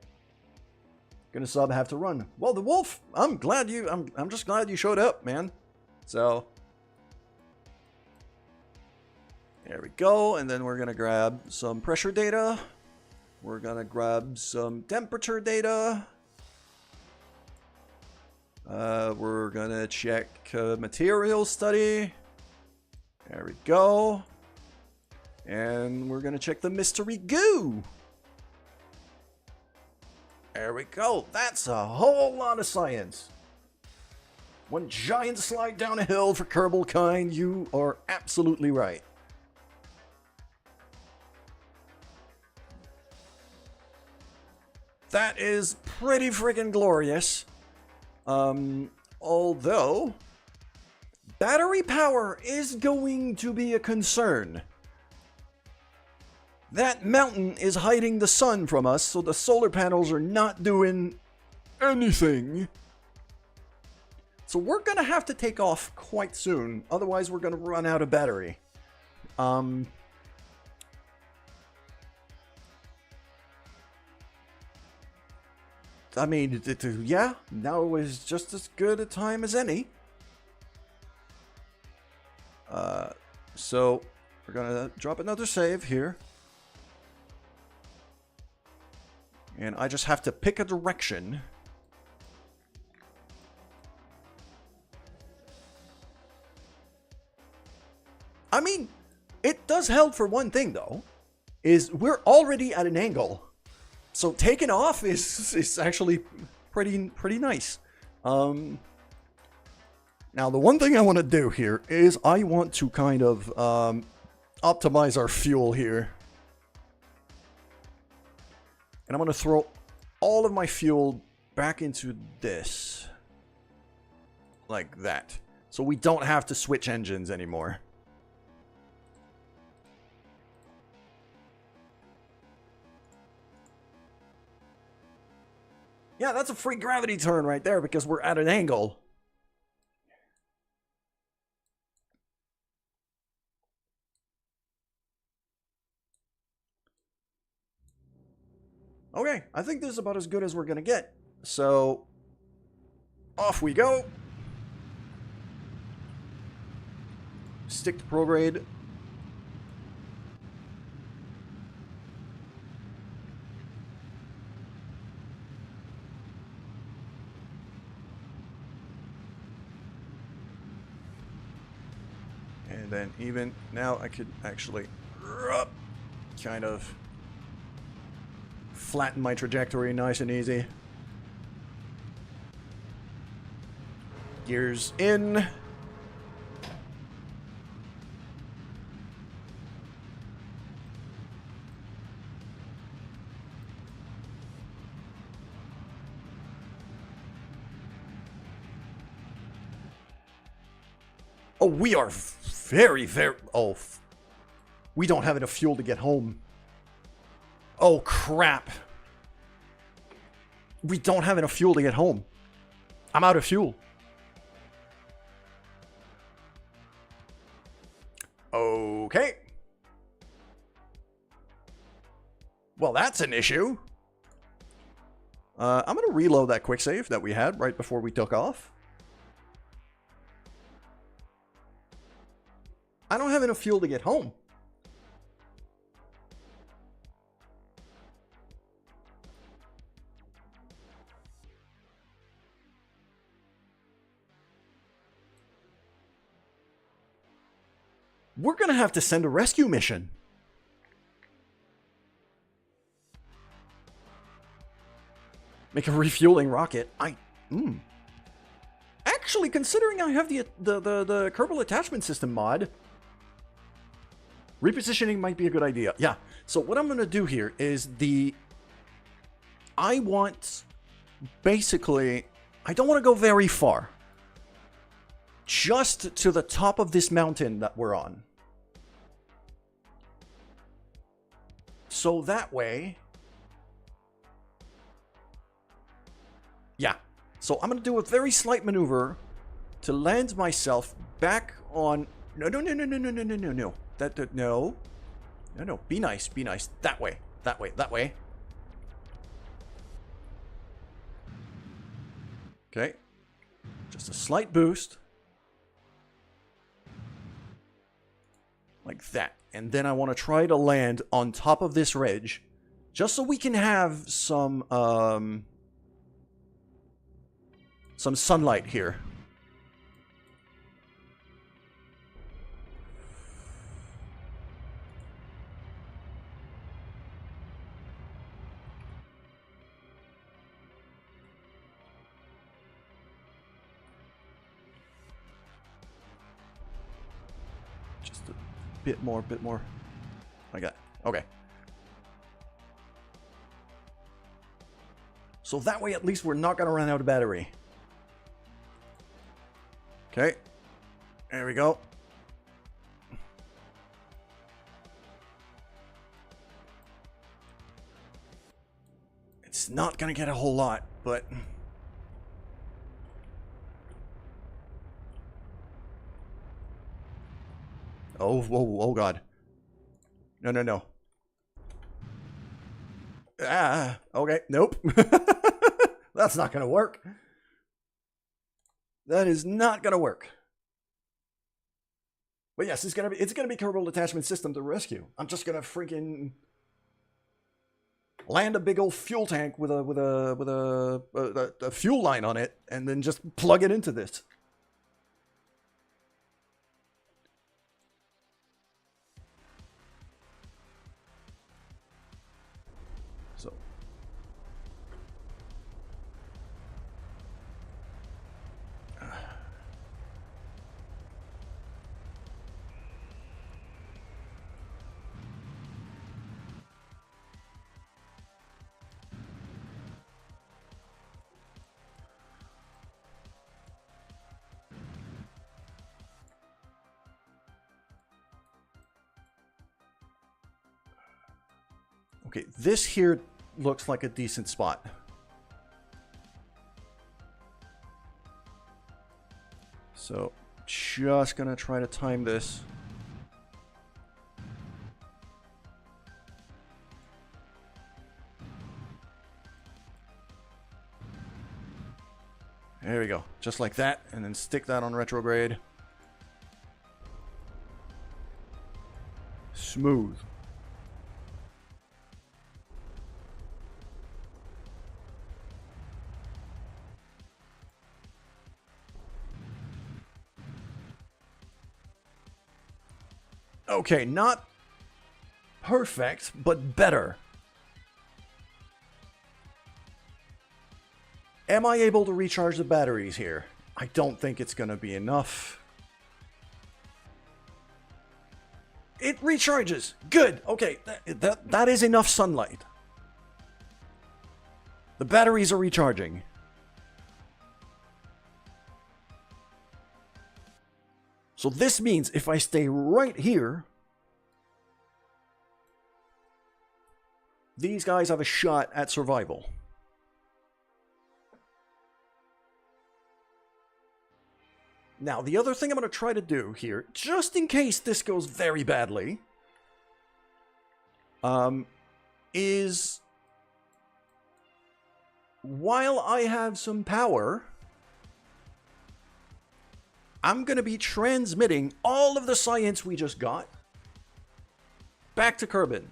Gonna have to run. Well, the wolf. I'm just glad you showed up, man. So, there we go. And then we're gonna grab some pressure data. We're gonna grab some temperature data. We're gonna check material study. There we go. And we're going to check the mystery goo. There we go. That's a whole lot of science. One giant slide down a hill for Kerbal kind. You are absolutely right. That is pretty freaking glorious. Although battery power is going to be a concern. That mountain is hiding the sun from us, so the solar panels are not doing anything. So we're going to have to take off quite soon. Otherwise, we're going to run out of battery. I mean, yeah, now is just as good a time as any. So we're going to drop another save here. And I just have to pick a direction. I mean, it does help for one thing, though, is we're already at an angle. So taking off is actually pretty nice. Now, the one thing I want to do here is I want to kind of optimize our fuel here. And I'm going to throw all of my fuel back into this. Like that. So we don't have to switch engines anymore. Yeah, that's a free gravity turn right there because we're at an angle. Okay, I think this is about as good as we're gonna get. So, off we go. Stick to prograde. And then even now I could actually kind of flatten my trajectory nice and easy. Gears in. Oh, we are very... Oh, we don't have enough fuel to get home. Oh, crap. We don't have enough fuel to get home. I'm out of fuel. Okay. Well, that's an issue. I'm going to reload that quick save that we had right before we took off. I don't have enough fuel to get home. We're going to have to send a rescue mission. Make a refueling rocket. Actually, considering I have the Kerbal attachment system mod, repositioning might be a good idea. Yeah. So what I'm going to do here is I want, basically, I don't want to go very far. Just to the top of this mountain that we're on. So that way... Yeah. So I'm going to do a very slight maneuver to land myself back on... No. No. No. Be nice. That way. Okay. Just a slight boost. Like that. And then I want to try to land on top of this ridge. Just so we can have some sunlight here. Just a bit more. Like that. Okay. So that way at least we're not going to run out of battery. Okay. There we go. It's not going to get a whole lot, but... Oh God. No. Okay. Nope. That's not going to work. That is not going to work. But yes, it's going to be Kerbal attachment system to rescue. I'm just going to freaking land a big old fuel tank with a fuel line on it and then just plug it into this. Okay, this here looks like a decent spot. So, just gonna try to time this. There we go. Just like that, and then stick that on retrograde. Smooth. Okay, not perfect, but better. Am I able to recharge the batteries here? I don't think it's going to be enough. It recharges. Good. Okay, that is enough sunlight. The batteries are recharging. So this means if I stay right here, these guys have a shot at survival. Now, the other thing I'm going to try to do here, just in case this goes very badly, is while I have some power, I'm going to be transmitting all of the science we just got back to Kerbin.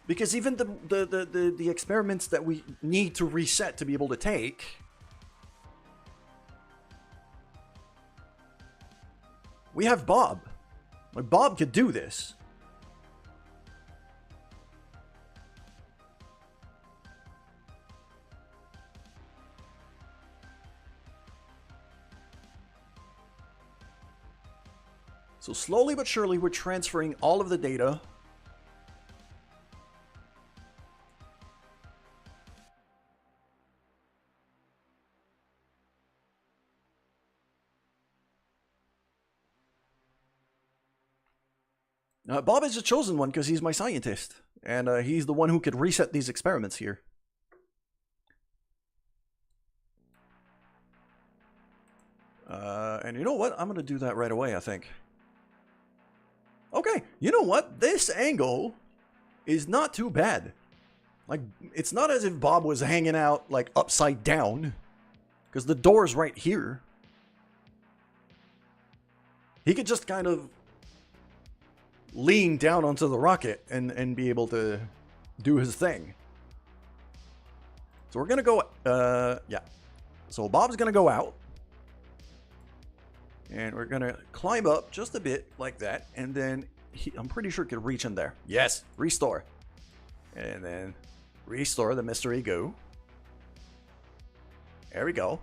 Because even the experiments that we need to reset to be able to take, we have Bob. Like, Bob could do this. So slowly but surely we're transferring all of the data. Bob is the chosen one because he's my scientist. And he's the one who could reset these experiments here. And you know what? I'm going to do that right away, I think. Okay, you know what? This angle is not too bad. Like, it's not as if Bob was hanging out, like, upside down. Because the door's right here. He could just kind of lean down onto the rocket and be able to do his thing. So we're going to go, yeah. So Bob's going to go out. And we're going to climb up just a bit like that. And then I'm pretty sure it could reach in there. Yes, restore. And then restore the mystery goo. There we go.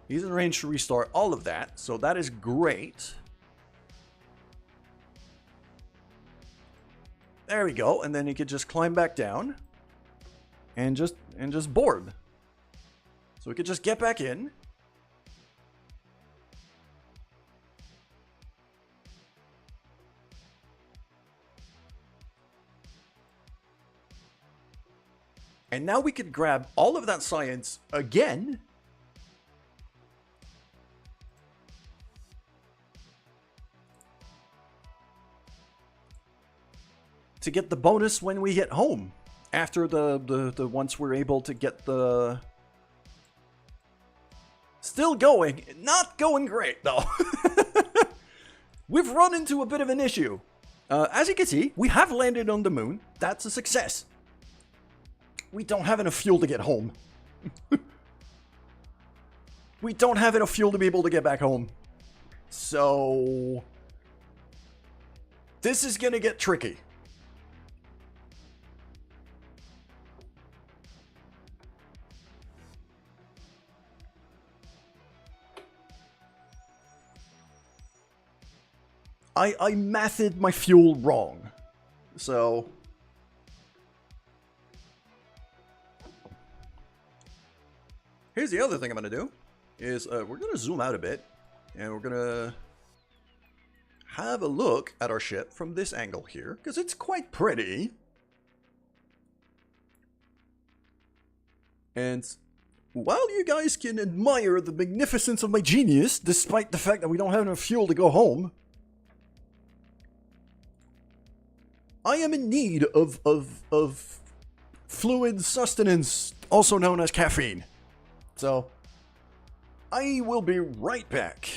He's in range to restore all of that. So that is great. There we go, and then he could just climb back down and just board. So we could just get back in. And now we could grab all of that science again. To get the bonus when we get home. After the once we're able to get the... Still going. Not going great, though. We've run into a bit of an issue. As you can see, we have landed on the moon. That's a success. We don't have enough fuel to get home. We don't have enough fuel to be able to get back home. So... this is gonna get tricky. I mathed my fuel wrong. So... here's the other thing I'm gonna do, is we're gonna zoom out a bit, and we're gonna have a look at our ship from this angle here, because it's quite pretty. And while you guys can admire the magnificence of my genius, despite the fact that we don't have enough fuel to go home, I am in need of fluid sustenance, also known as caffeine. So, I will be right back.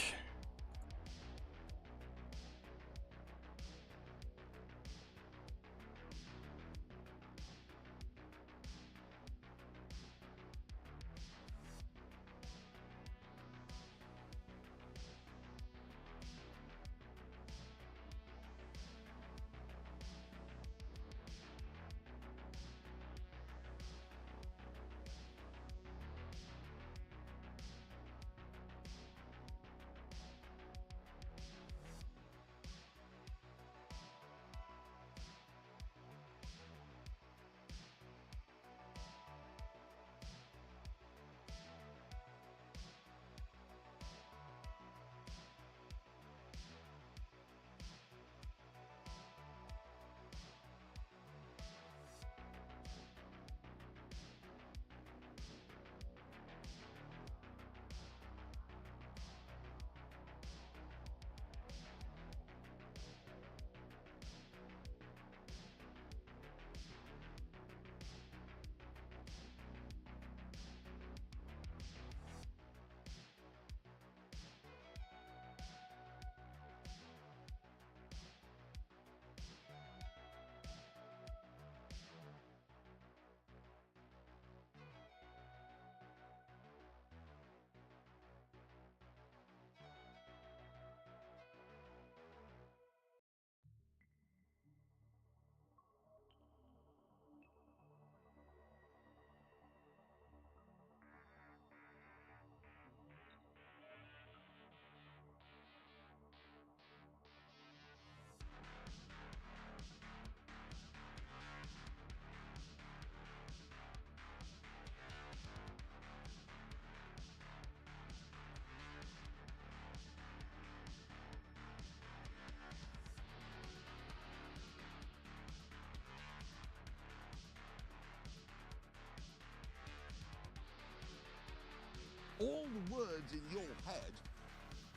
All the words in your head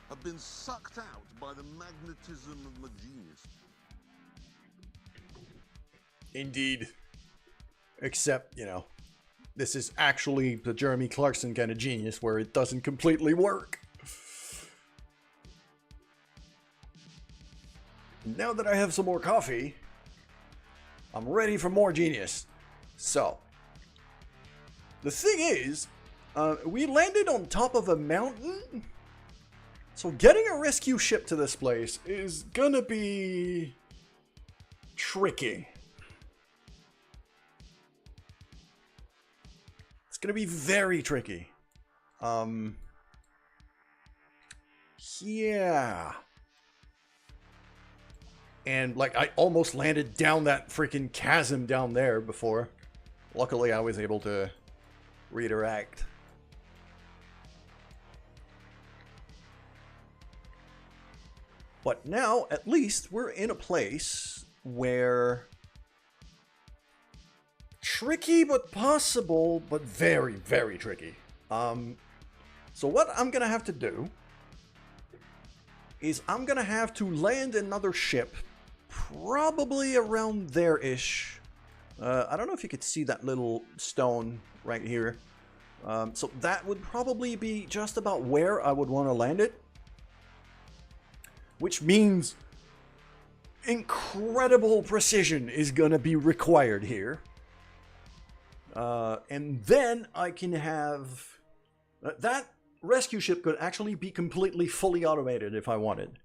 have been sucked out by the magnetism of my genius. Indeed. Except, you know, this is actually the Jeremy Clarkson kind of genius where it doesn't completely work. Now that I have some more coffee, I'm ready for more genius. So, the thing is, we landed on top of a mountain, so getting a rescue ship to this place is gonna be tricky. It's gonna be very tricky. Yeah. And, like, I almost landed down that freaking chasm down there before. Luckily, I was able to redirect. But now, at least, we're in a place where... tricky, but possible, but very, very tricky. So what I'm gonna have to do is I'm gonna have to land another ship probably around there-ish. I don't know if you could see that little stone right here. So that would probably be just about where I would want to land it. Which means incredible precision is gonna be required here. And then I can have... that rescue ship could actually be completely fully automated if I wanted.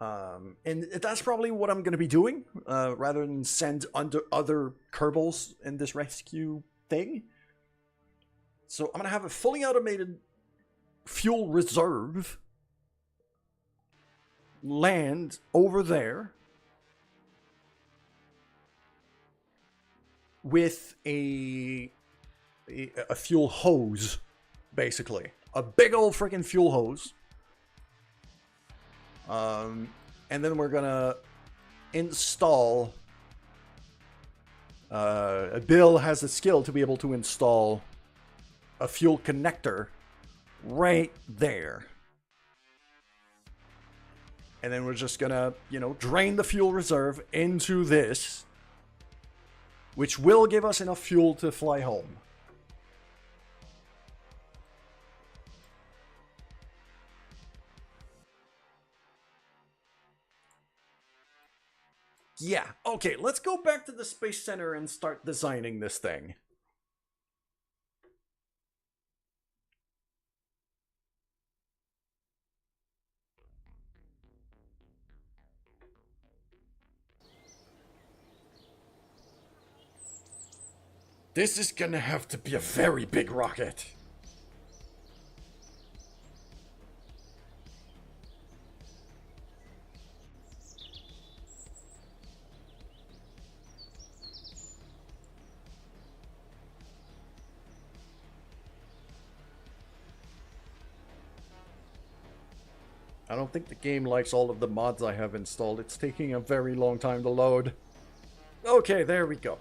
And that's probably what I'm going to be doing, rather than send other Kerbals in this rescue thing. So I'm going to have a fully automated fuel reserve land over there with a fuel hose basically. A big old freaking fuel hose. And then we're gonna install... Bill has a skill to be able to install a fuel connector right there. And then we're just gonna, you know, drain the fuel reserve into this, which will give us enough fuel to fly home. Yeah, okay, let's go back to the Space Center and start designing this thing. This is gonna have to be a very big rocket. I don't think the game likes all of the mods I have installed. It's taking a very long time to load. Okay, there we go.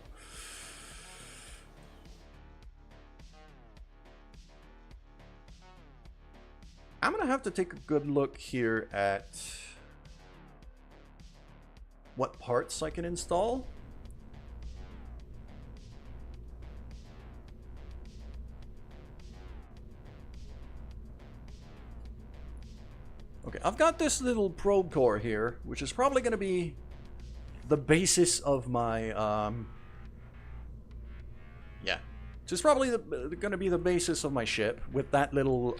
I'm gonna have to take a good look here at what parts I can install. Okay, I've got this little probe core here, which is probably going to be the basis of my, yeah. Which is probably going to be the basis of my ship, with that little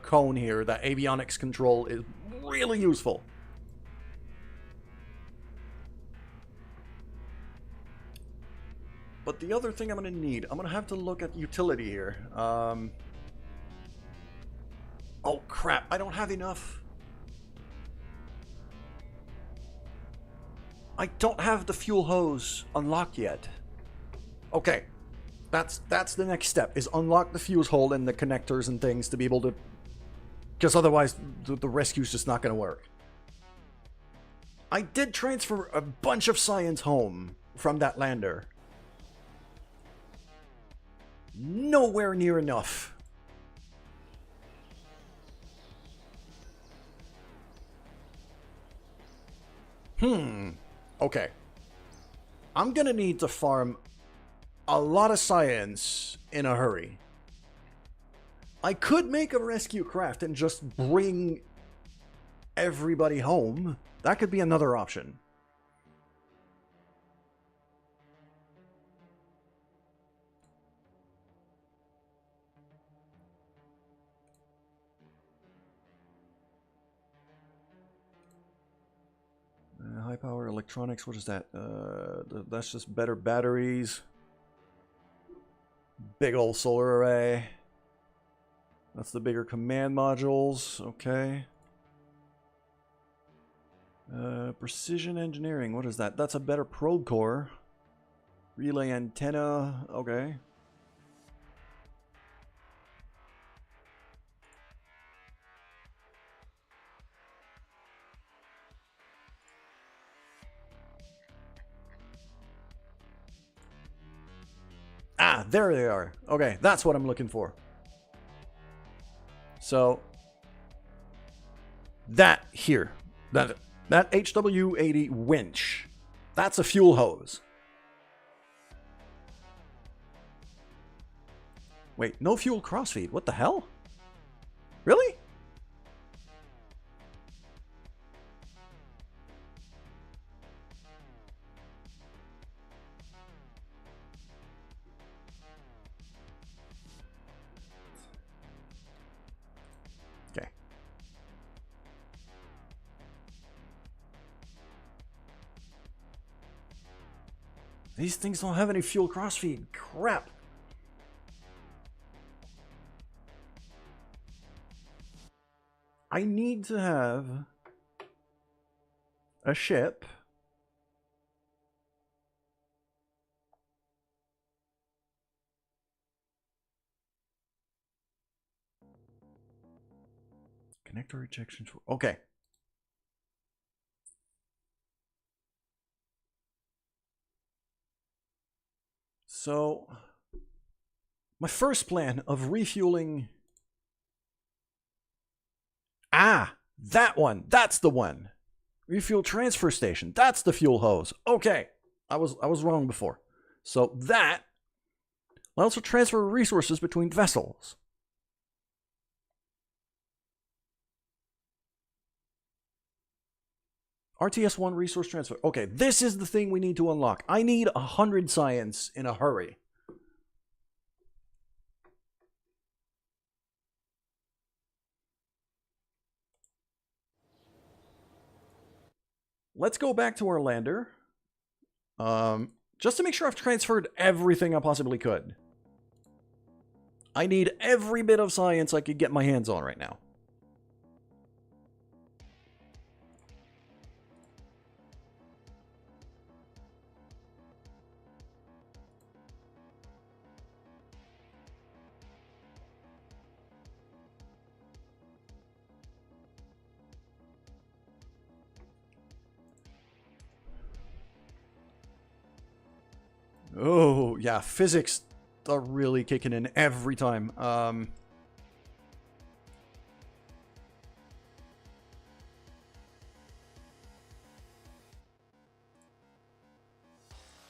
cone here. That avionics control is really useful. But the other thing I'm going to need, I'm going to have to look at utility here. Oh crap, I don't have enough. I don't have the fuel hose unlocked yet. Okay, that's the next step, is unlock the fuse hole and the connectors and things to be able to... Because otherwise, the rescue's just not going to work. I did transfer a bunch of science home from that lander. Nowhere near enough. Okay. I'm gonna need to farm a lot of science in a hurry. I could make a rescue craft and just bring everybody home. That could be another option. High power electronics, what is that? That's just better batteries. Big old solar array. That's the bigger command modules, okay. Precision engineering, what is that? That's a better probe core. Relay antenna, okay. Ah, there they are. Okay, that's what I'm looking for. So, that here, that HW80 winch, that's a fuel hose. Wait, no fuel crossfeed. What the hell? Really? Okay. These things don't have any fuel crossfeed. Crap. I need to have a ship Connector rejection. Okay. So, my first plan of refueling. Ah, that one. That's the one. Refuel transfer station. That's the fuel hose. Okay. I was wrong before. So that allows for transfer of resources between vessels. RTS-1 resource transfer. Okay, this is the thing we need to unlock. I need 100 science in a hurry. Let's go back to our lander. Just to make sure I've transferred everything I possibly could. I need every bit of science I could get my hands on right now. Oh, yeah, physics are really kicking in every time.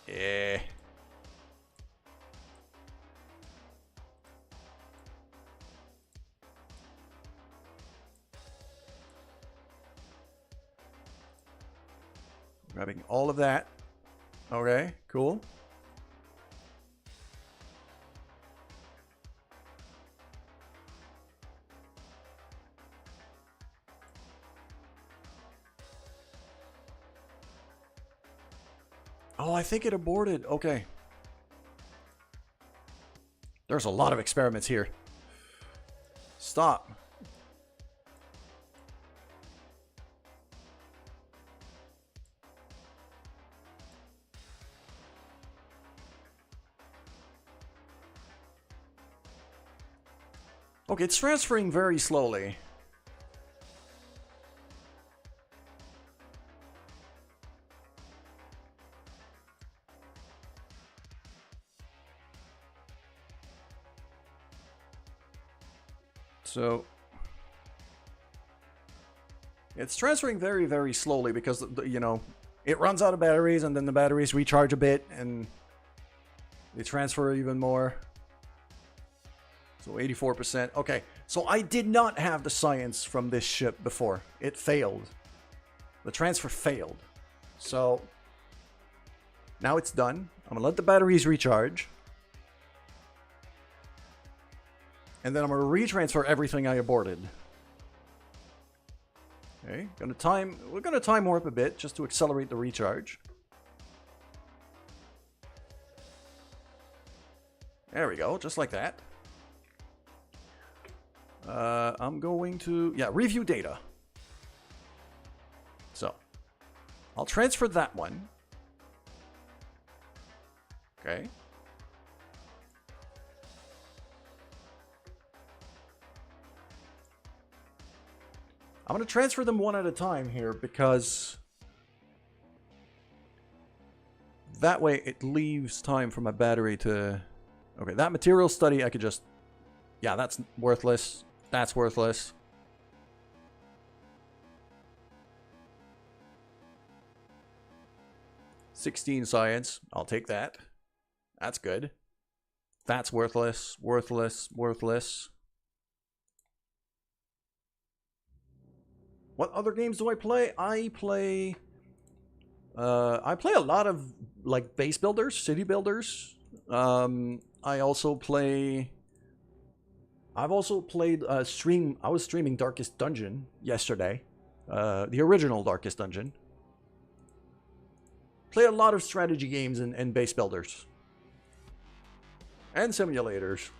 Yeah. Grabbing all of that. Okay, cool. Oh, I think it aborted. Okay. There's a lot of experiments here. Stop. Okay, it's transferring very slowly. So it's transferring very, very slowly because, you know, it runs out of batteries and then the batteries recharge a bit and they transfer even more. So 84%. Okay, so I did not have the science from this ship before. It failed. The transfer failed. So now it's done. I'm gonna let the batteries recharge. And then I'm gonna retransfer everything I aborted. Okay, we're gonna time warp a bit just to accelerate the recharge. There we go, just like that. I'm going to, review data. So, I'll transfer that one. Okay. I'm going to transfer them one at a time here because that way it leaves time for my battery to... Okay, that material study I could just... Yeah, that's worthless. That's worthless. $16 science. I'll take that. That's good. That's worthless. Worthless. Worthless. What other games do I play? I play a lot of like base builders, city builders. I also play. I've also played stream. I was streaming Darkest Dungeon yesterday, the original Darkest Dungeon. Play a lot of strategy games and base builders and simulators.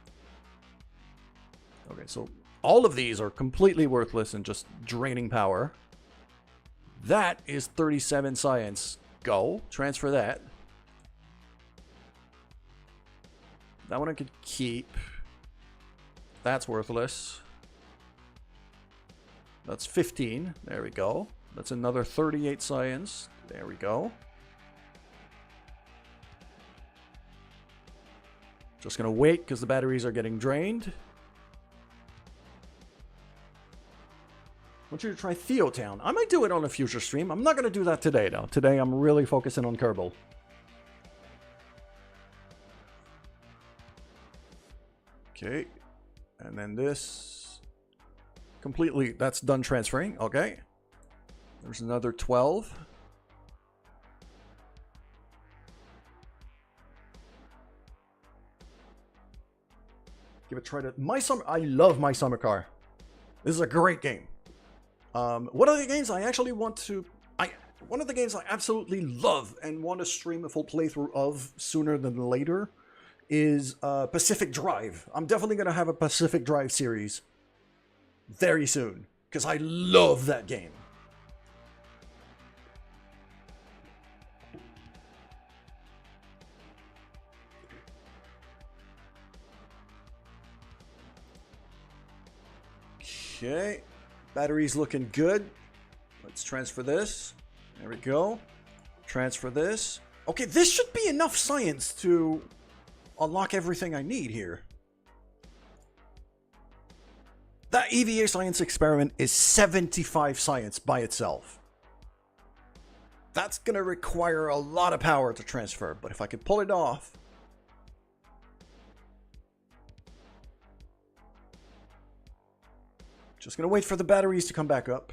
Okay, so. All of these are completely worthless and just draining power. That is 37 science. Go. Transfer that. That one I could keep. That's worthless. That's 15. There we go. That's another 38 science. There we go. Just gonna wait because the batteries are getting drained. I want you to try Theotown. I might do it on a future stream. I'm not gonna do that today though. Today I'm really focusing on Kerbal. Okay. And then this completely, that's done transferring. Okay. There's another 12. Give it a try to My Summer. I love My Summer Car. This is a great game. One of the games I actually want to one of the games I absolutely love and want to stream a full playthrough of sooner than later is Pacific Drive. I'm definitely going to have a Pacific Drive series very soon because I love that game. Okay, battery's looking good. Let's transfer this. There we go. Transfer this. Okay, this should be enough science to unlock everything I need here. That EVA science experiment is 75 science by itself. That's going to require a lot of power to transfer, but if I could pull it off... Just going to wait for the batteries to come back up.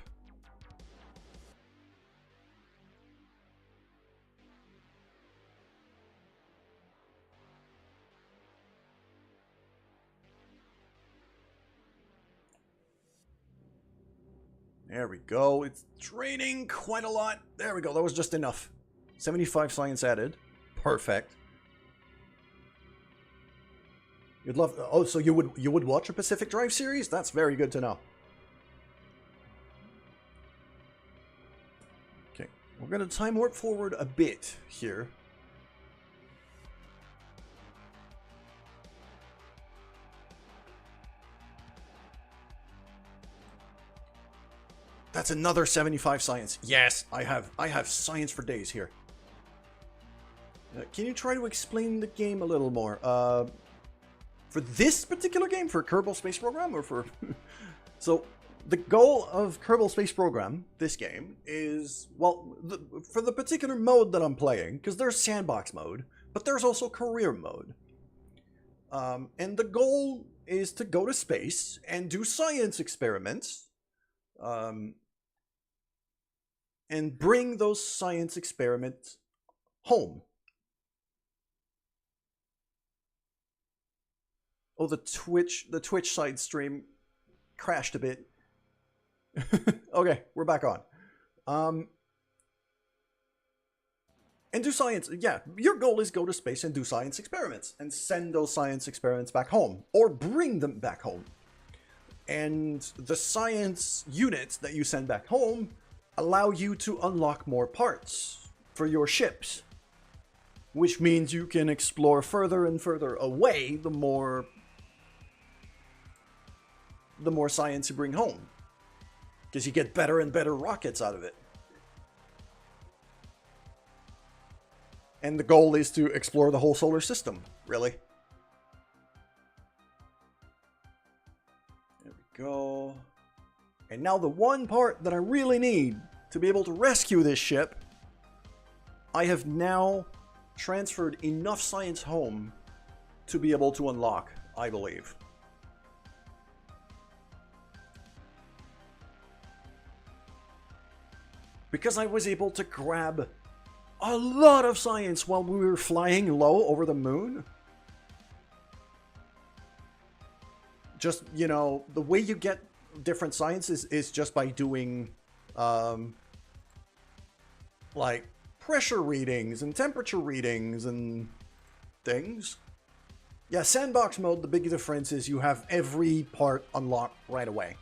There we go. It's draining quite a lot. There we go. That was just enough. 75 science added. Perfect. You'd love... Oh, so you would watch a Pacific Drive series? That's very good to know. Okay. We're going to time warp forward a bit here. That's another 75 science. Yes, I have science for days here. Can you try to explain the game a little more? For this particular game, for Kerbal Space Program, or for... So, the goal of Kerbal Space Program, this game, is... Well, for the particular mode that I'm playing, because there's sandbox mode, but there's also career mode. And the goal is to go to space and do science experiments. And bring those science experiments home. Oh, the Twitch side stream crashed a bit. Okay, we're back on. And do science. Yeah, your goal is go to space and do science experiments and send those science experiments back home or bring them back home. And the science units that you send back home allow you to unlock more parts for your ships, which means you can explore further and further away the more science you bring home, because you get better and better rockets out of it. And the goal is to explore the whole solar system, really. There we go. And now the one part that I really need to be able to rescue this ship, I have now transferred enough science home to be able to unlock, I believe. Because I was able to grab a lot of science while we were flying low over the moon. Just, you know, the way you get different sciences is just by doing like pressure readings and temperature readings and things. Yeah, sandbox mode, the big difference is you have every part unlocked right away.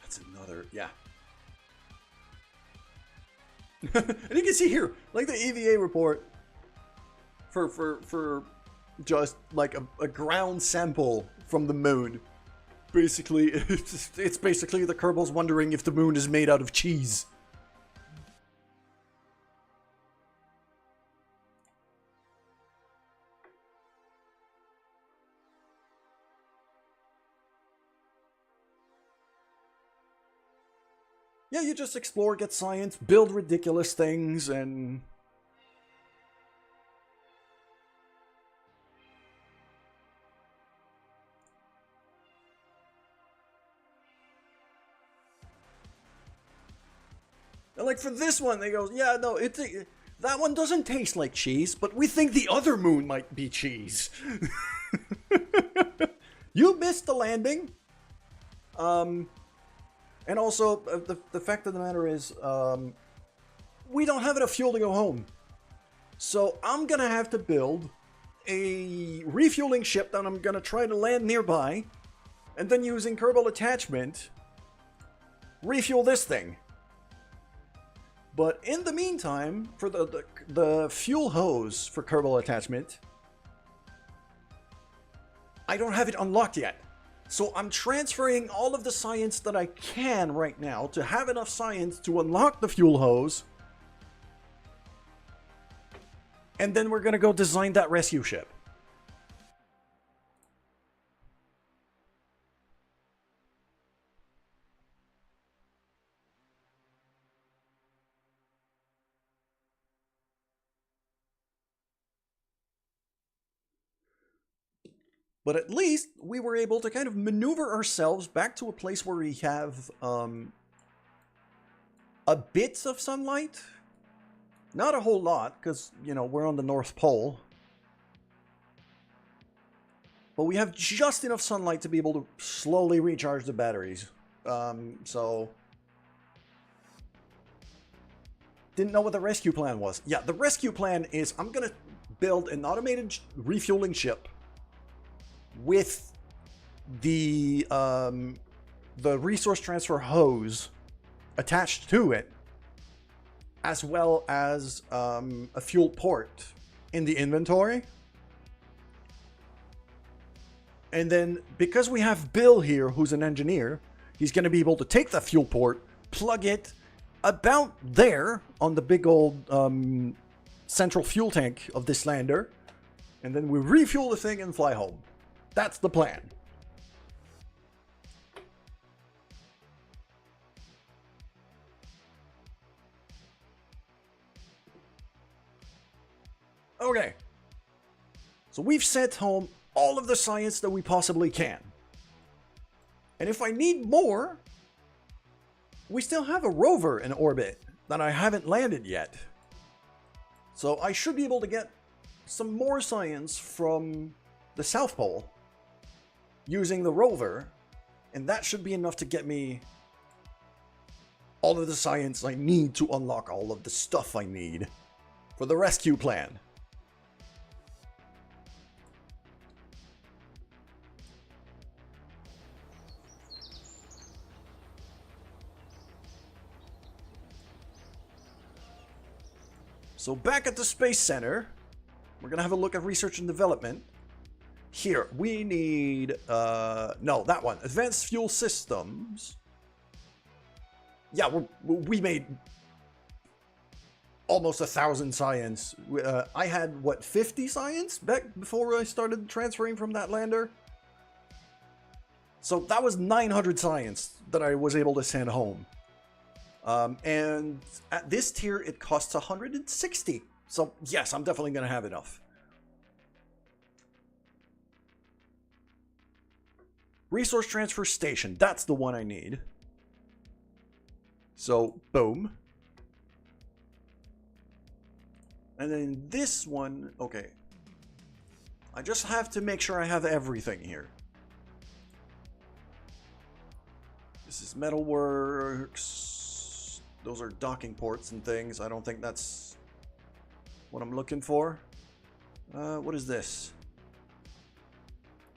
That's another, yeah. And you can see here, like the EVA report for just like a ground sample from the moon. Basically, it's basically the Kerbals wondering if the moon is made out of cheese. Yeah, you just explore, get science, build ridiculous things, and... And like for this one, they go, yeah, no, that one doesn't taste like cheese, but we think the other moon might be cheese. You missed the landing. And also, the fact of the matter is, we don't have enough fuel to go home. So I'm gonna have to build a refueling ship that I'm gonna try to land nearby, and then using Kerbal attachment, refuel this thing. But in the meantime, for the fuel hose for Kerbal attachment, I don't have it unlocked yet. So I'm transferring all of the science that I can right now to have enough science to unlock the fuel hose. And then we're gonna go design that rescue ship. But at least we were able to kind of maneuver ourselves back to a place where we have a bit of sunlight. Not a whole lot, because, you know, we're on the North Pole. But we have just enough sunlight to be able to slowly recharge the batteries. So... Didn't know what the rescue plan was. Yeah, the rescue plan is I'm going to build an automated refueling ship with the resource transfer hose attached to it, as well as a fuel port in the inventory. And then, because we have Bill here, who's an engineer, he's going to be able to take that fuel port, plug it about there on the big old central fuel tank of this lander, and then we refuel the thing and fly home. That's the plan. Okay. So we've sent home all of the science that we possibly can. And if I need more, we still have a rover in orbit that I haven't landed yet. So I should be able to get some more science from the South Pole using the rover, and that should be enough to get me all of the science I need to unlock all of the stuff I need for the rescue plan. So back at the Space Center, we're going to have a look at research and development. Here, we need, no, that one. Advanced fuel systems. Yeah, we made almost 1,000 science. I had, what, 50 science back before I started transferring from that lander? So that was 900 science that I was able to send home. And at this tier, it costs 160. So yes, I'm definitely going to have enough. Resource transfer station. That's the one I need. So, boom. And then this one, okay. I just have to make sure I have everything here. This is metalworks. Those are docking ports and things. I don't think that's what I'm looking for. What is this?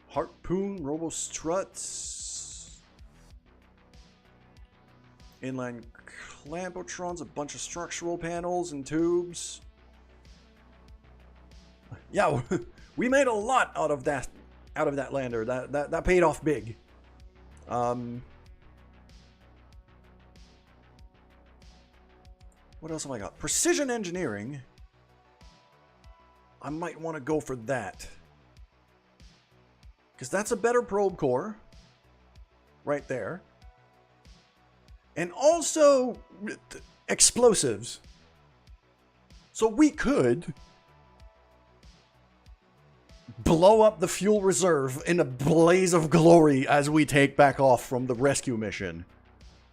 Harpoon, robo struts, inline clampotrons, a bunch of structural panels and tubes. Yeah, We made a lot out of that lander. That paid off big. What else have I got? Precision engineering. I might want to go for that. Because that's a better probe core. Right there. And also explosives. So we could blow up the fuel reserve in a blaze of glory as we take back off from the rescue mission.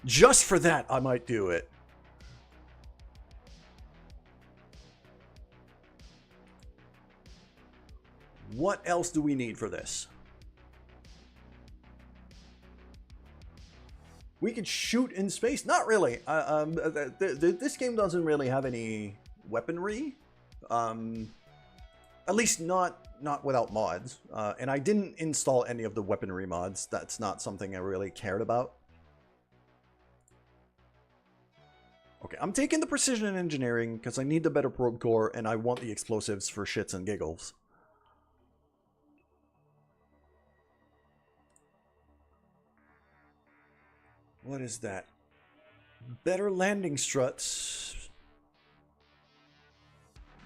Just for that, I might do it. What else do we need for this? We could shoot in space. Not really. This game doesn't really have any weaponry. At least not without mods. And I didn't install any of the weaponry mods. That's not something I really cared about. Okay, I'm taking the precision engineering because I need the better probe core and I want the explosives for shits and giggles. What is that? Better landing struts.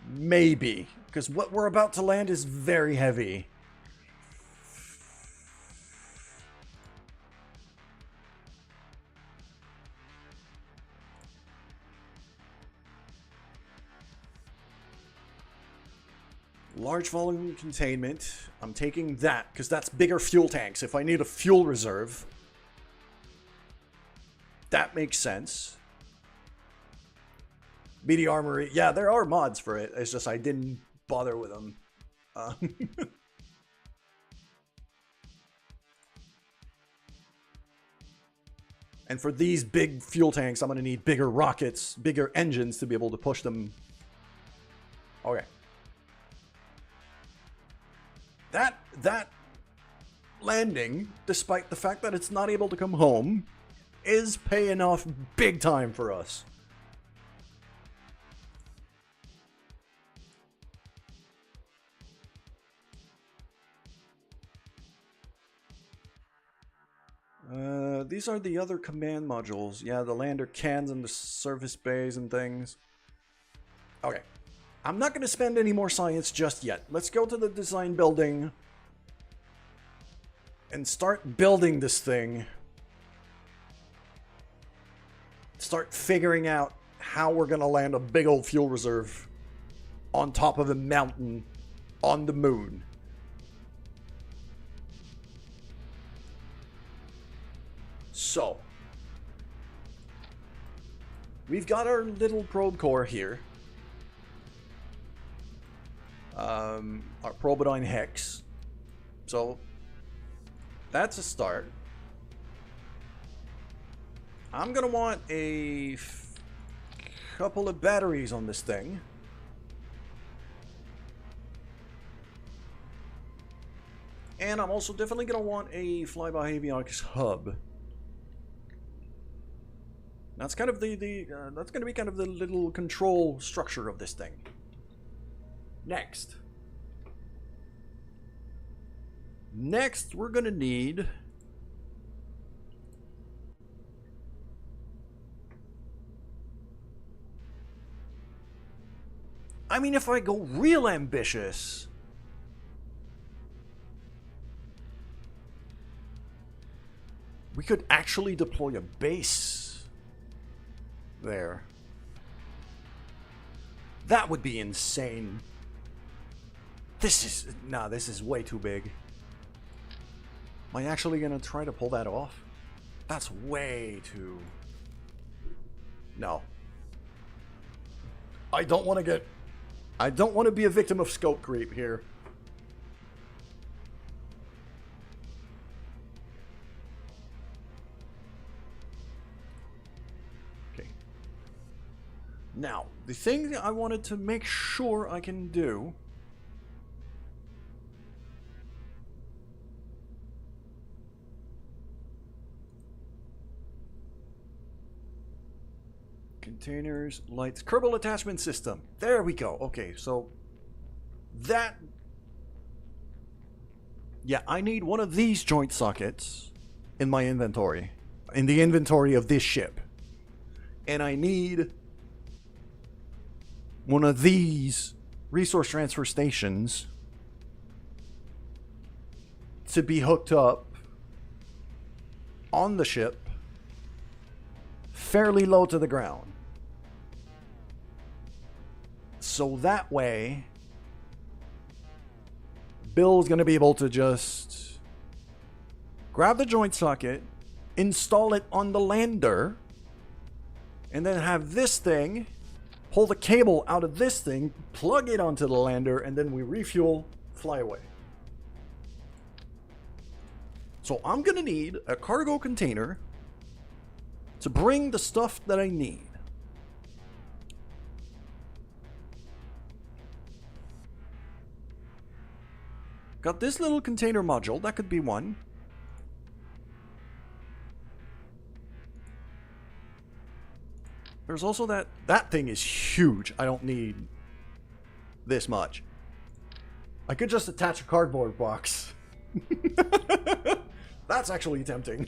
Maybe. Because what we're about to land is very heavy. Large volume containment. I'm taking that because that's bigger fuel tanks if I need a fuel reserve. That makes sense. BD Armory. Yeah, there are mods for it. It's just I didn't bother with them. And for these big fuel tanks, I'm going to need bigger rockets, bigger engines to be able to push them. Okay. That landing, despite the fact that it's not able to come home, is paying off big time for us. These are the other command modules. Yeah, the lander cans and the service bays and things. Okay. I'm not going to spend any more science just yet. Let's go to the design building and start building this thing. Start figuring out how we're going to land a big old fuel reserve on top of a mountain on the moon. So, we've got our little probe core here. Our Probodyne Hex. So, that's a start. I'm going to want a couple of batteries on this thing. And I'm also definitely going to want a flyby avionics hub. That's kind of that's going to be kind of the little control structure of this thing. Next, we're going to need I mean, if I go real ambitious, we could actually deploy a base there. That would be insane. This is way too big. Am I actually gonna try to pull that off? That's way too... No. I don't want to be a victim of scope creep here. Okay. Now, the thing that I wanted to make sure I can do... Containers, lights, Kerbal attachment system. There we go. Okay, so that Yeah, I need one of these joint sockets in my inventory. In the inventory of this ship. And I need one of these resource transfer stations to be hooked up on the ship fairly low to the ground. So that way, Bill's going to be able to just grab the joint socket, install it on the lander, and then have this thing pull the cable out of this thing, plug it onto the lander, and then we refuel, fly away. So I'm going to need a cargo container to bring the stuff that I need. Got this little container module, that could be one. There's also that thing is huge. I don't need this much. I could just attach a cardboard box. That's actually tempting.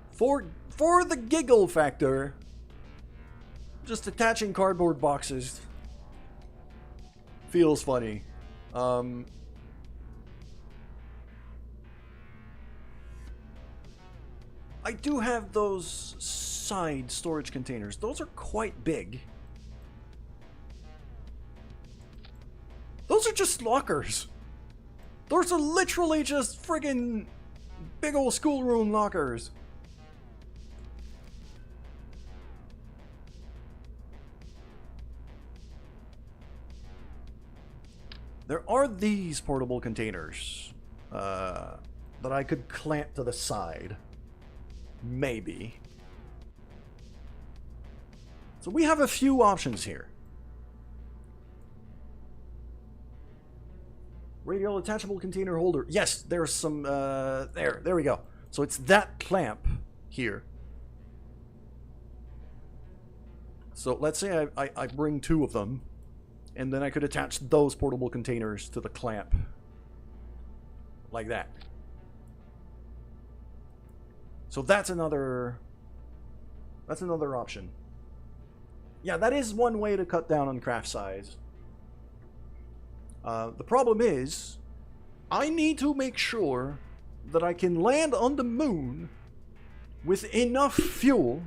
For the giggle factor, just attaching cardboard boxes feels funny. I do have those side storage containers. Those are quite big. Those are just lockers. Those are literally just friggin' big old schoolroom lockers. There are these portable containers that I could clamp to the side. Maybe. So we have a few options here. Radial attachable container holder. Yes, there's some, there we go. So it's that clamp here. So let's say I bring two of them, and then I could attach those portable containers to the clamp. Like that. So that's another option. Yeah, that is one way to cut down on craft size. The problem is, I need to make sure that I can land on the moon with enough fuel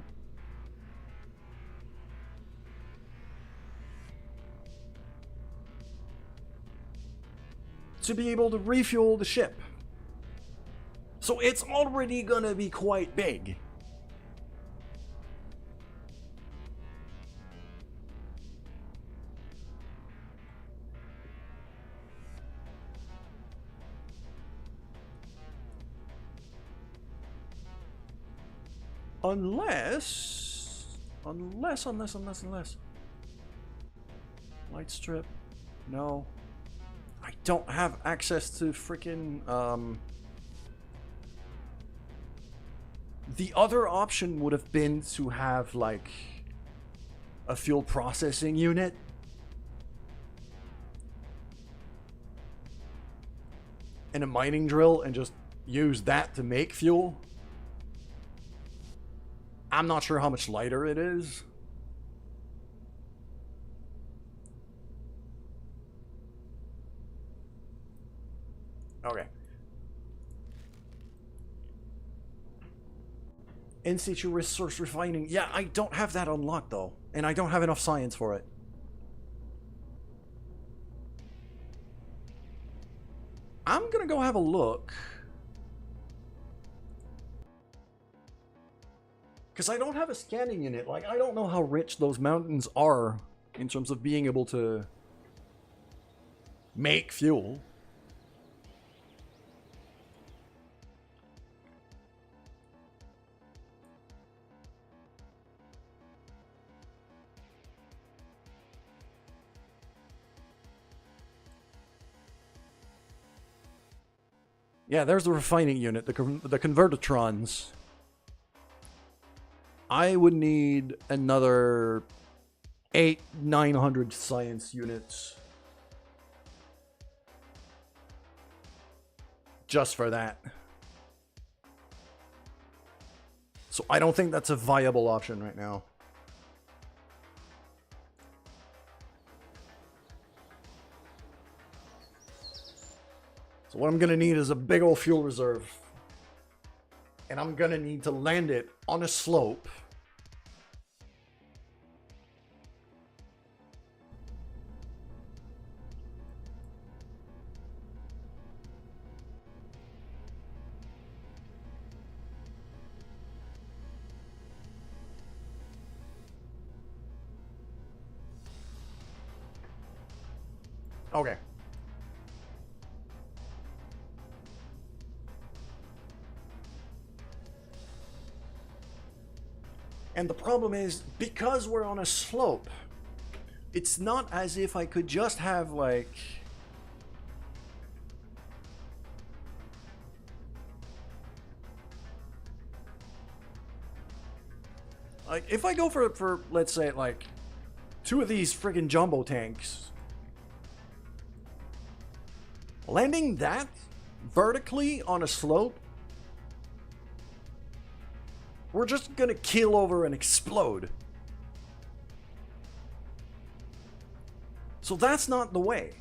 to be able to refuel the ship. So it's already gonna be quite big. Unless... Light strip. No. I don't have access to freaking, The other option would have been to have, like, a fuel processing unit. And a mining drill and just use that to make fuel. I'm not sure how much lighter it is. Okay. In situ resource refining. Yeah, I don't have that unlocked though. And I don't have enough science for it. I'm gonna go have a look. Because I don't have a scanning unit. Like, I don't know how rich those mountains are in terms of being able to make fuel. Yeah, there's the refining unit, the convertitrons. I would need another 900 science units. just for that. So I don't think that's a viable option right now. So what I'm gonna need is a big old fuel reserve. And I'm gonna need to land it on a slope. Okay. And the problem is, because we're on a slope, it's not as if I could just have, like... Like, if I go for let's say, like, 2 of these friggin' jumbo tanks, landing that vertically on a slope, we're just gonna keel over and explode. So that's not the way.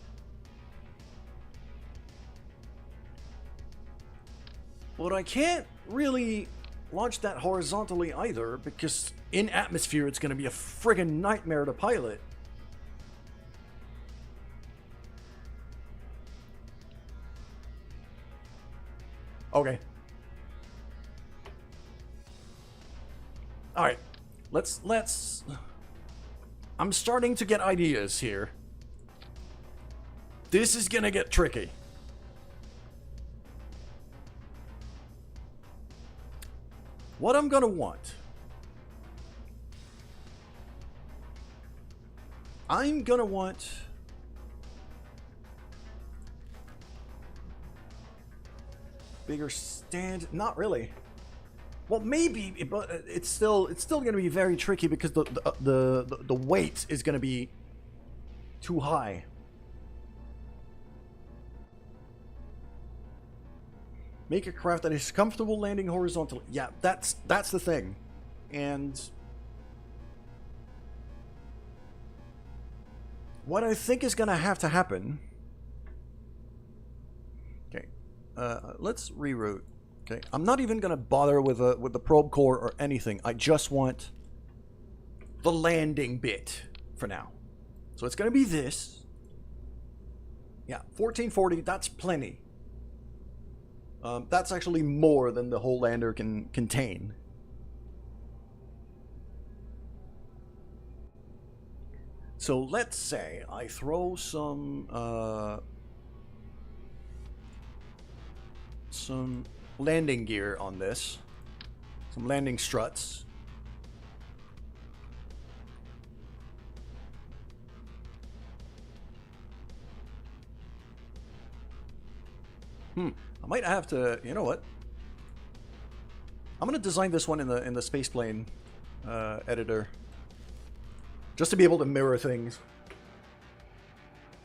But I can't really launch that horizontally either, because in atmosphere it's gonna be a friggin' nightmare to pilot. Okay. Alright. Let's... I'm starting to get ideas here. This is gonna get tricky. What I'm gonna want... I'm gonna want... bigger stand... Not really. Well, maybe, but it's still going to be very tricky because the weight is going to be too high. Make a craft that is comfortable landing horizontally. Yeah, that's the thing. And what I think is going to have to happen... Okay, let's reroute. Okay, I'm not even gonna bother with the probe core or anything. I just want the landing bit for now. So it's gonna be this. Yeah, 1440. That's plenty. That's actually more than the whole lander can contain. So let's say I throw some landing gear on this, some landing struts. I might have to, you know what? I'm gonna design this one in the spaceplane editor, just to be able to mirror things.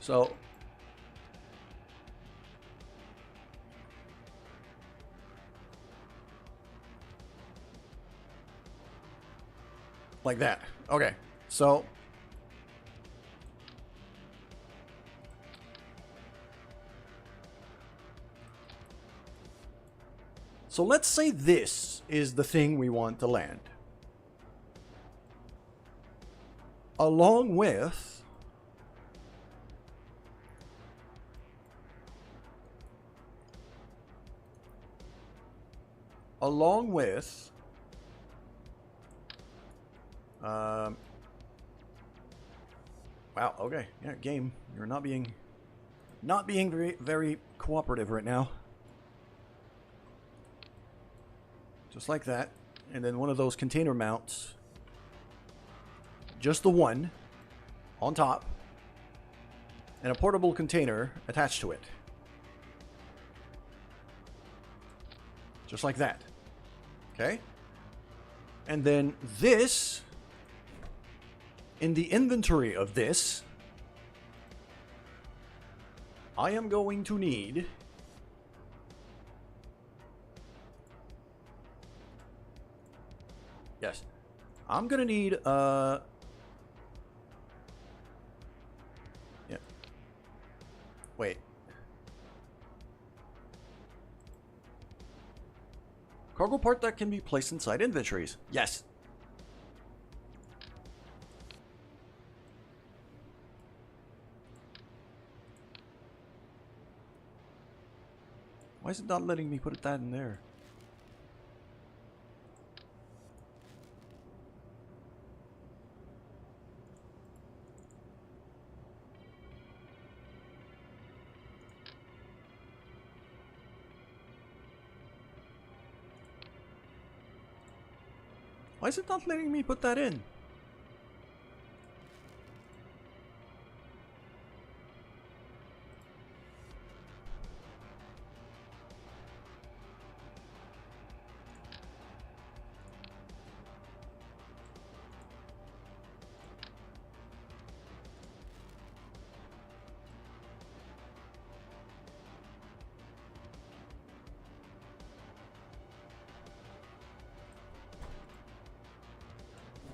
So like that. Okay, so let's say this is the thing we want to land, along with wow, okay. Yeah, game. You're not being very cooperative right now. Just like that. And then one of those container mounts. Just the one on top. And a portable container attached to it. Just like that. Okay? And then this, in the inventory of this, I am going to need Yes. I'm gonna need, yeah. Wait. Cargo part that can be placed inside inventories. Yes. Why is it not letting me put that in there? Why is it not letting me put that in?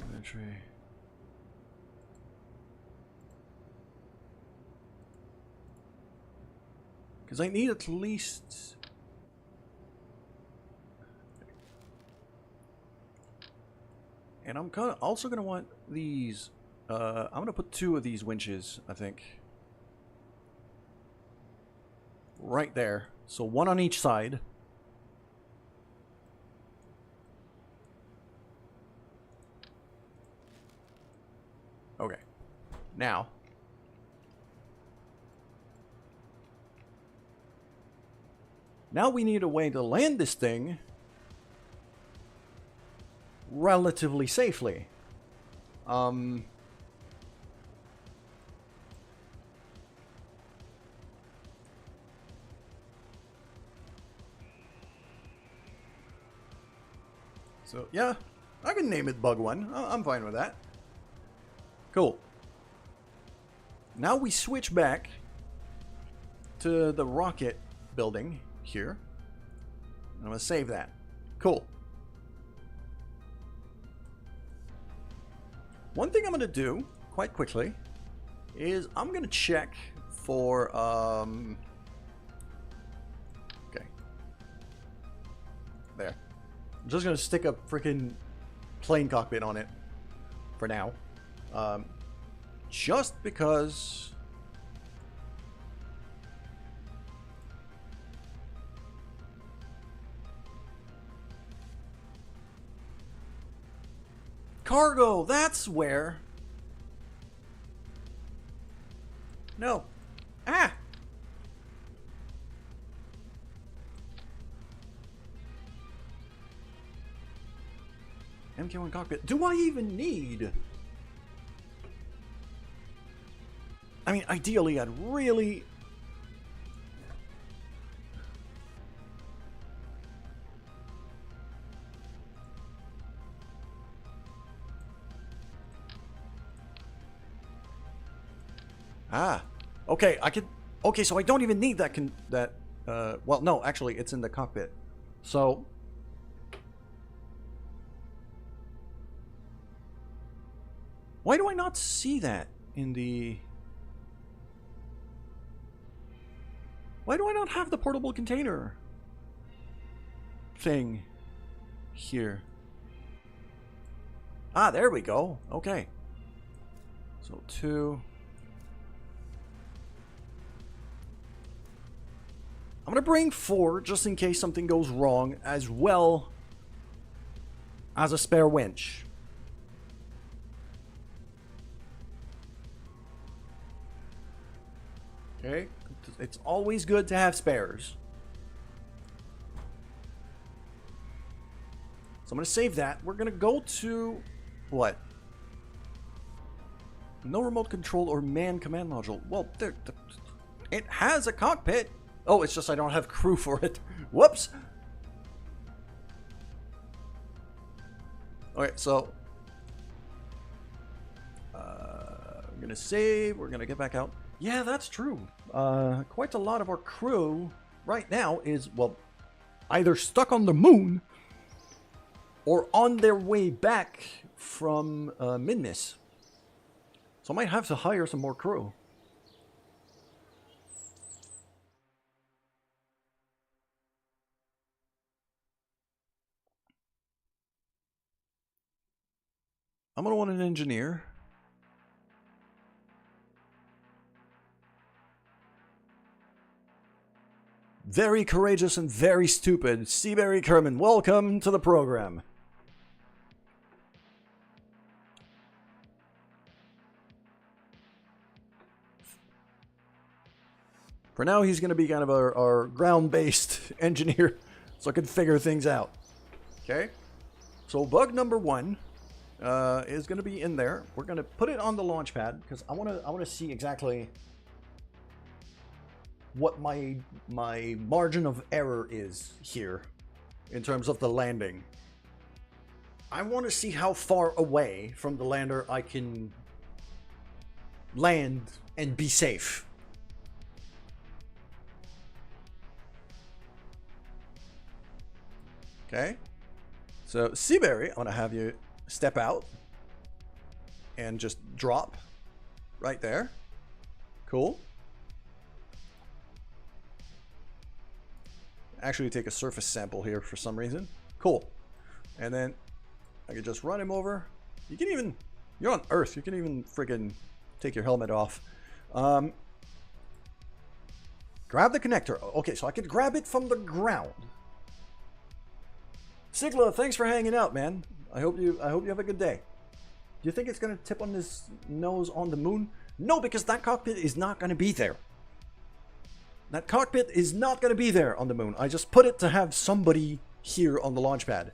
Inventory. Because I need at least... And I'm also going to want these... I'm going to put 2 of these winches, I think. Right there. So 1 on each side. Okay. Now... Now we need a way to land this thing relatively safely. So, yeah, I can name it Bug 1. I'm fine with that. Cool. Now we switch back to the rocket building here. I'm going to save that. Cool. One thing I'm going to do quite quickly is I'm going to check for okay. There. I'm just going to stick a freaking plane cockpit on it for now. Just because cargo, that's where. No. Ah! MK1 cockpit. Do I even need? I mean, ideally, I'd really... Ah, okay, I could... Okay, so I don't even need that... well, no, actually, it's in the cockpit. So... Why do I not see that in the... Why do I not have the portable container thing here? Ah, there we go. Okay. So 2... I'm going to bring 4 just in case something goes wrong, as well as a spare winch. Okay, it's always good to have spares. So I'm going to save that. We're going to go to... What? No remote control or man command module. Well, it has a cockpit. Oh, it's just I don't have crew for it. Whoops. Okay, so I'm gonna save. We're gonna get back out. Yeah, that's true. Quite a lot of our crew right now is, well, either stuck on the moon or on their way back from Minmus. So I might have to hire some more crew. I'm gonna want an engineer. Very courageous and very stupid. Seabury Kerman, welcome to the program. For now, he's going to be kind of our ground-based engineer, so I can figure things out. Okay? So bug number 1 is going to be in there. We're going to put it on the launch pad, because I want to see exactly what my margin of error is here in terms of the landing. I want to see how far away from the lander I can land and be safe. Okay, so Seabury, I'm going to have you step out and just drop right there. Cool. Actually take a surface sample here for some reason. Cool. And then I can just run him over. You can even, you're on Earth, you can even friggin' take your helmet off. Grab the connector. Okay, so I could grab it from the ground. Sigla, thanks for hanging out, man. I hope you have a good day. Do you think it's gonna tip on his nose on the moon? No, because that cockpit is not gonna be there. That cockpit is not gonna be there on the moon. I just put it to have somebody here on the launch pad.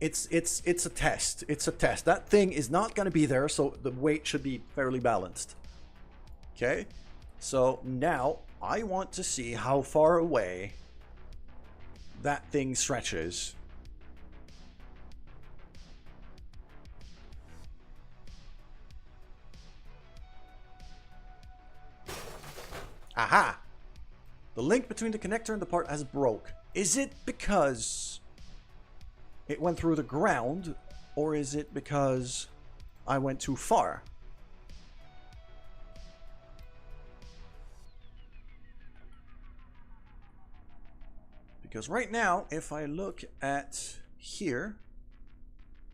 It's a test. It's a test. That thing is not gonna be there, so the weight should be fairly balanced. Okay? So now I want to see how far away that thing stretches. Aha! The link between the connector and the part has broke. Is it because it went through the ground, or is it because I went too far? Because right now, if I look at here,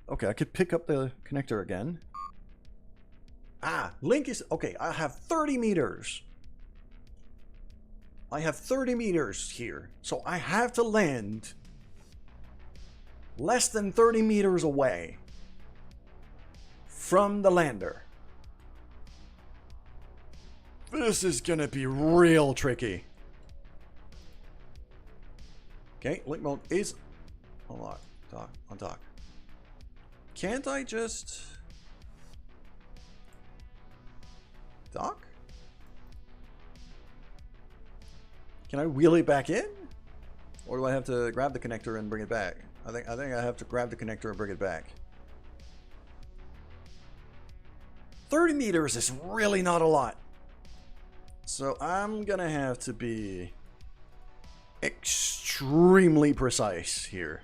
okay, I could pick up the connector again. Ah, link is, okay, I have 30 meters. I have 30 meters here, so I have to land less than 30 meters away from the lander. This is gonna be real tricky. Okay, link mode is unlocked. On dock. Can't I just dock? Can I wheel it back in? Or do I have to grab the connector and bring it back? I think I have to grab the connector and bring it back. 30 meters is really not a lot. So I'm gonna have to be extremely precise here.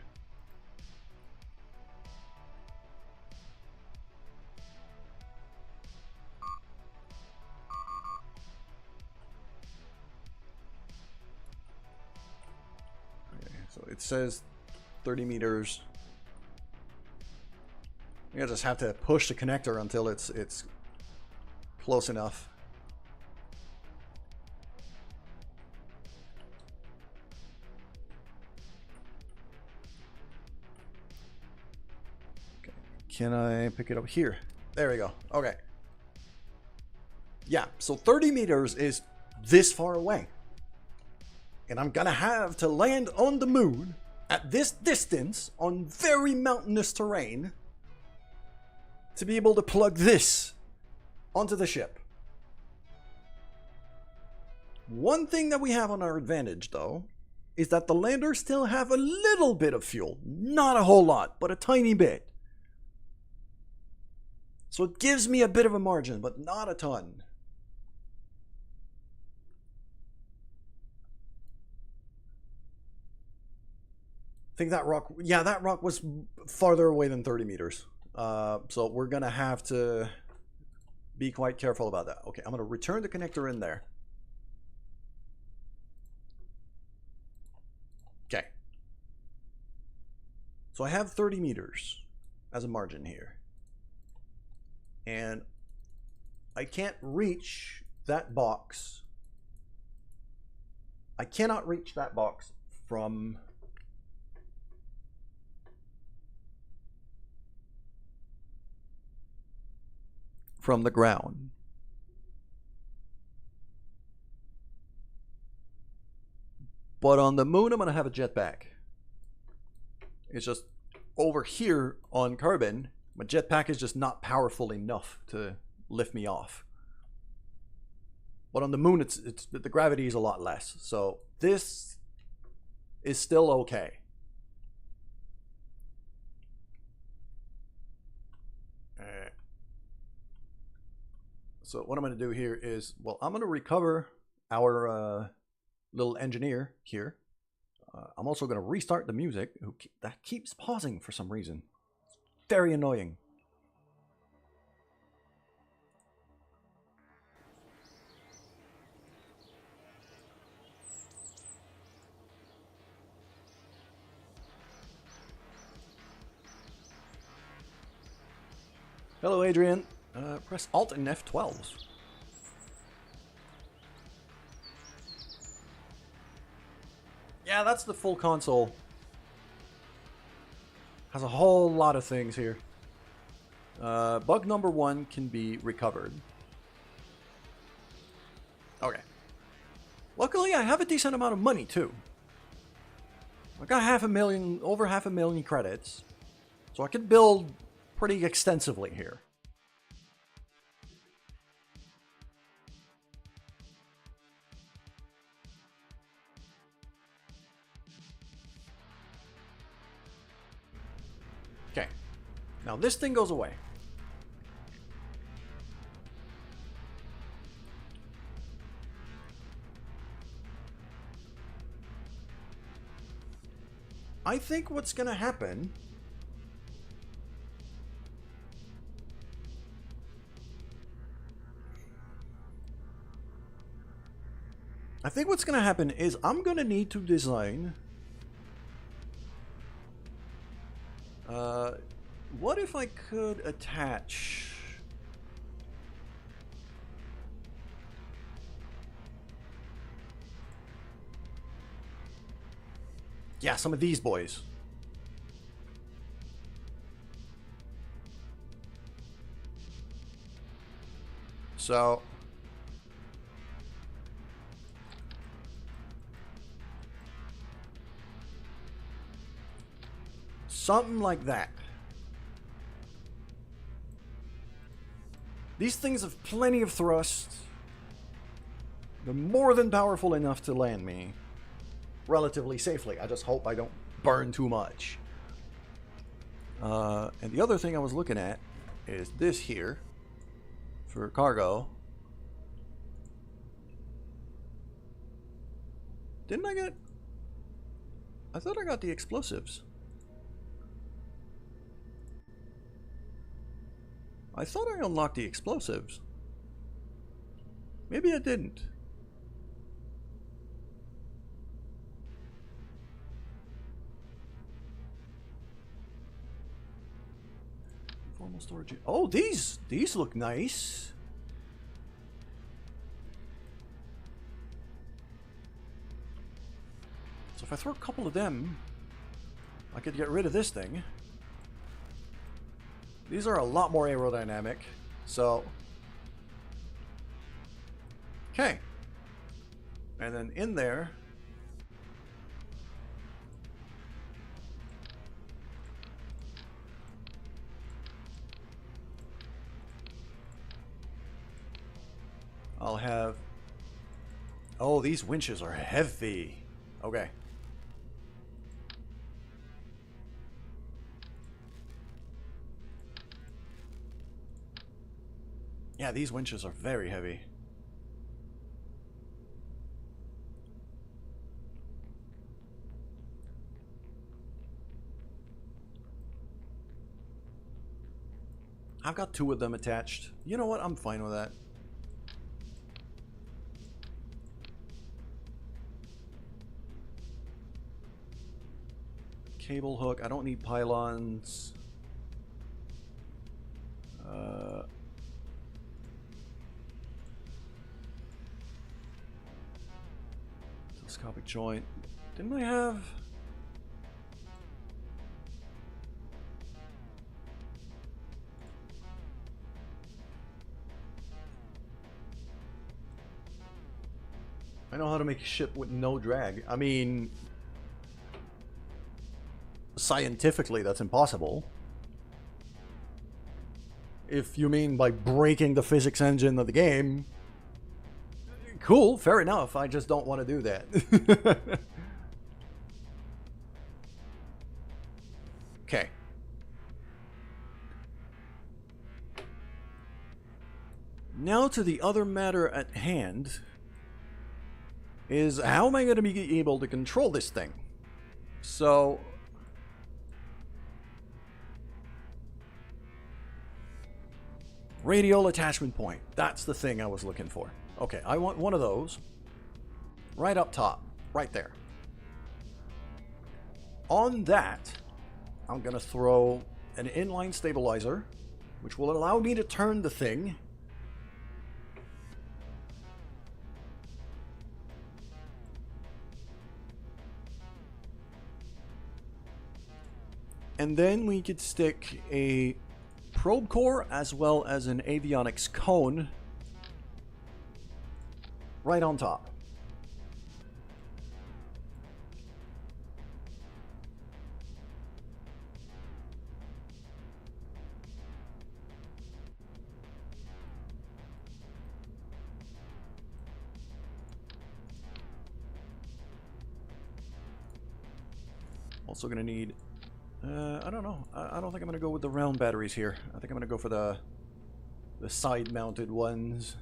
Okay, so it says 30 meters. I just have to push the connector until it's close enough. Can I pick it up here? There we go. Okay. Yeah, so 30 meters is this far away. And I'm gonna have to land on the moon at this distance on very mountainous terrain to be able to plug this onto the ship. One thing that we have on our advantage, though, is that the landers still have a little bit of fuel. Not a whole lot, but a tiny bit. So it gives me a bit of a margin, but not a ton. think that rock, yeah, that rock was farther away than 30 meters. So we're gonna have to be quite careful about that. Okay, I'm gonna return the connector in there. Okay. So I have 30 meters as a margin here. And I can't reach that box. I cannot reach that box from the ground. But on the moon, I'm going to have a jetpack. It's just over here on Kerbin, my jetpack is just not powerful enough to lift me off. But on the moon, it's the gravity is a lot less. So this is still okay. So what I'm going to do here is, well, I'm going to recover our little engineer here. I'm also going to restart the music. That keeps pausing for some reason. It's very annoying. Hello, Adrian. Press Alt and F12s. Yeah, that's the full console. Has a whole lot of things here. Bug number 1 can be recovered. Okay. Luckily, I have a decent amount of money, too. I got over half a million credits. So I could build pretty extensively here. Okay, now this thing goes away. I think what's gonna happen is I'm gonna need to design what if I could attach some of these boys. So something like that. These things have plenty of thrust. They're more than powerful enough to land me relatively safely. I just hope I don't burn too much. And the other thing I was looking at is this here for cargo. Didn't I get... I thought I got the explosives. I thought I unlocked the explosives. Maybe I didn't. Informal storage. Oh, these look nice. So if I throw a couple of them, I could get rid of this thing. These are a lot more aerodynamic, so... Okay. And then in there... I'll have... Oh, these winches are heavy. Okay. Yeah, these winches are very heavy. I've got 2 of them attached. You know what? I'm fine with that. Cable hook. I don't need pylons. Telescopic joint. Didn't I have... I know how to make a ship with no drag. I mean... scientifically, that's impossible. If you mean by breaking the physics engine of the game... cool, fair enough. I just don't want to do that. Okay. Now to the other matter at hand is how am I going to be able to control this thing? So radial attachment point. That's the thing I was looking for. Okay, I want one of those right up top, right there. On that, I'm going to throw an inline stabilizer, which will allow me to turn the thing. And then we could stick a probe core as well as an avionics cone right on top. Also going to need, I don't know. I don't think I'm going to go with the round batteries here. I think I'm going to go for the side-mounted ones.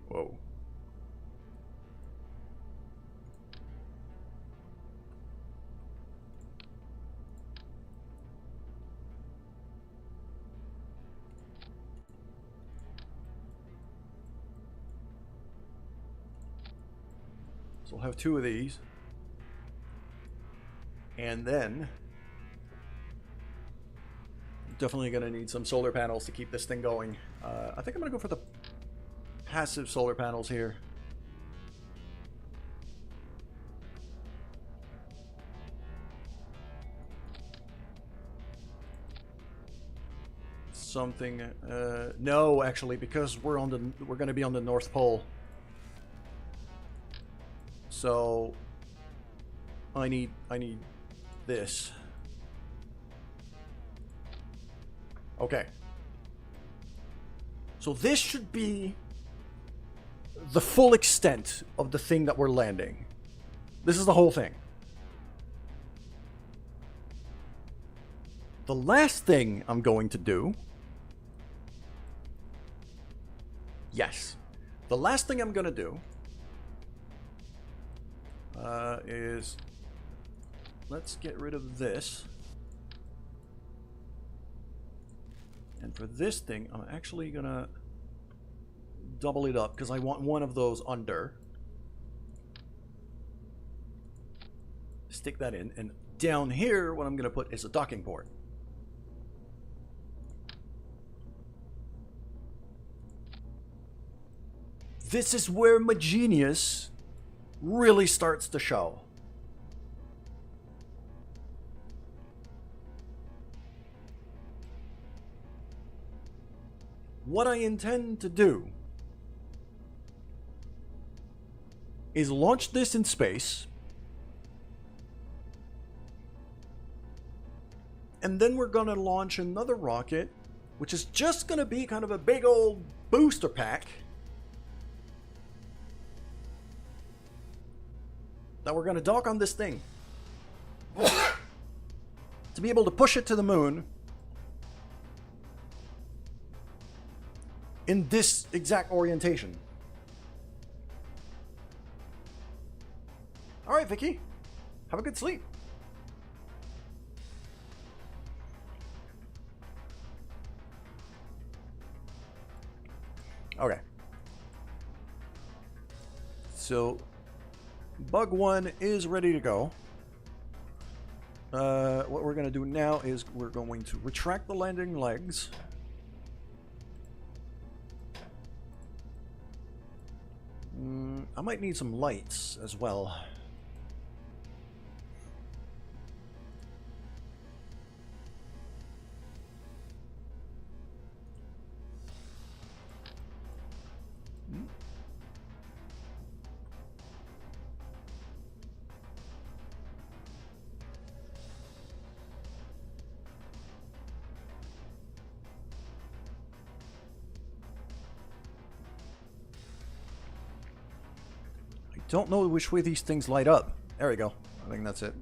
Whoa. So we'll have 2 of these. And then definitely going to need some solar panels to keep this thing going. I think I'm going to go for the passive solar panels here. Something no, actually, because we're going to be on the North Pole. So I need this. Okay. So this should be the full extent of the thing that we're landing. This is the whole thing. The last thing I'm going to do... Yes. The last thing I'm going to do is... Let's get rid of this. And for this thing, I'm actually going to double it up because I want one of those under. Stick that in. And down here, what I'm going to put is a docking port. This is where my genius really starts to show. What I intend to do is launch this in space, and then we're going to launch another rocket, which is just going to be kind of a big old booster pack that we're going to dock on this thing to be able to push it to the moon in this exact orientation. night, Vicky. Have a good sleep. Okay. So, bug 1 is ready to go. What we're going to do now is we're going to retract the landing legs. I might need some lights as well. Don't know which way these things light up. There we go. I think that's it.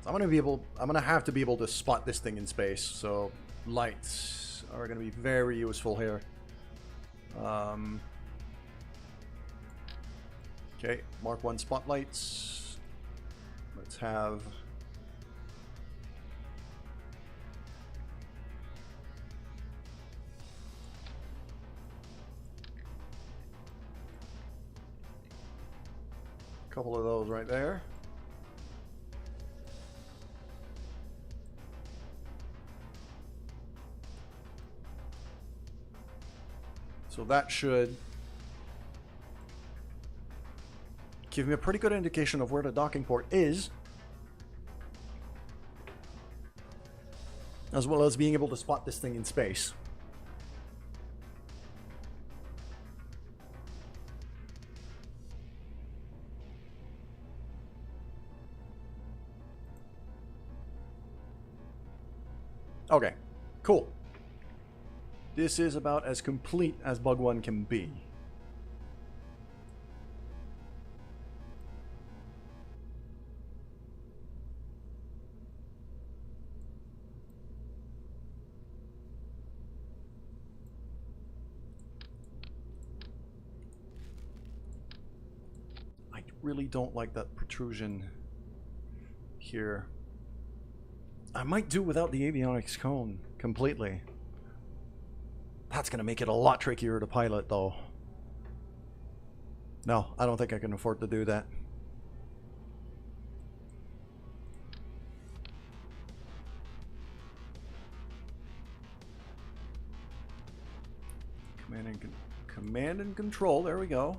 I'm gonna have to be able to spot this thing in space, so lights are gonna be very useful here. Okay, Mark 1 spotlights. Let's have a couple of those right there. So that should give me a pretty good indication of where the docking port is, as well as being able to spot this thing in space. Okay, cool. This is about as complete as Bug 1 can be. I really don't like that protrusion here. I might do without the avionics cone completely. That's going to make it a lot trickier to pilot, though. No, I don't think I can afford to do that. Command and control, there we go.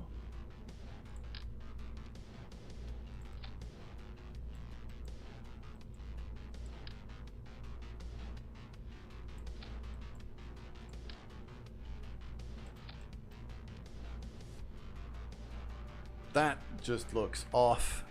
That just looks off.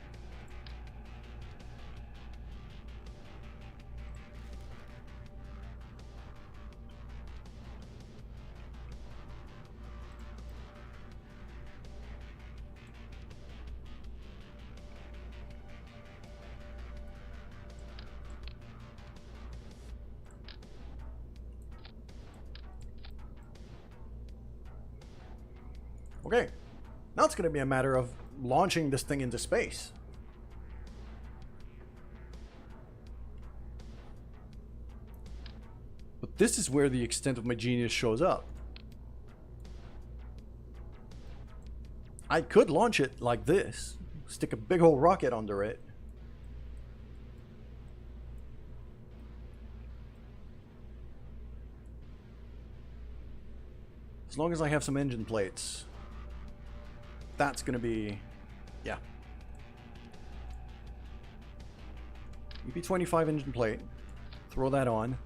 Okay. Now it's going to be a matter of launching this thing into space. But this is where the extent of my genius shows up. I could launch it like this. Stick a big old rocket under it. As long as I have some engine plates. That's gonna be, yeah. EP25 engine plate. Throw that on.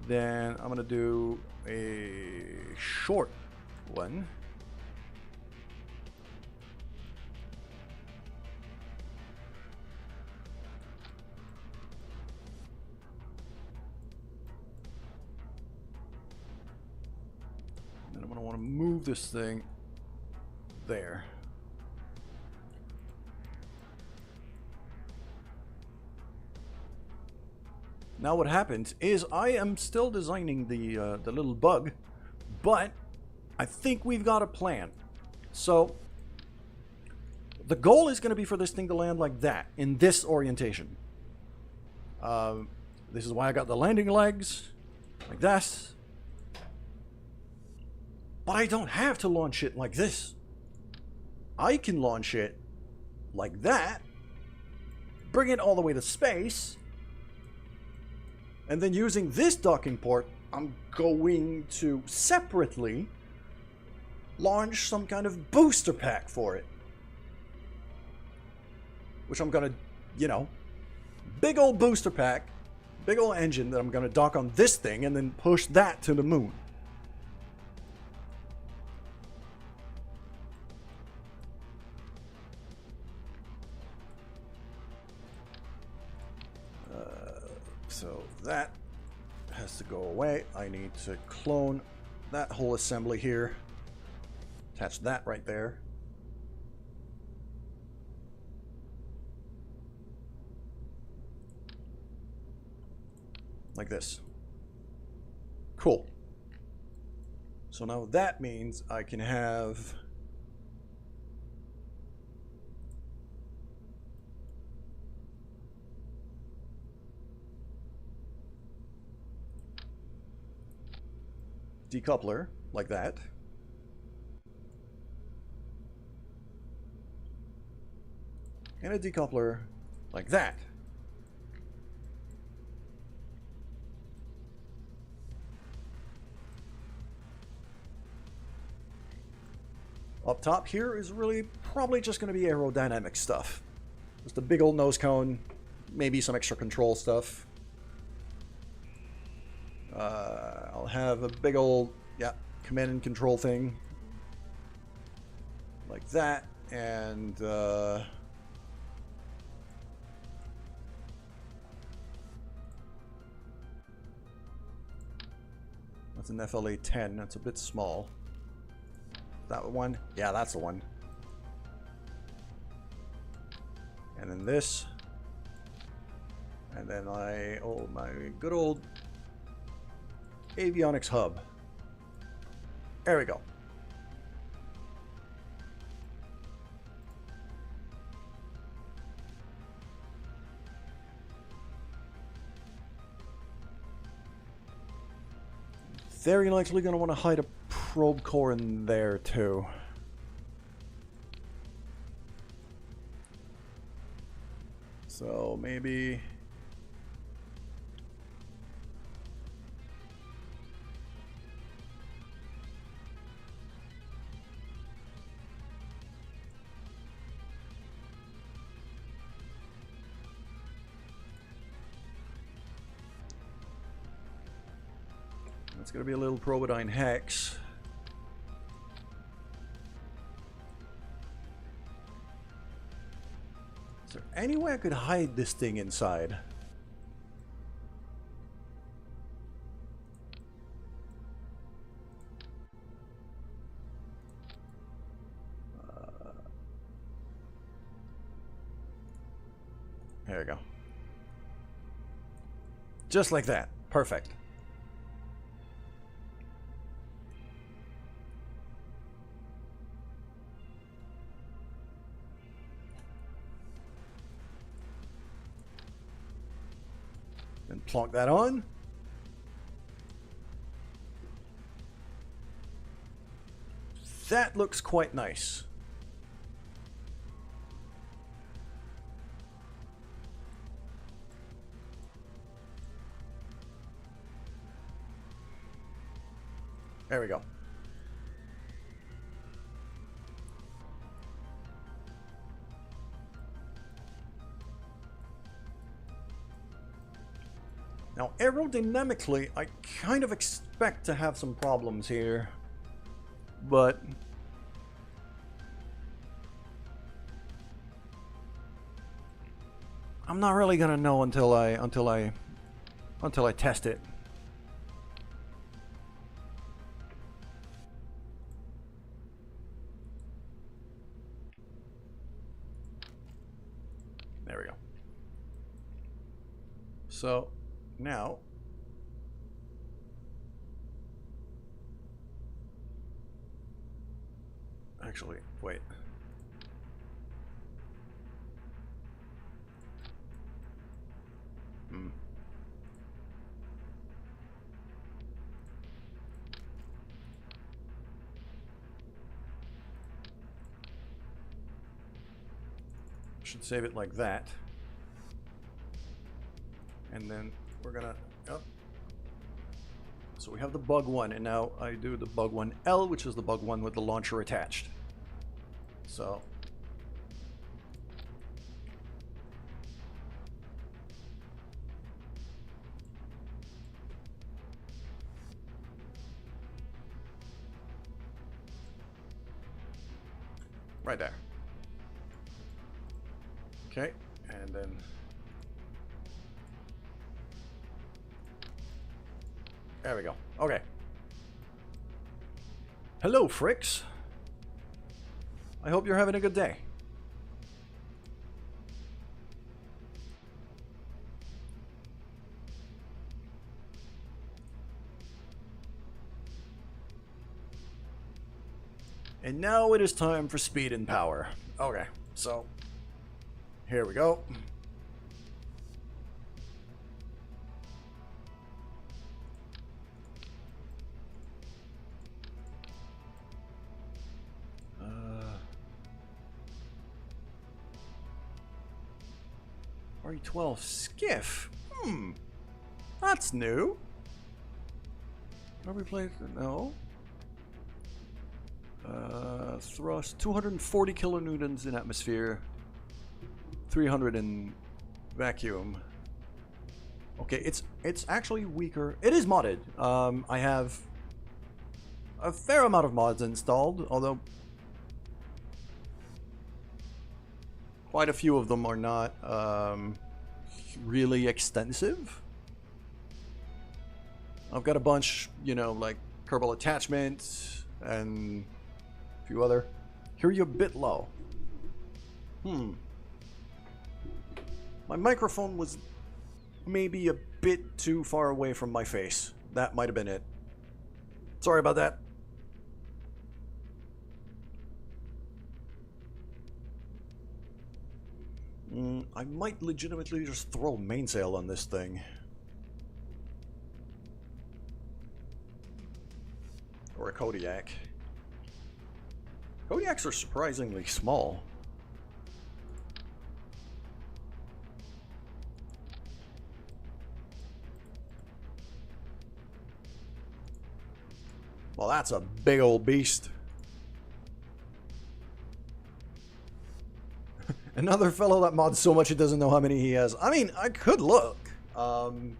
Then I'm gonna do a short one. want to move this thing there. Now what happens is I am still designing the little bug, but I think we've got a plan. So the goal is going to be for this thing to land like that, in this orientation. This is why I got the landing legs, like this. But I don't have to launch it like this. I can launch it like that, bring it all the way to space, and then using this docking port, I'm going to separately launch some kind of booster pack for it. Which I'm gonna, you know, big old booster pack, big old engine that I'm gonna dock on this thing and then push that to the moon. So that has to go away. I need to clone that whole assembly here. Attach that right there. Like this. Cool. So now that means I can have decoupler like that. And a decoupler like that. Up top here is really probably just going to be aerodynamic stuff. Just a big old nose cone, maybe some extra control stuff. I'll have a big old, yeah, command and control thing. Like that, and that's an FLA 10, that's a bit small. That one? Yeah, that's the one. And then this. And then oh, my good old avionics hub. There we go. Very likely going to want to hide a probe core in there too. So maybe it's going to be a little Probodyne hex. Is there any way I could hide this thing inside? There we go. Just like that. Perfect. Then plonk that on. That looks quite nice. There we go. Now, aerodynamically, I kind of expect to have some problems here, but I'm not really gonna know until I test it. There we go. So now actually, wait. Should save it like that. And then we're gonna, yep. So we have the bug one, and now I do the bug one L, which is the bug one with the launcher attached. So right there. Okay, and then there we go. Okay. Hello, Fricks. I hope you're having a good day. And now it is time for speed and power. Okay, so here we go. RE12 skiff. That's new. Are we playing? No. Thrust 240 kilonewtons in atmosphere. 300 in vacuum. Okay, it's actually weaker. It is modded. I have a fair amount of mods installed, although quite a few of them are not really extensive. I've got a bunch, you know, like Kerbal attachment and a few other. Hear you a bit low. My microphone was maybe a bit too far away from my face. That might have been it. Sorry about that. I might legitimately just throw mainsail on this thing. Or a Kodiak. Kodiaks are surprisingly small. Well, that's a big old beast. Another fellow that mods so much he doesn't know how many he has. I mean, I could look. I'm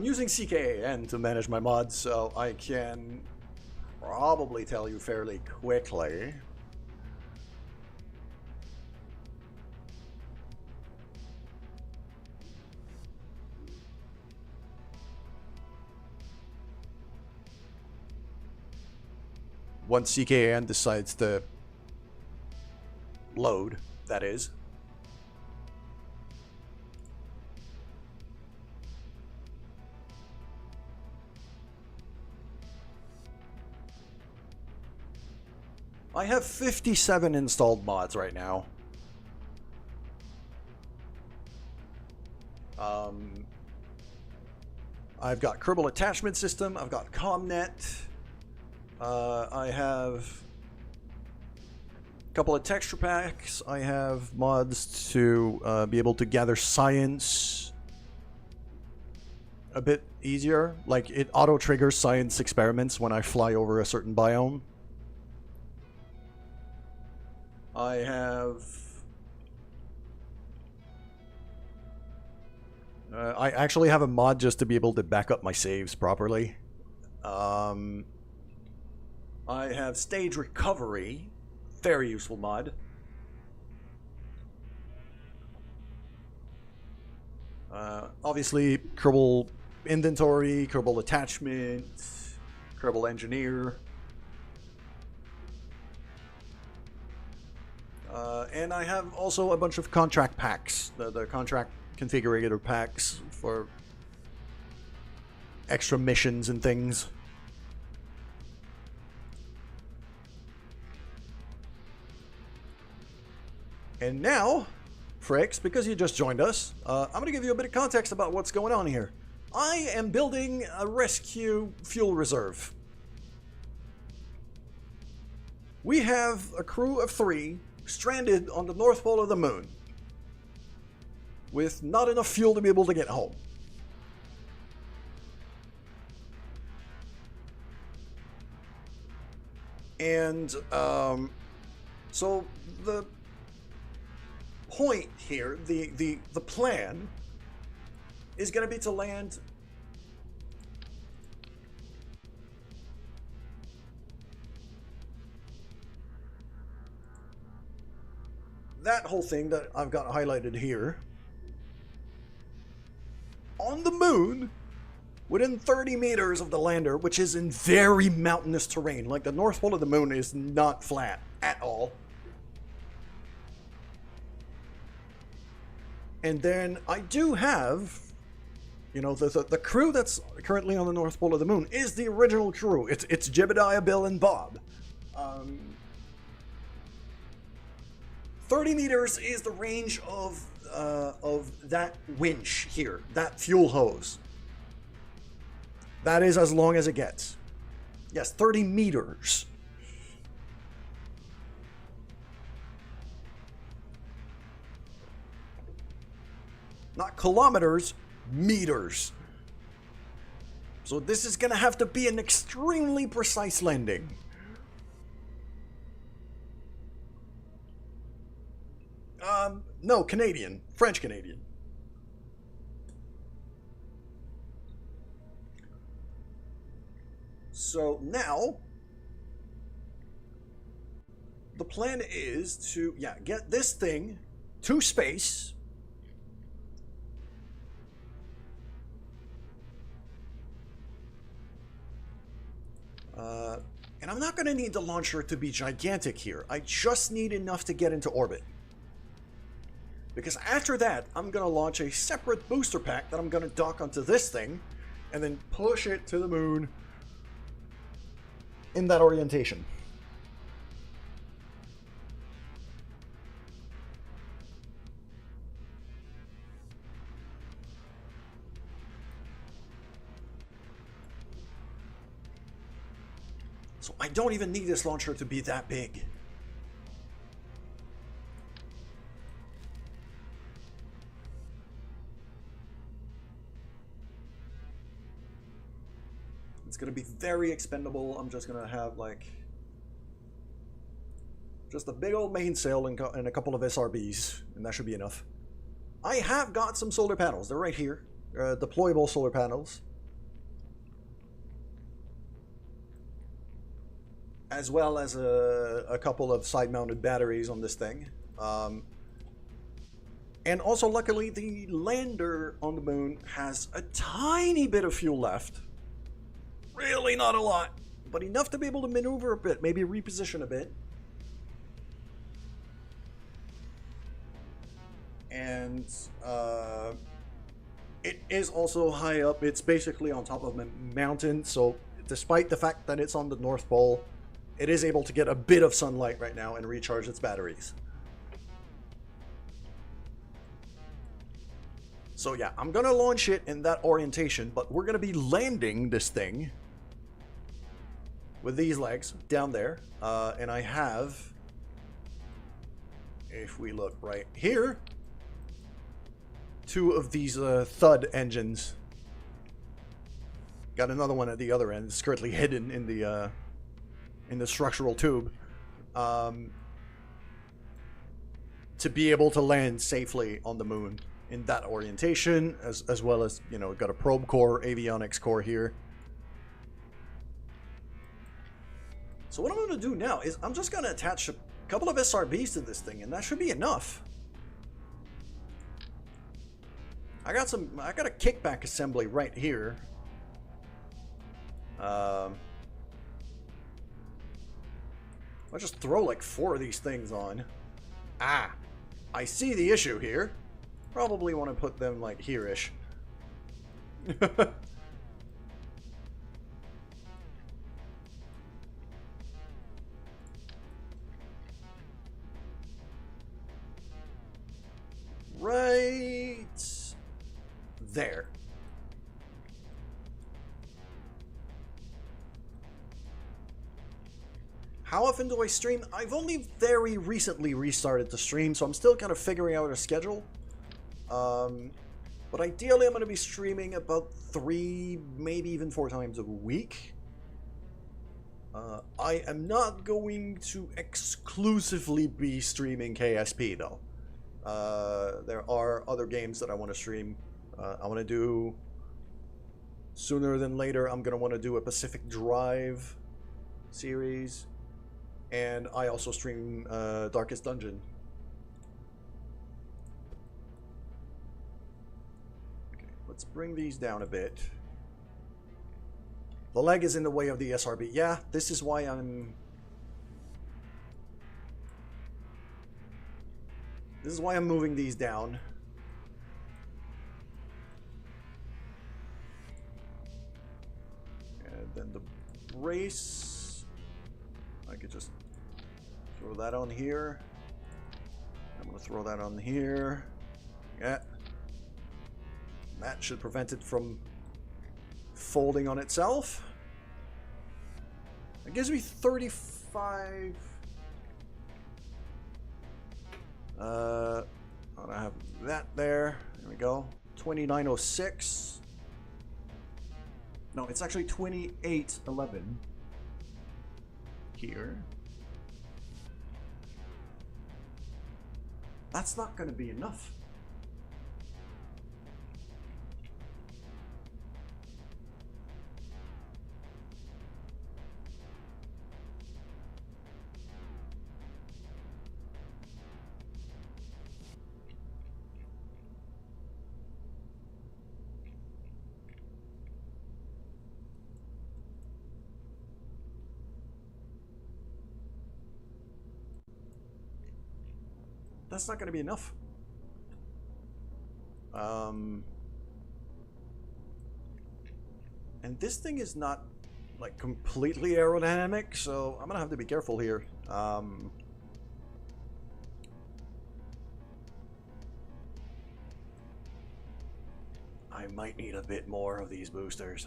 using CKAN to manage my mods, so I can probably tell you fairly quickly. Once CKAN decides to load, that is. I have 57 installed mods right now. I've got Kerbal attachment system, I've got ComNet, I have a couple of texture packs, I have mods to be able to gather science a bit easier, like it auto triggers science experiments when I fly over a certain biome. I have I actually have a mod just to be able to back up my saves properly. I have stage recovery, very useful mod. Obviously, Kerbal inventory, Kerbal attachment, Kerbal engineer. And I have also a bunch of contract packs, the contract configurator packs for extra missions and things. And now, Fricks, because you just joined us, I'm going to give you a bit of context about what's going on here. I am building a rescue fuel reserve. We have a crew of 3 stranded on the North Pole of the Moon with not enough fuel to be able to get home. And so the point here, the plan is going to be to land that whole thing that I've got highlighted here on the moon within 30 meters of the lander, which is in very mountainous terrain. Like, the North Pole of the Moon is not flat at all. And then I do have, you know, the crew that's currently on the North Pole of the Moon is the original crew. It's Jebediah, Bill, and Bob. 30 meters is the range of that winch here, that fuel hose. That is as long as it gets. Yes, 30 meters. Not kilometers, meters. So this is going to have to be an extremely precise landing. No, Canadian. French Canadian. So now, the plan is to, get this thing to space. And I'm not going to need the launcher to be gigantic here. I just need enough to get into orbit. Because after that, I'm going to launch a separate booster pack that I'm going to dock onto this thing and then push it to the moon in that orientation. So I don't even need this launcher to be that big. It's going to be very expendable. I'm just going to have, like, just a big old mainsail and a couple of SRBs, and that should be enough. I have got some solar panels. They're right here. Deployable solar panels. As well as a couple of side-mounted batteries on this thing. And also, luckily, the lander on the moon has a tiny bit of fuel left. Really not a lot, but enough to be able to maneuver a bit, maybe reposition a bit. And it is also high up. It's basically on top of a mountain, so despite the fact that it's on the North Pole, it is able to get a bit of sunlight right now and recharge its batteries. So yeah, I'm gonna launch it in that orientation, but we're gonna be landing this thing with these legs down there. And I have, if we look right here, 2 of these Thud engines. Got another one at the other end. It's currently hidden in the structural tube, to be able to land safely on the moon in that orientation, as well as, you know, got a probe core, avionics core here. So what I'm going to do now is I'm just going to attach a couple of SRBs to this thing, and that should be enough. I got a kickback assembly right here. I'll just throw like 4 of these things on. Ah, I see the issue here. Probably want to put them like here-ish. Right there. How often do I stream? I've only very recently restarted the stream, so I'm still kind of figuring out a schedule. But ideally I'm going to be streaming about 3, maybe even 4 times a week. I am not going to exclusively be streaming KSP though. There are other games that I want to stream. I want to do, sooner than later, I'm going to want to do a Pacific Drive series. And I also stream Darkest Dungeon. Okay, let's bring these down a bit. The leg is in the way of the SRB. Yeah, this is why I'm... This is why I'm moving these down. And then the brace... I could just throw that on here. I'm going to throw that on here. Yeah. That should prevent it from folding on itself. It gives me 35. I have that there. There we go. 2906. No, it's actually 2811 here. That's not going to be enough. That's not going to be enough. And this thing is not like completely aerodynamic, so I'm gonna have to be careful here. I might need a bit more of these boosters.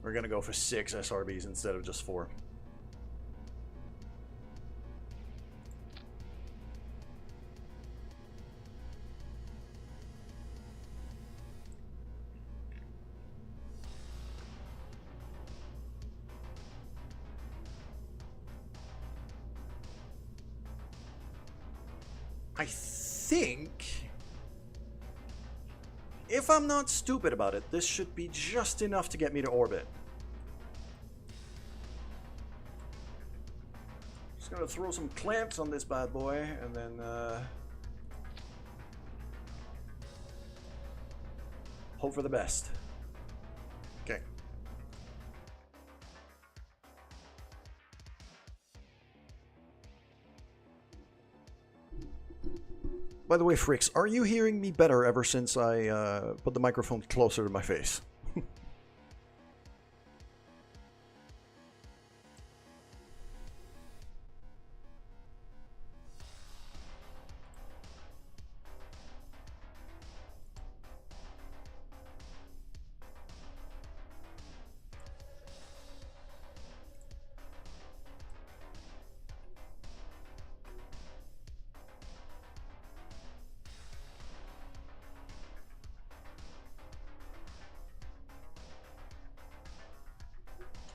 We're gonna go for 6 SRBs instead of just 4. I think, if I'm not stupid about it, this should be just enough to get me to orbit. Just gonna throw some clamps on this bad boy, and then hope for the best. Okay. By the way, Fricks, are you hearing me better ever since I put the microphone closer to my face?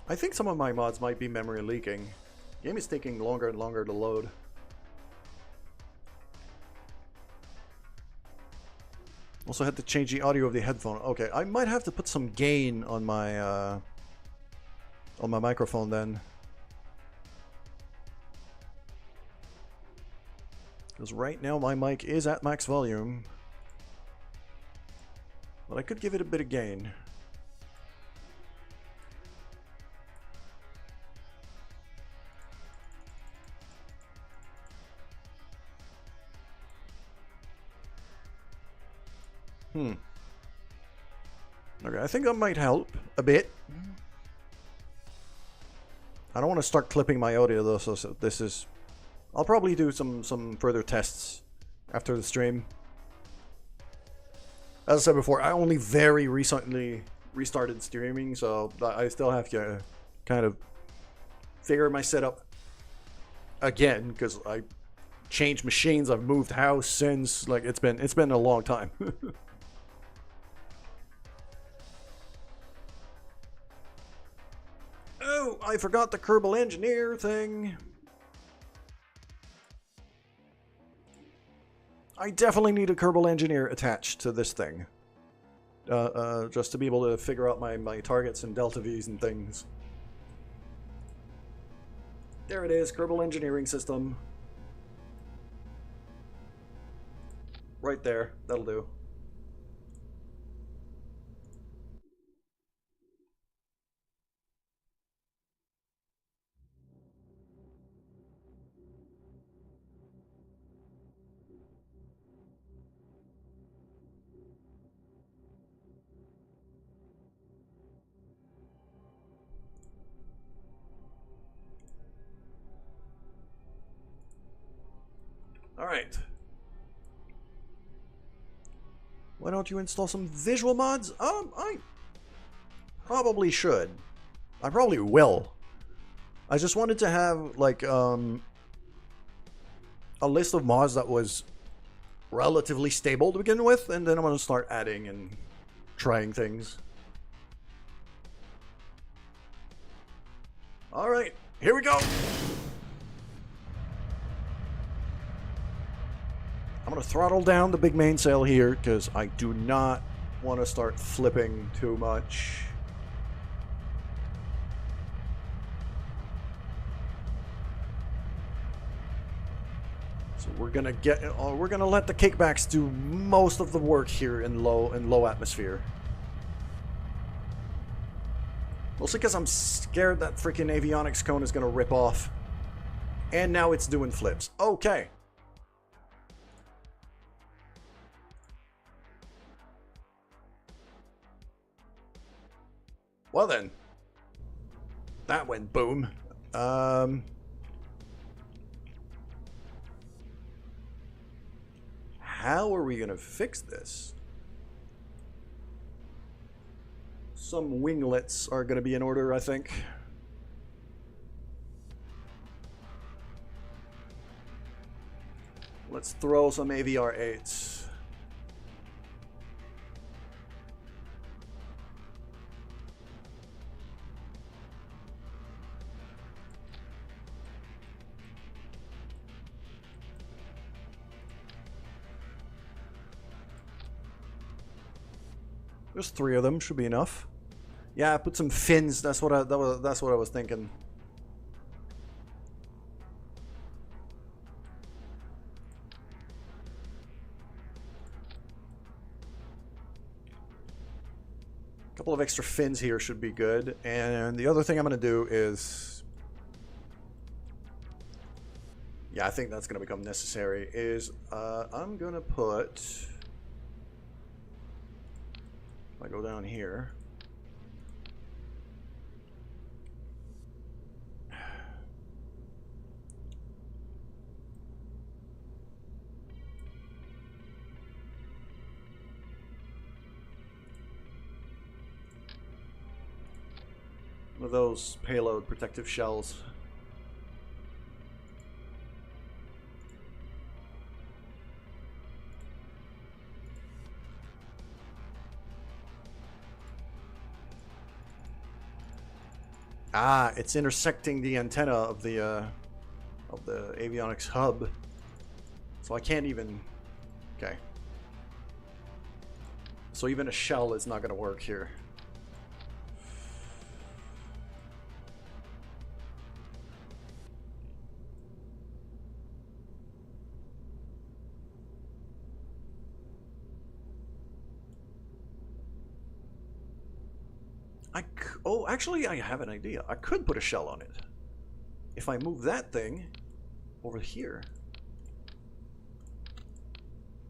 I think some of my mods might be memory leaking. The game is taking longer and longer to load. Also had to change the audio of the headphone. Okay, I might have to put some gain on my microphone then. Because right now my mic is at max volume. But I could give it a bit of gain. Okay, I think that might help a bit. I don't want to start clipping my audio though, so this is... I'll probably do some further tests after the stream. As I said before, I only very recently restarted streaming, so I still have to kind of figure my setup again, because I changed machines, I've moved house since, like, it's been a long time. Oh, I forgot the Kerbal Engineer thing. I definitely need a Kerbal Engineer attached to this thing. Just to be able to figure out my targets and delta V's and things. There it is, Kerbal Engineering System. Right there, that'll do. Alright. Why don't you install some visual mods? I probably should. I probably will. I just wanted to have, like, a list of mods that was relatively stable to begin with, and then I'm gonna start adding and trying things. Alright, here we go! I'm gonna throttle down the big mainsail here, because I do not want to start flipping too much. So we're gonna let the kickbacks do most of the work here in low atmosphere. Mostly because I'm scared that freaking avionics cone is gonna rip off. And now it's doing flips. Okay. Well then. That went boom. How are we gonna fix this? Some winglets are gonna be in order, I think. Let's throw some AVR-8s. There's 3 of them, should be enough. Yeah, put some fins. That's what I was thinking. A couple of extra fins here should be good. And the other thing I'm going to do is, yeah, I think that's going to become necessary, is I'm going to put, if I go down here, one of those payload protective shells. Ah, it's intersecting the antenna of the avionics hub. So I can't even... Okay. So even a shell is not going to work here. Oh, actually, I have an idea. I could put a shell on it. If I move that thing over here.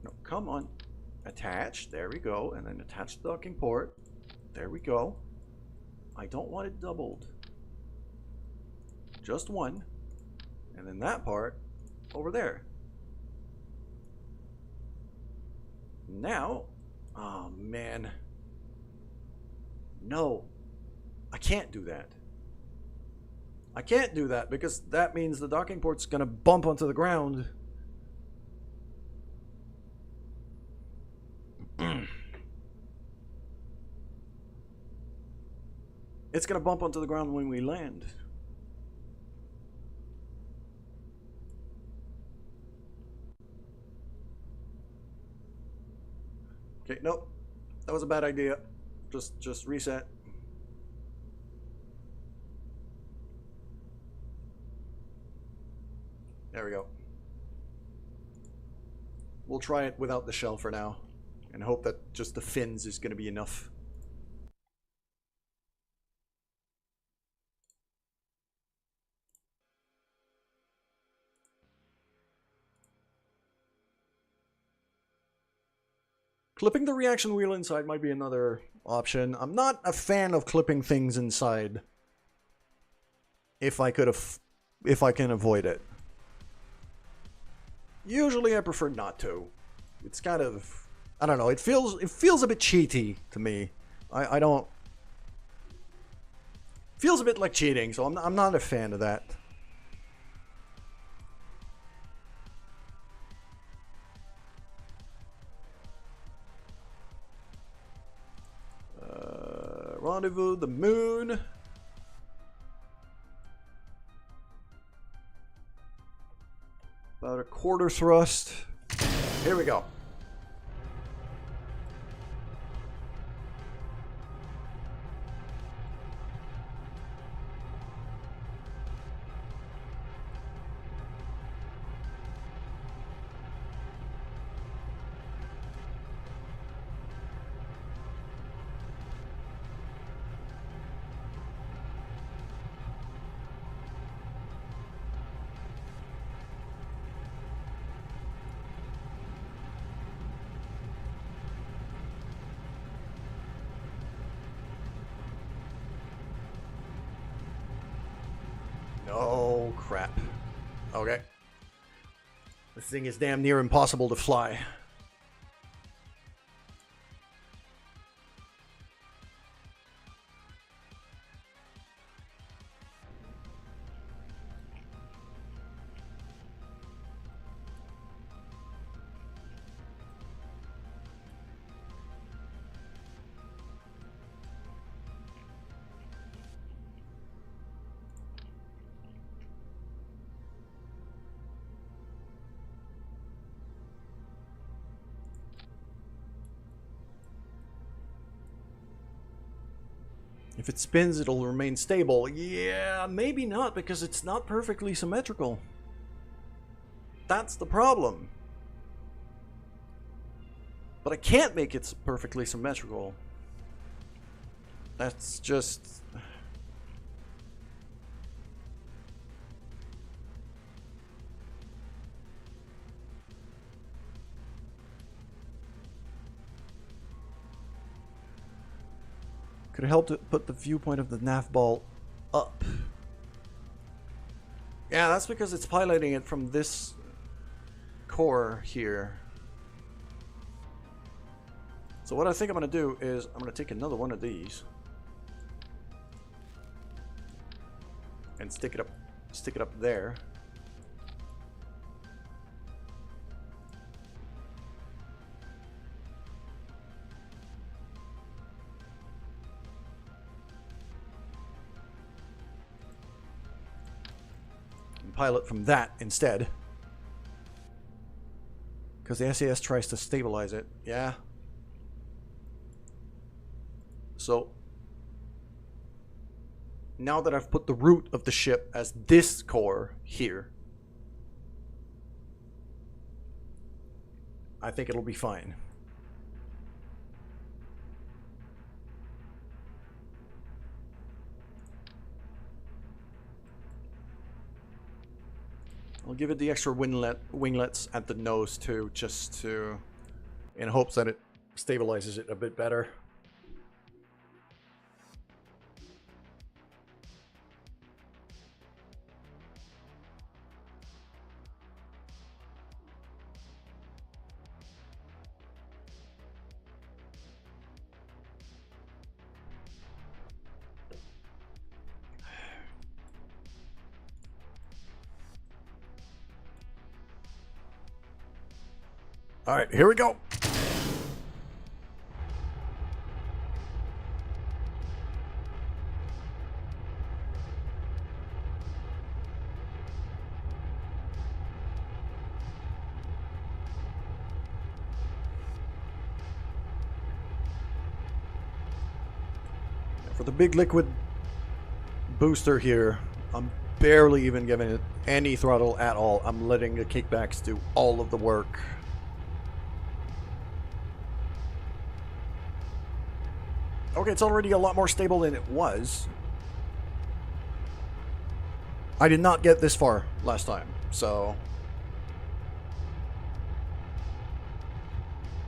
No, come on. Attach. There we go. And then attach the docking port. There we go. I don't want it doubled. Just one. And then that part over there. Now, oh man. No. I can't do that. I can't do that because that means the docking port's gonna bump onto the ground. It's gonna bump onto the ground when we land. Okay, nope. That was a bad idea. Just reset. There we go. We'll try it without the shell for now and hope that just the fins is going to be enough. Clipping the reaction wheel inside might be another option. I'm not a fan of clipping things inside if I can avoid it. Usually I prefer not to. It's kind of, I don't know, it feels a bit cheaty to me. I don't, feels a bit like cheating, so I'm not a fan of that. Rendezvous the moon. About a quarter thrust. Here we go. Oh, crap. Okay. This thing is damn near impossible to fly. If it spins, it'll remain stable. Yeah, maybe not, because it's not perfectly symmetrical. That's the problem. But I can't make it perfectly symmetrical. That's just... Could it help to put the viewpoint of the nav ball up? Yeah, that's because it's piloting it from this core here. So what I think I'm going to do is I'm going to take another one of these and stick it up there. Pilot from that instead, because the SAS tries to stabilize it. Yeah. So now that I've put the root of the ship as this core here, I think it'll be fine. I'll give it the extra winglets at the nose too, just to in hopes that it stabilizes it a bit better. All right, here we go. For the big liquid booster here, I'm barely even giving it any throttle at all. I'm letting the kickbacks do all of the work. Okay, it's already a lot more stable than it was. I did not get this far last time, so...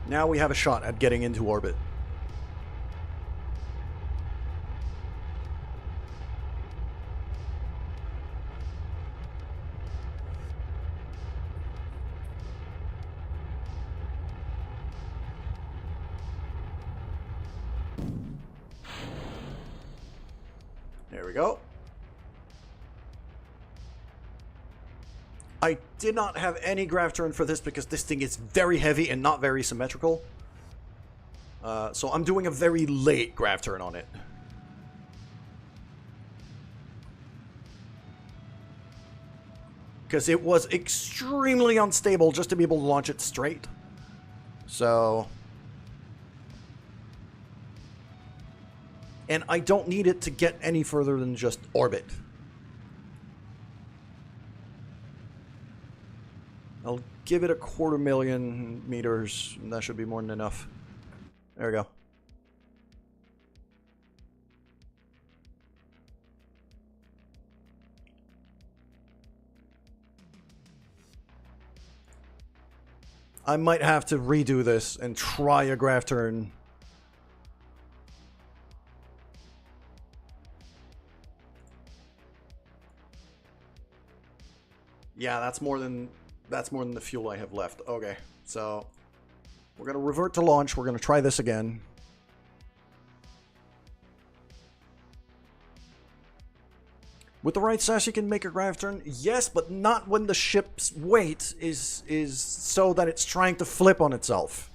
now we have a shot at getting into orbit. There we go. I did not have any grav turn for this because this thing is very heavy and not very symmetrical. So I'm doing a very late grav turn on it. Because it was extremely unstable just to be able to launch it straight. So... and I don't need it to get any further than just orbit. I'll give it 250,000 meters, and that should be more than enough. There we go. I might have to redo this and try a grav turn. Yeah, that's more than the fuel I have left. Okay, so we're gonna revert to launch. We're gonna try this again. With the right sash, you can make a grav turn. Yes, but not when the ship's weight is so that it's trying to flip on itself.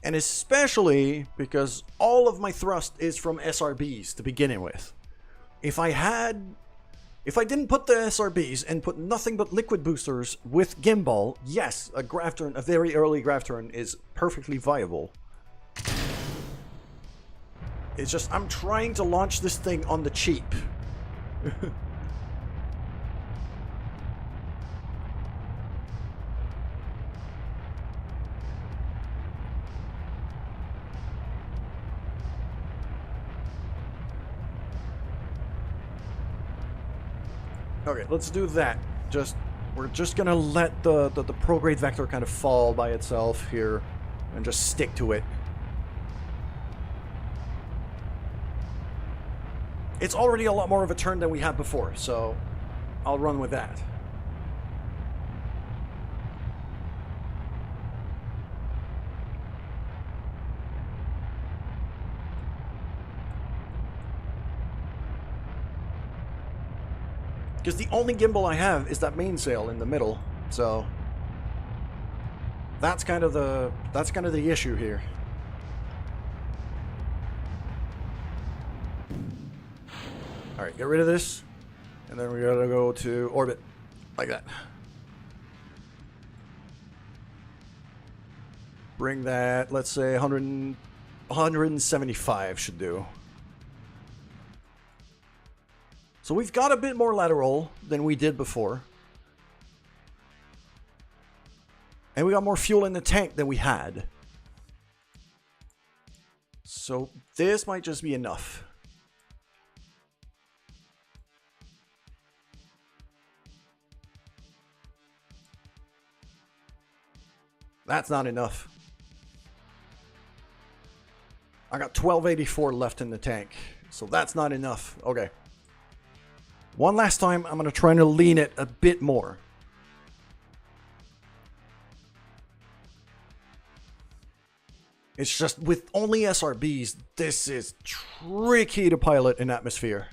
And especially because all of my thrust is from SRBs to begin with. If I didn't put the SRBs and put nothing but liquid boosters with gimbal, yes, a grav turn, a very early grav turn is perfectly viable. It's just I'm trying to launch this thing on the cheap. Okay, let's do that. We're just gonna let the prograde vector kind of fall by itself here and just stick to it. It's already a lot more of a turn than we had before, so I'll run with that. Because the only gimbal I have is that mainsail in the middle, so that's kind of the issue here. All right, get rid of this, and then we gotta go to orbit, like that. Bring that, let's say 175 should do. So we've got a bit more lateral than we did before. And we got more fuel in the tank than we had. So this might just be enough. That's not enough. I got 1284 left in the tank, so that's not enough. Okay. One last time, I'm going to try to lean it a bit more. It's just, with only SRBs, this is tricky to pilot in atmosphere.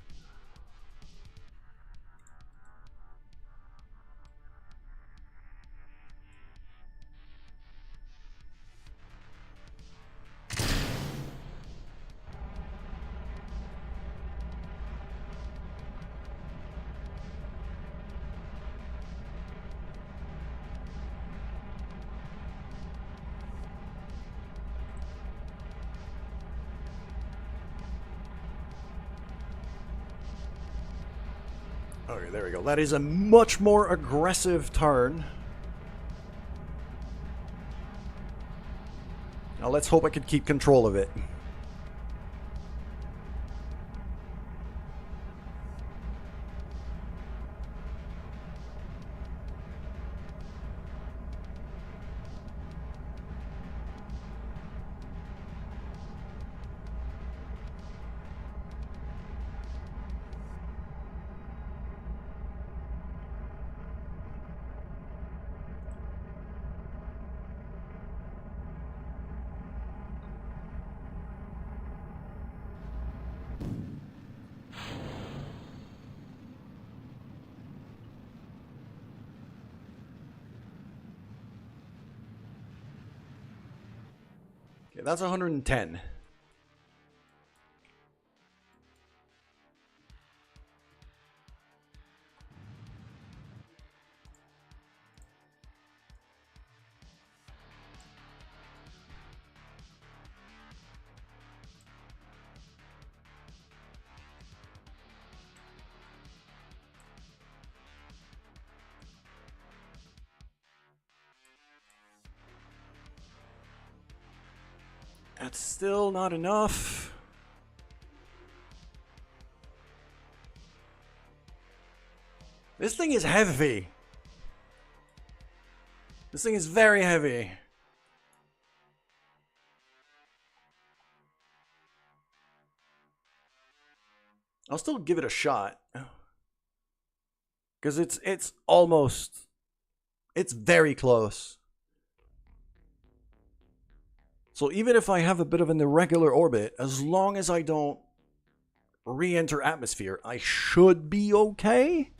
Okay, there we go. That is a much more aggressive turn. Now let's hope I can keep control of it. Okay, that's 110. That's still not enough. This thing is heavy. This thing is very heavy. I'll still give it a shot. Because it's almost... It's very close. So even if I have a bit of an irregular orbit, as long as I don't re-enter atmosphere, I should be okay.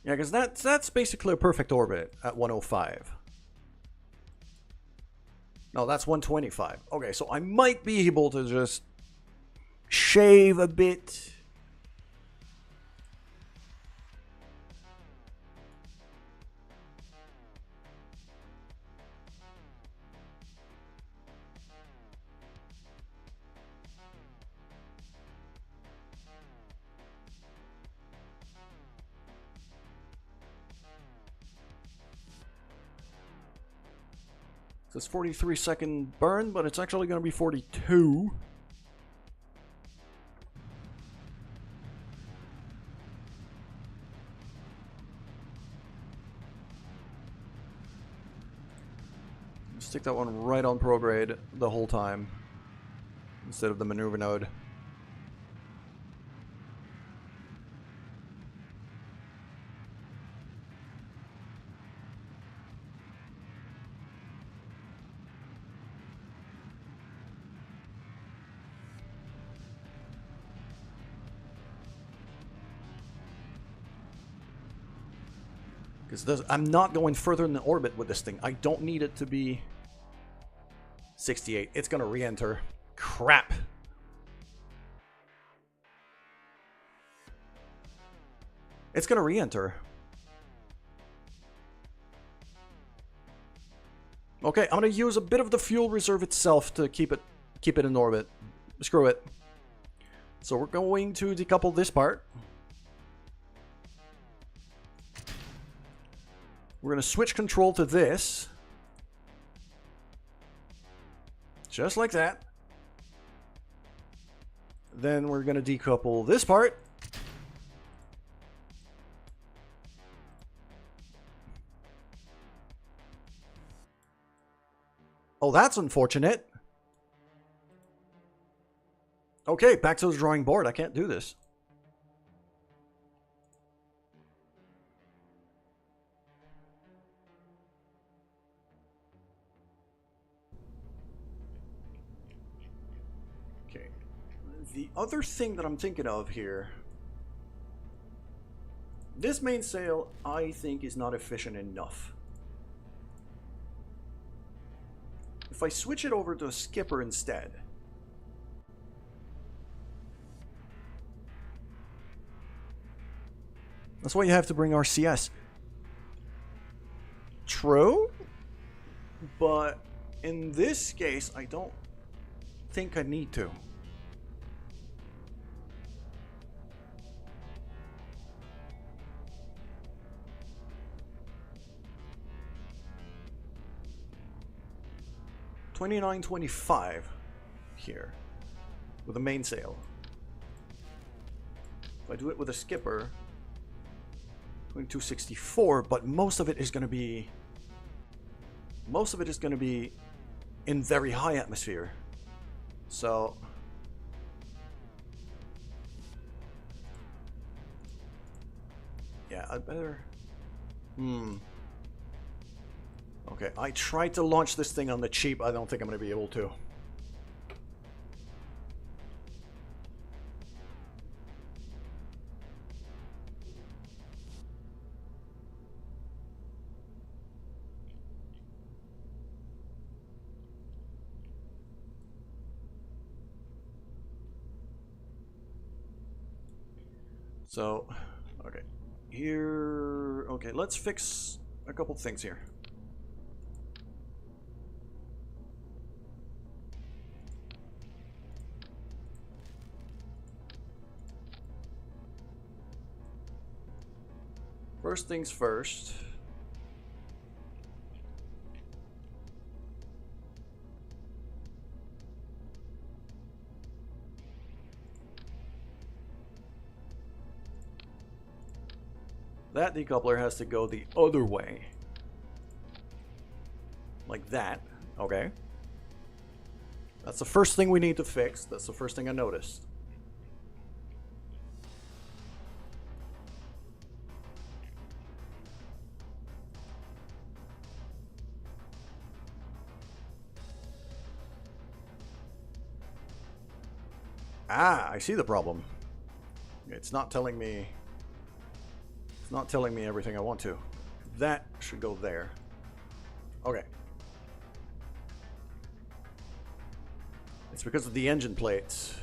Yeah, because that's basically a perfect orbit at 105. No, that's 125. Okay, so I might be able to just shave a bit. It's 43-second burn, but it's actually going to be 42. Stick that one right on prograde the whole time instead of the maneuver node. Because I'm not going further in the orbit with this thing. I don't need it to be 68. It's going to re-enter. Crap. It's going to re-enter. Okay, I'm going to use a bit of the fuel reserve itself to keep it in orbit. Screw it. So we're going to decouple this part. We're going to switch control to this. Just like that. Then we're going to decouple this part. Oh, that's unfortunate. Okay, back to the drawing board. I can't do this. Okay. The other thing that I'm thinking of here... This mainsail, I think, is not efficient enough. If I switch it over to a skipper instead... That's why you have to bring RCS. True, but in this case, I don't think I need to. $29.25 here with a mainsail. If I do it with a skipper, $22.64, but most of it is going to be in very high atmosphere. So yeah, I'd better okay, I tried to launch this thing on the cheap. I don't think I'm going to be able to. So, okay. Here, okay, let's fix a couple things here. First things first. That decoupler has to go the other way. Like that. Okay. That's the first thing we need to fix. That's the first thing I noticed. Ah, I see the problem. It's not telling me... It's not telling me everything I want to. That should go there. Okay. It's because of the engine plates.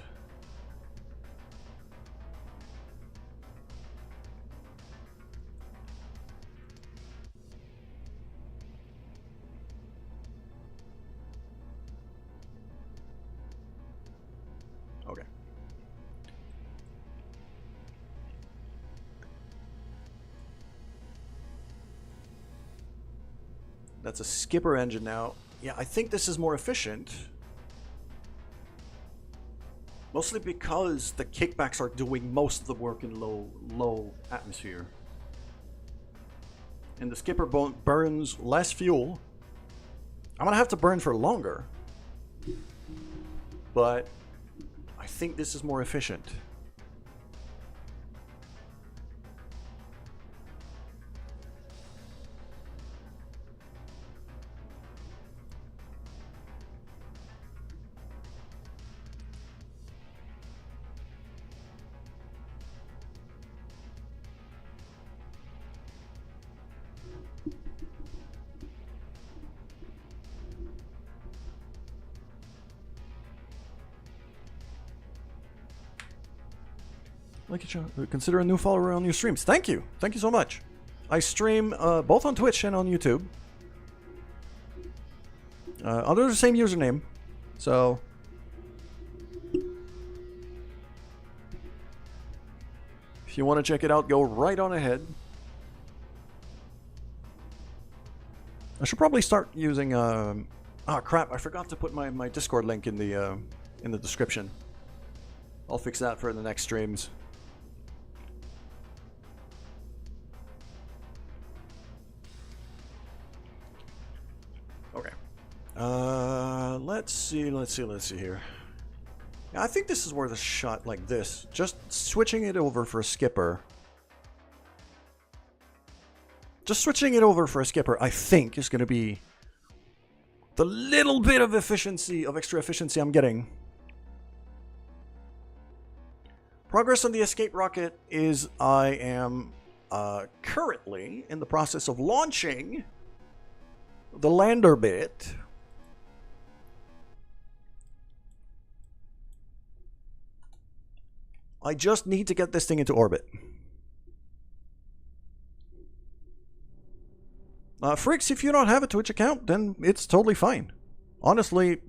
Okay. That's a skipper engine now. Yeah, I think this is more efficient. Mostly because the kickbacks are doing most of the work in low atmosphere. And the skipper burns less fuel. I'm gonna have to burn for longer. But I think this is more efficient. Like it, consider a new follower on your streams. Thank you. Thank you so much. I stream both on Twitch and on YouTube. Under the same username. So... if you want to check it out, go right on ahead. I should probably start using... ah, crap. I forgot to put my Discord link in the description. I'll fix that for the next streams. Okay. Let's see here. Yeah, I think this is worth a shot like this. Just switching it over for a skipper. Just switching it over for a skipper, I think, is going to be the little bit of efficiency, of extra efficiency I'm getting. Progress on the escape rocket is I am currently in the process of launching the lander bit. I just need to get this thing into orbit. Freaks, if you don't have a Twitch account, then it's totally fine. Honestly,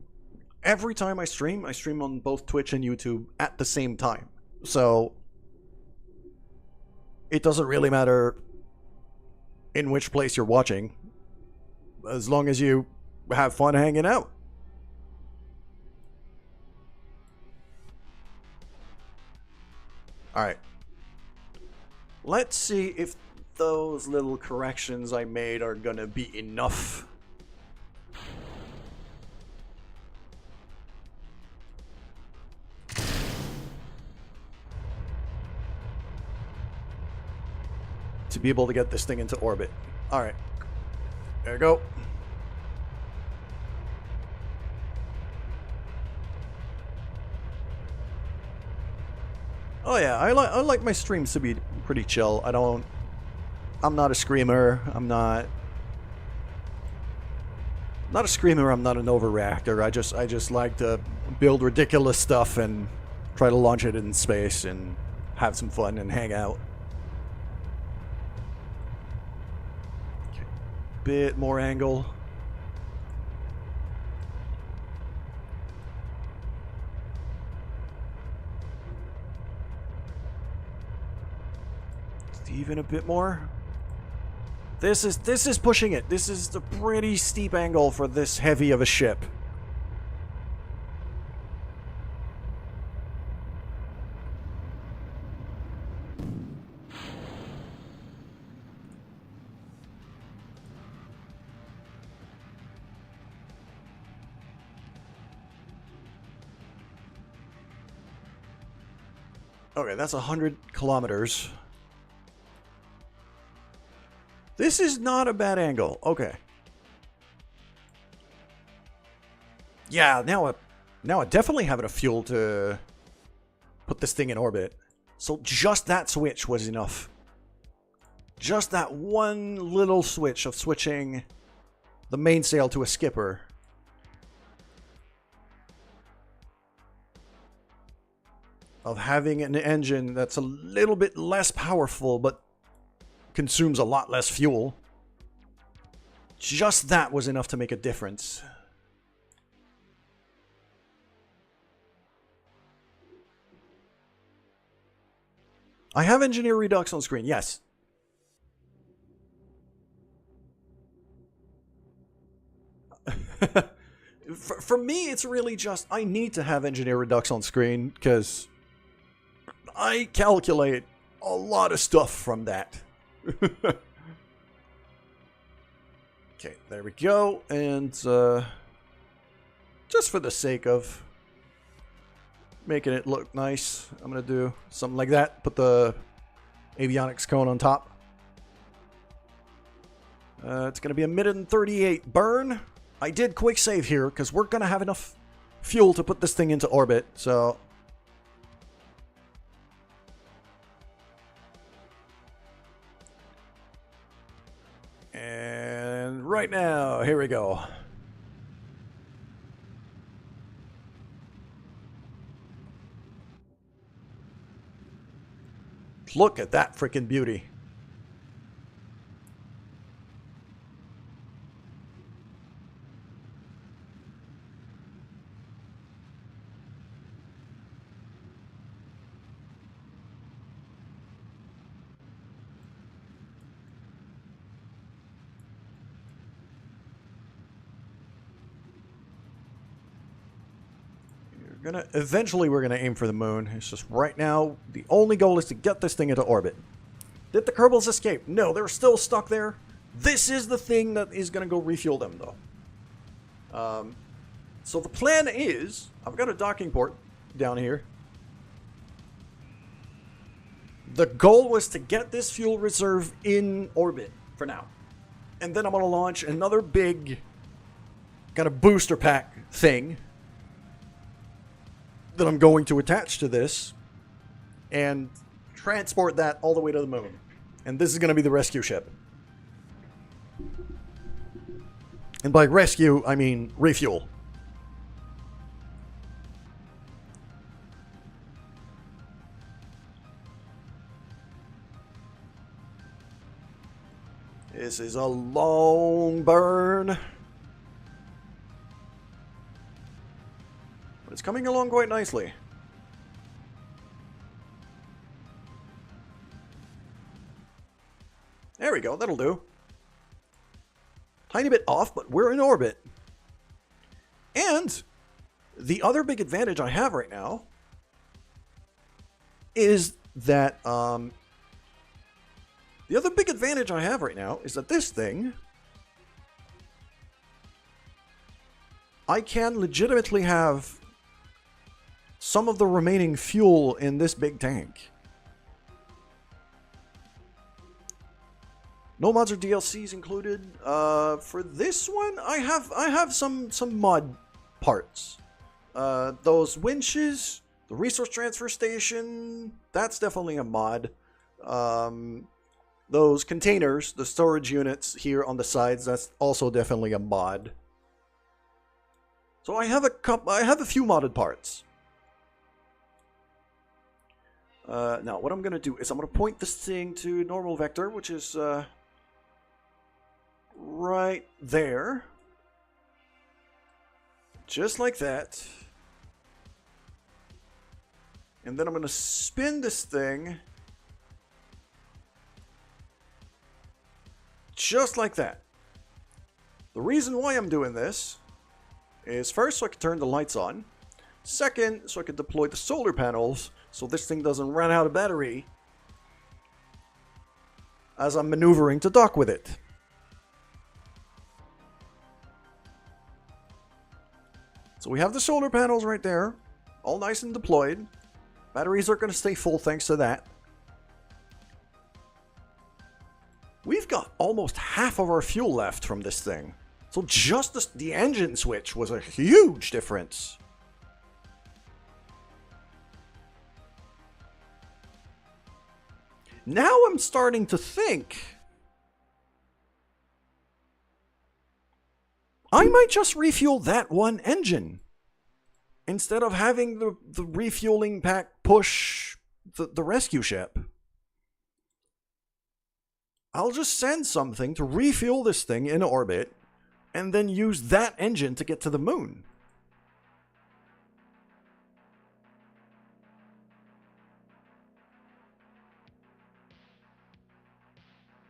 every time I stream on both Twitch and YouTube at the same time. So, it doesn't really matter in which place you're watching, as long as you have fun hanging out. Alright. Let's see if those little corrections I made are gonna be enough. To be able to get this thing into orbit. Alright. There we go. Oh yeah, I like my streams to be pretty chill. I'm not a screamer. I'm not a screamer. I'm not an overreactor. I just like to build ridiculous stuff and try to launch it in space and have some fun and hang out. Okay. Bit more angle. Even a bit more. This is pushing it. This is a pretty steep angle for this heavy of a ship. Okay, that's 100 kilometers. This is not a bad angle. Okay. Yeah, now I definitely have enough fuel to put this thing in orbit. So just that switch was enough. Just that one little switch of switching the mainsail to a skipper. Of having an engine that's a little bit less powerful, but consumes a lot less fuel. Just that was enough to make a difference. I have engineer redux on screen, yes. For me, it's really just, I need to have engineer redux on screen because I calculate a lot of stuff from that. Okay, there we go. And just for the sake of making it look nice, I'm going to do something like that. Put the avionics cone on top. It's going to be a minute and 38 burn. I did quick save here because we're going to have enough fuel to put this thing into orbit. So and right now, here we go. Look at that freaking beauty. Eventually we're gonna aim for the moon. It's just right now the only goal is to get this thing into orbit. Did the Kerbals escape? No, they're still stuck there. This is the thing that is gonna go refuel them though. So the plan is, I've got a docking port down here. The goal was to get this fuel reserve in orbit for now. And then I'm going to launch another big kind of booster pack thing that I'm going to attach to this and transport that all the way to the moon. And this is going to be the rescue ship. And by rescue, I mean refuel. This is a long burn. But it's coming along quite nicely. There we go, that'll do. Tiny bit off, but we're in orbit. And the other big advantage I have right now is that this thing, I can legitimately have some of the remaining fuel in this big tank. No mods or DLCs included. For this one, I have some mod parts. Those winches, the resource transfer station, that's definitely a mod. Those containers, the storage units here on the sides, that's also definitely a mod. So I have a few modded parts. Now what I'm gonna do is I'm gonna point this thing to normal vector, which is right there. Just like that. And then I'm gonna spin this thing just like that. The reason why I'm doing this is first so I can turn the lights on. Second, so I can deploy the solar panels so this thing doesn't run out of battery as I'm maneuvering to dock with it. So we have the solar panels right there, all nice and deployed. Batteries are going to stay full thanks to that. We've got almost half of our fuel left from this thing. So just the engine switch was a huge difference. Now I'm starting to think I might just refuel that one engine instead of having the refueling pack push the rescue ship. I'll just send something to refuel this thing in orbit and then use that engine to get to the moon.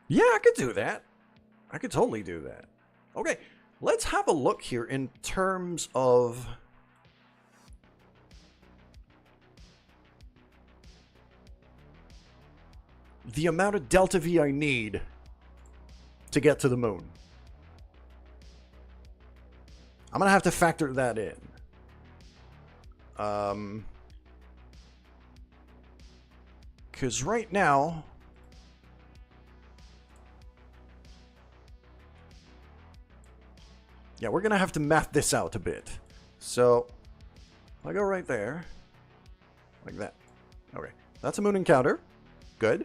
Yeah, I could do that. I could totally do that. Okay, let's have a look here in terms of the amount of delta V I need to get to the moon. I'm going to have to factor that in. Because right now, yeah, we're going to have to map this out a bit. So, I go right there. Like that. Okay, that's a moon encounter. Good.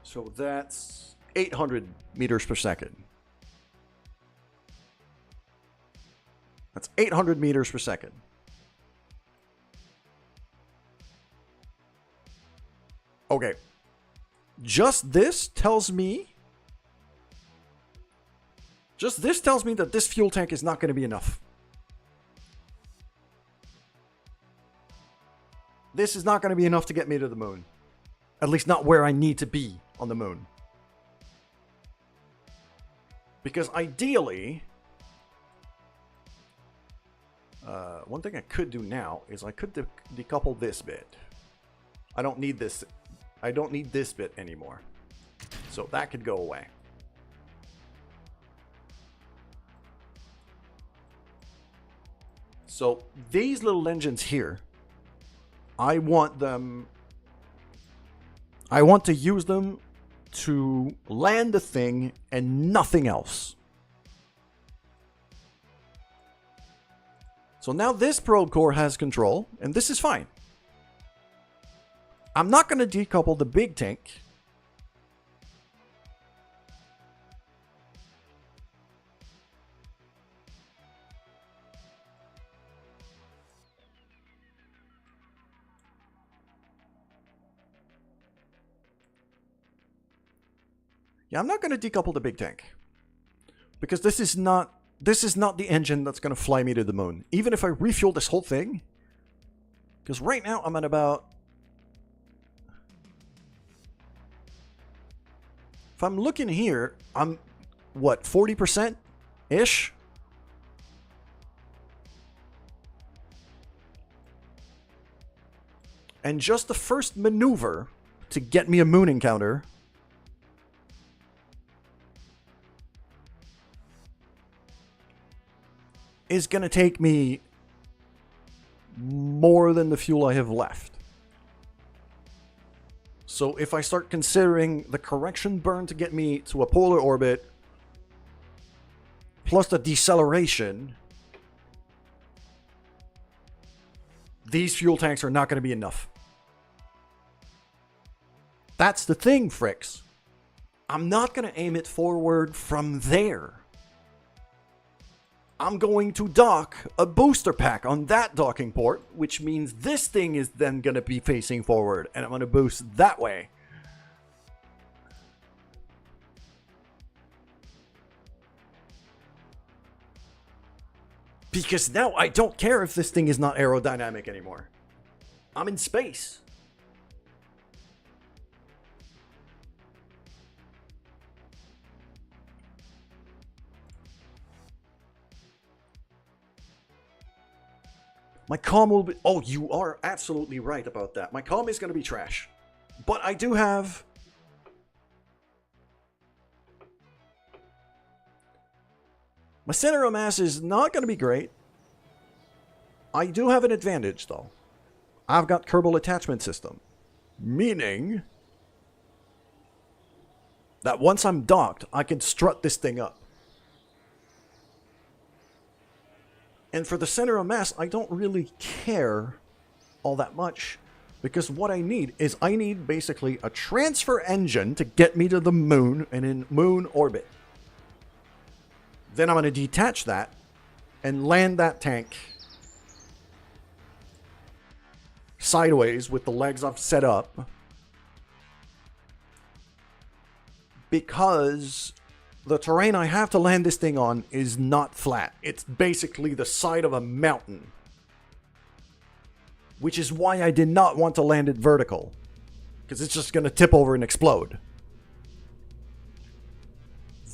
So that's 800 meters per second. That's 800 meters per second. Okay. Just this tells me that this fuel tank is not going to be enough. This is not going to be enough to get me to the moon. At least not where I need to be on the moon. Because ideally, one thing I could do now is I could decouple this bit. I don't need this. I don't need this bit anymore. So that could go away. So these little engines here, I want to use them to land the thing and nothing else. So now this probe core has control, and this is fine. I'm not going to decouple the big tank. Yeah, I'm not going to decouple the big tank. Because this is not the engine that's going to fly me to the moon. Even if I refuel this whole thing. Because right now I'm at about... If I'm looking here, I'm, what, 40%-ish? And just the first maneuver to get me a moon encounter is going to take me more than the fuel I have left. So if I start considering the correction burn to get me to a polar orbit, plus the deceleration, these fuel tanks are not going to be enough. That's the thing, Fricks. I'm not going to aim it forward from there. I'm going to dock a booster pack on that docking port, which means this thing is then going to be facing forward, and I'm going to boost that way. Because now I don't care if this thing is not aerodynamic anymore. I'm in space. My comm will be... Oh, you are absolutely right about that. My comm is going to be trash. But I do have... My center of mass is not going to be great. I do have an advantage, though. I've got Kerbal attachment system. Meaning... that once I'm docked, I can strut this thing up. And for the center of mass, I don't really care all that much. Because what I need is I need basically a transfer engine to get me to the moon and in moon orbit. Then I'm going to detach that and land that tank sideways with the legs I've set up. Because the terrain I have to land this thing on is not flat. It's basically the side of a mountain. Which is why I did not want to land it vertical. Because it's just going to tip over and explode.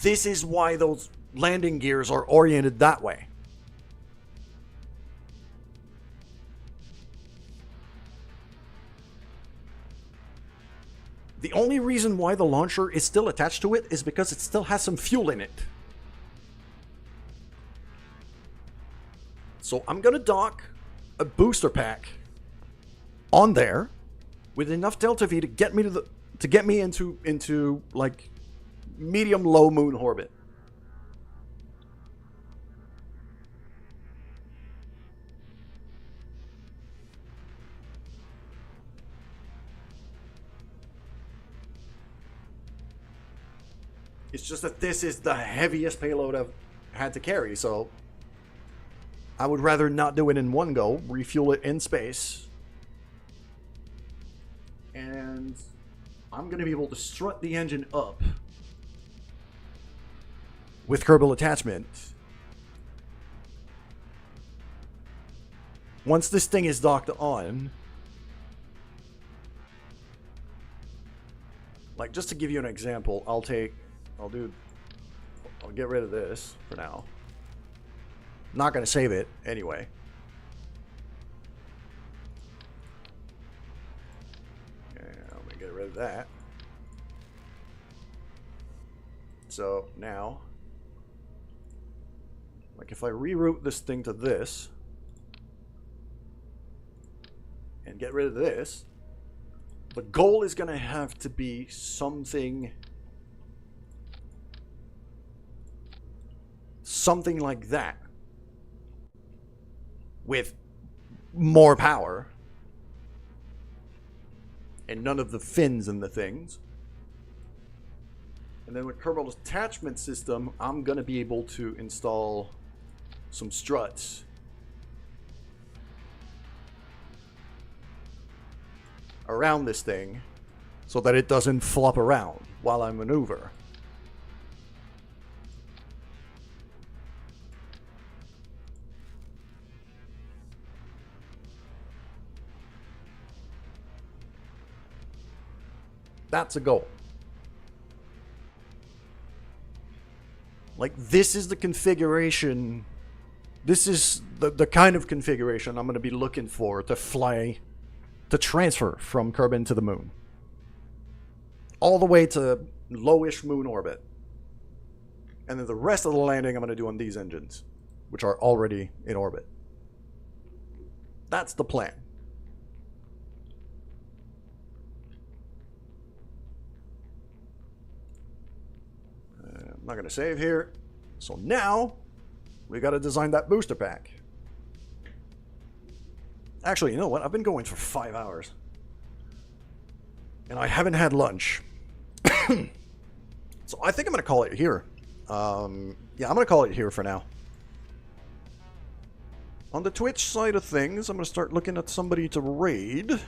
This is why those landing gears are oriented that way. The only reason why the launcher is still attached to it is because it still has some fuel in it. So I'm going to dock a booster pack on there with enough delta V to get me into like medium low moon orbit. It's just that this is the heaviest payload I've had to carry, so I would rather not do it in one go, refuel it in space. And I'm going to be able to strut the engine up with Kerbal attachment. Once this thing is docked on, like just to give you an example, I'll get rid of this for now. Not going to save it anyway. And I'm going to get rid of that. So now, like if I reroute this thing to this, and get rid of this, the goal is going to have to be something like that, with more power and none of the fins and the things. And then with Kerbal attachment system, I'm going to be able to install some struts. Around this thing so that it doesn't flop around while I maneuver. That's a goal. Like, this is the configuration. This is the kind of configuration I'm going to be looking for to fly, to transfer from Kerbin to the moon. All the way to lowish moon orbit. And then the rest of the landing I'm going to do on these engines, which are already in orbit. That's the plan. I'm not going to save here. So now, we got to design that booster pack. Actually, you know what? I've been going for 5 hours. And I haven't had lunch. So I think I'm going to call it here. Yeah, I'm going to call it here for now. On the Twitch side of things, I'm going to start looking at somebody to raid.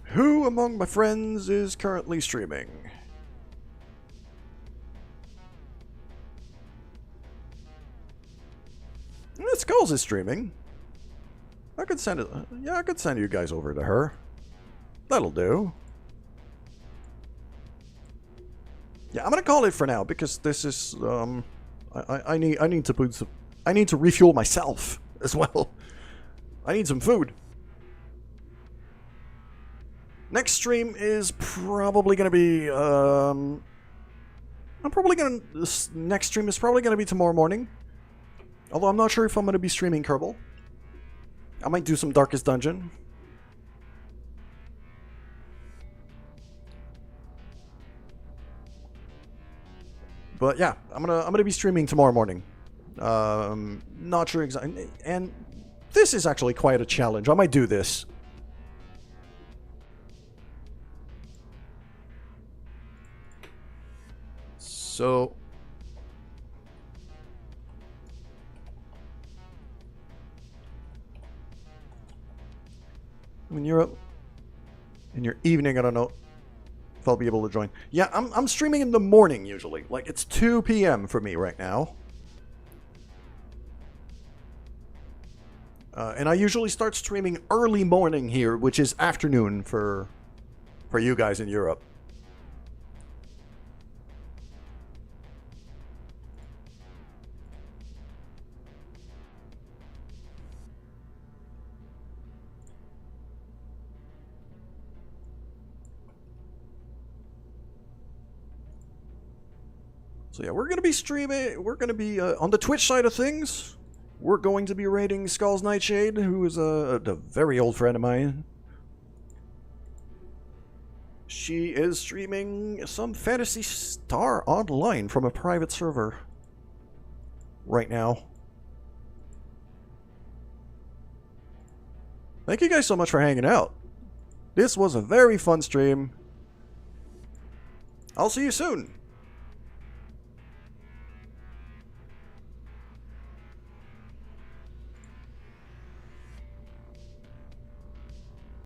Who among my friends is currently streaming? Skulls is streaming. I could send it. Yeah, I could send you guys over to her. That'll do. Yeah, I'm gonna call it for now because this is I need to put some, I need to refuel myself as well. I need some food. Next stream is probably gonna be this next stream is probably gonna be tomorrow morning. Although I'm not sure if I'm gonna be streaming Kerbal. I might do some Darkest Dungeon. But yeah, I'm gonna be streaming tomorrow morning. Not sure exactly, and this is actually quite a challenge. I might do this. So when you're up in your evening, I don't know if I'll be able to join. Yeah, I'm streaming in the morning usually. Like, it's 2 p.m. for me right now. And I usually start streaming early morning here, which is afternoon for you guys in Europe. So yeah, we're going to be streaming, we're going to be, on the Twitch side of things, we're going to be raiding Skull's Nightshade, who is a very old friend of mine. She is streaming some Phantasy Star Online from a private server right now. Thank you guys so much for hanging out. This was a very fun stream. I'll see you soon.